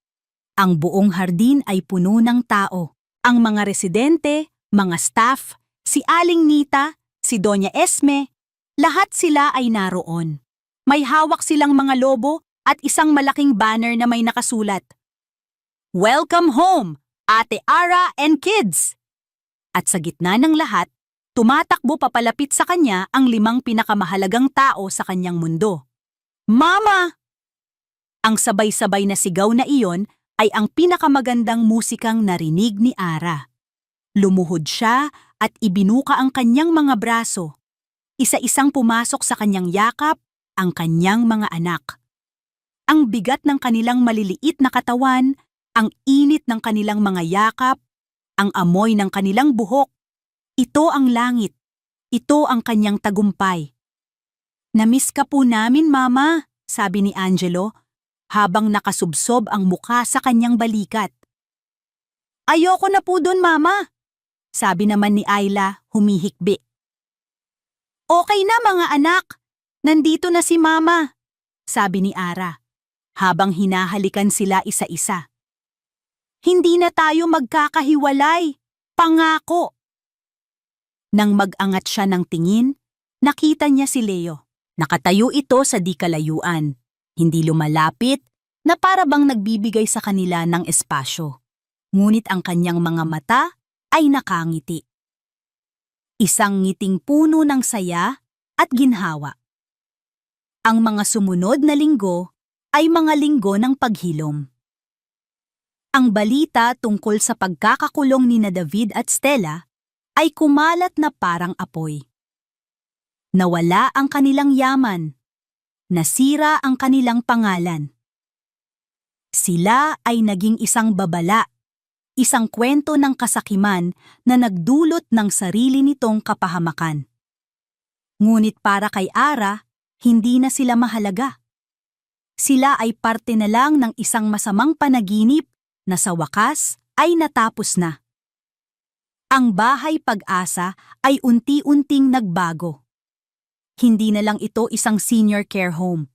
Ang buong hardin ay puno ng tao. Ang mga residente, mga staff, si Aling Nita, si Doña Esme, lahat sila ay naroon. May hawak silang mga lobo at isang malaking banner na may nakasulat, Welcome home, Ate Ara and kids! At sa gitna ng lahat, tumatakbo papalapit sa kanya ang 5 pinakamahalagang tao sa kanyang mundo. Mama! Ang sabay-sabay na sigaw na iyon ay ang pinakamagandang musikang narinig ni Ara. Lumuhod siya at ibinuka ang kanyang mga braso. Isa-isang pumasok sa kanyang yakap ang kanyang mga anak. Ang bigat ng kanilang maliliit na katawan, ang init ng kanilang mga yakap, ang amoy ng kanilang buhok, ito ang langit. Ito ang kanyang tagumpay. Namiss ka po namin, Mama, sabi ni Angelo. habang nakasubsob ang muka sa kanyang balikat. Ayoko na po dun, Mama, sabi naman ni Ayla humihikbi. Okay na mga anak, nandito na si Mama, sabi ni Ara, habang hinahalikan sila isa-isa. Hindi na tayo magkakahiwalay, pangako. Nang mag-angat siya ng tingin, nakita niya si Leo. Nakatayo ito sa di kalayuan, hindi lumalapit, na para bang nagbibigay sa kanila ng espasyo. Ngunit ang kanyang mga mata ay nakangiti. Isang ngiting puno ng saya at ginhawa. Ang mga sumunod na linggo ay mga linggo ng paghilom. Ang balita tungkol sa pagkakakulong ni David at Stella ay kumalat na parang apoy. Nawala ang kanilang yaman. Nasira ang kanilang pangalan. Sila ay naging isang babala, isang kwento ng kasakiman na nagdulot ng sarili nitong kapahamakan. Ngunit para kay Ara, hindi na sila mahalaga. Sila ay parte na lang ng isang masamang panaginip na sa wakas ay natapos na. Ang bahay Pag-asa ay unti-unting nagbago. Hindi na lang ito isang senior care home.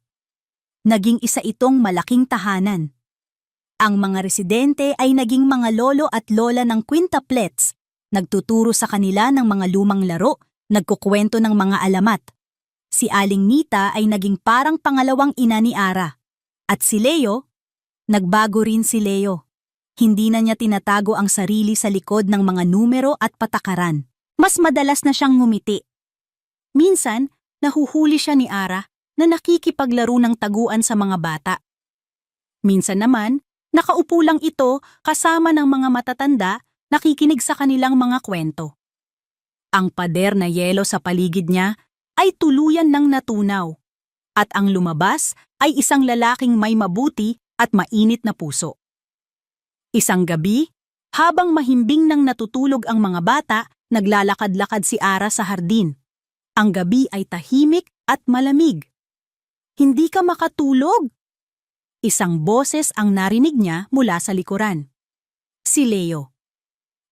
Naging isa itong malaking tahanan. Ang mga residente ay naging mga lolo at lola ng quintuplets, nagtuturo sa kanila ng mga lumang laro, nagkukwento ng mga alamat. Si Aling Nita ay naging parang pangalawang ina ni Ara. At si Leo, nagbago rin si Leo. Hindi na niya tinatago ang sarili sa likod ng mga numero at patakaran. Mas madalas na siyang ngumiti. Minsan, nahuhuli siya ni Ara na nakikipaglaro ng taguan sa mga bata. Minsan naman, nakaupo lang ito kasama ng mga matatanda nakikinig sa kanilang mga kwento. Ang pader na yelo sa paligid niya ay tuluyan ng natunaw at ang lumabas ay isang lalaking may mabuti at mainit na puso. Isang gabi, habang mahimbing nang natutulog ang mga bata, naglalakad-lakad si Ara sa hardin. Ang gabi ay tahimik at malamig. Hindi ka makatulog? Isang boses ang narinig niya mula sa likuran. Si Leo.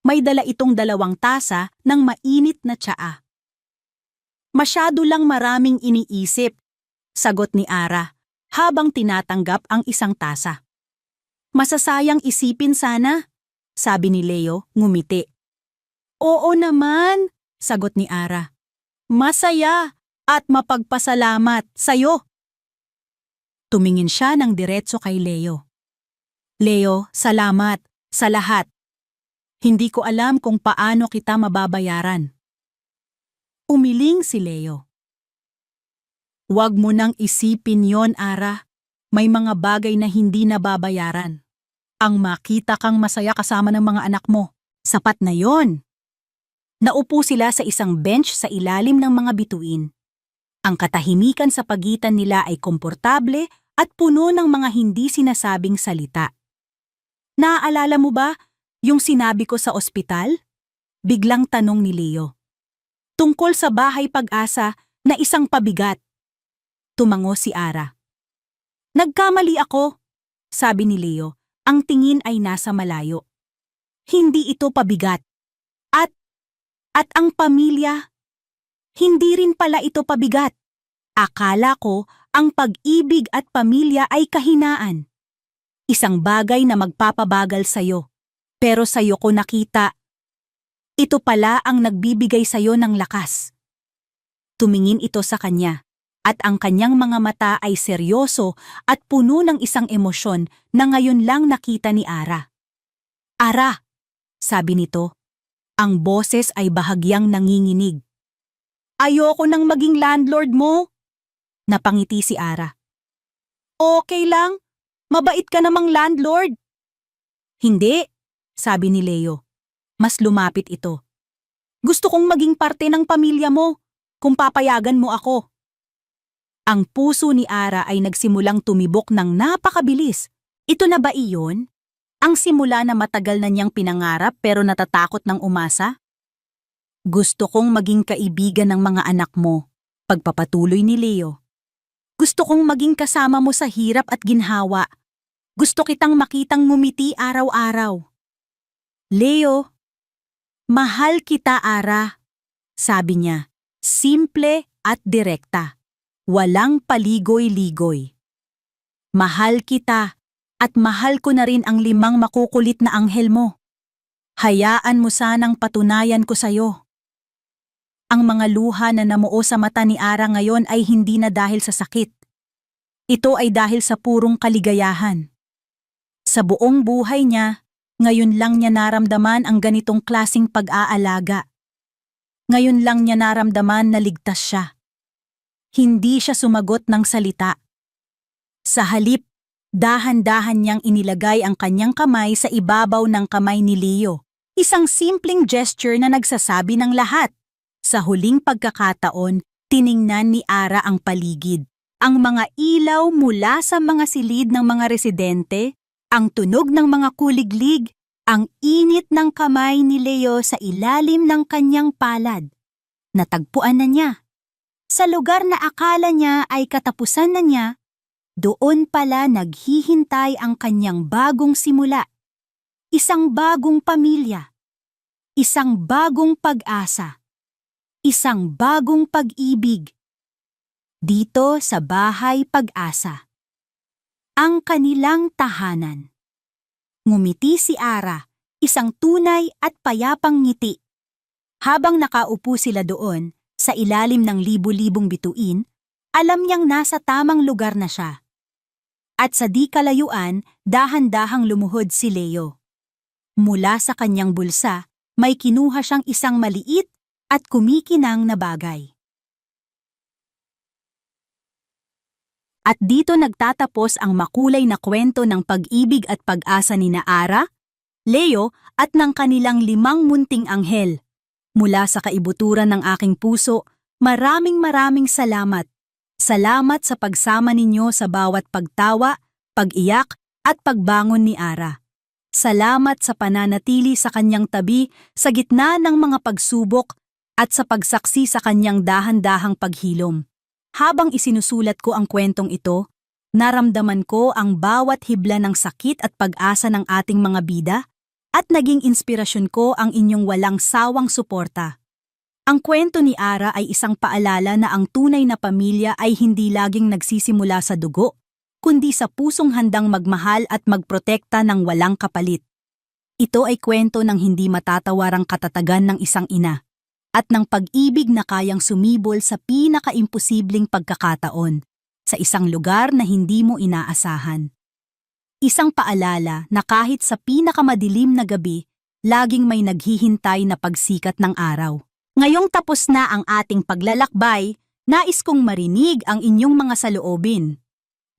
May dala itong 2 tasa ng mainit na tsaa. Masyado lang maraming iniisip, sagot ni Ara, habang tinatanggap ang isang tasa. Masasayang isipin sana, sabi ni Leo, ngumiti. Oo naman, sagot ni Ara. Masaya at mapagpasalamat sa'yo. Tumingin siya ng diretso kay Leo. Leo, salamat sa lahat. Hindi ko alam kung paano kita mababayaran. Umiling si Leo. Huwag mo nang isipin yon, Ara. May mga bagay na hindi nababayaran. Ang makita kang masaya kasama ng mga anak mo, sapat na yon. Naupo sila sa isang bench sa ilalim ng mga bituin. Ang katahimikan sa pagitan nila ay komportable at puno ng mga hindi sinasabing salita. Naaalala mo ba yung sinabi ko sa ospital? Biglang tanong ni Leo. Tungkol sa bahay Pag-asa na isang pabigat. Tumango si Ara. Nagkamali ako, sabi ni Leo. Ang tingin ay nasa malayo. Hindi ito pabigat. At ang pamilya, hindi rin pala ito pabigat. Akala ko ang pag-ibig at pamilya ay kahinaan. Isang bagay na magpapabagal sa'yo. Pero sa'yo ko nakita. Ito pala ang nagbibigay sa'yo ng lakas. Tumingin ito sa kanya, at ang kanyang mga mata ay seryoso at puno ng isang emosyon na ngayon lang nakita ni Ara. Ara, sabi nito. Ang boses ay bahagyang nanginginig. Ayoko nang maging landlord mo. Napangiti si Ara. Okay lang, mabait ka namang landlord. Hindi, sabi ni Leo. Mas lumapit ito. Gusto kong maging parte ng pamilya mo, kung papayagan mo ako. Ang puso ni Ara ay nagsimulang tumibok ng napakabilis. Ito na ba iyon? Ang simula na matagal na niyang pinangarap pero natatakot ng umasa? Gusto kong maging kaibigan ng mga anak mo, pagpapatuloy ni Leo. Gusto kong maging kasama mo sa hirap at ginhawa, Gusto kitang makitang ngumiti araw-araw. Leo, mahal kita, Ara, sabi niya. Simple at direkta. Walang paligoy-ligoy. Mahal kita at mahal ko na rin ang 5 makukulit na anghel mo. Hayaan mo sanang patunayan ko sa'yo. Ang mga luha na namuo sa mata ni Ara ngayon ay hindi na dahil sa sakit. Ito ay dahil sa purong kaligayahan. Sa buong buhay niya, ngayon lang niya naramdaman ang ganitong klasing pag-aalaga. Ngayon lang niya naramdaman na ligtas siya. Hindi siya sumagot ng salita. Sa halip, dahan-dahan niyang inilagay ang kanyang kamay sa ibabaw ng kamay ni Leo. Isang simpleng gesture na nagsasabi ng lahat. Sa huling pagkakataon, tiningnan ni Ara ang paligid. Ang mga ilaw mula sa mga silid ng mga residente, ang tunog ng mga kuliglig, ang init ng kamay ni Leo sa ilalim ng kanyang palad. Natagpuan na niya. Sa lugar na akala niya ay katapusan na niya, doon pala naghihintay ang kanyang bagong simula. Isang bagong pamilya. Isang bagong pag-asa. Isang bagong pag-ibig. Dito sa Bahay Pag-asa. Ang kanilang tahanan. Ngumiti si Ara, isang tunay at payapang ngiti. Habang nakaupo sila doon, sa ilalim ng libu-libong bituin, alam niyang nasa tamang lugar na siya. At sa di kalayuan, dahan-dahang lumuhod si Leo. Mula sa kanyang bulsa, may kinuha siyang isang maliit at kumikinang na bagay. At dito nagtatapos ang makulay na kwento ng pag-ibig at pag-asa ni Ara, Leo at ng kanilang 5 munting anghel. Mula sa kaibuturan ng aking puso, maraming salamat. Salamat sa pagsama ninyo sa bawat pagtawa, pag-iyak at pagbangon ni Ara. Salamat sa pananatili sa kanyang tabi sa gitna ng mga pagsubok at sa pagsaksi sa kanyang dahan-dahang paghilom. Habang isinusulat ko ang kwentong ito, naramdaman ko ang bawat hibla ng sakit at pag-asa ng ating mga bida at naging inspirasyon ko ang inyong walang sawang suporta. Ang kwento ni Ara ay isang paalala na ang tunay na pamilya ay hindi laging nagsisimula sa dugo, kundi sa pusong handang magmahal at magprotekta ng walang kapalit. Ito ay kwento ng hindi matatawarang katatagan ng isang ina at ng pag-ibig na kayang sumibol sa pinakaimposibleng pagkakataon sa isang lugar na hindi mo inaasahan. Isang paalala na kahit sa pinakamadilim na gabi, laging may naghihintay na pagsikat ng araw. Ngayong tapos na ang ating paglalakbay, nais kong marinig ang inyong mga saloobin.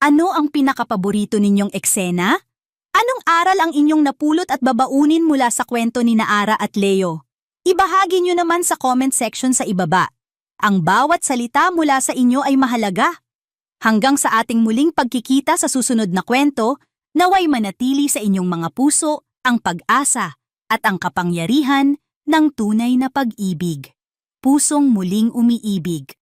Ano ang pinakapaborito ninyong eksena? Anong aral ang inyong napulot at babaunin mula sa kwento ni Ara at Leo? Ibahagi nyo naman sa comment section sa ibaba. Ang bawat salita mula sa inyo ay mahalaga. Hanggang sa ating muling pagkikita sa susunod na kwento, naway manatili sa inyong mga puso ang pag-asa at ang kapangyarihan ng tunay na pag-ibig. Pusong muling umiibig.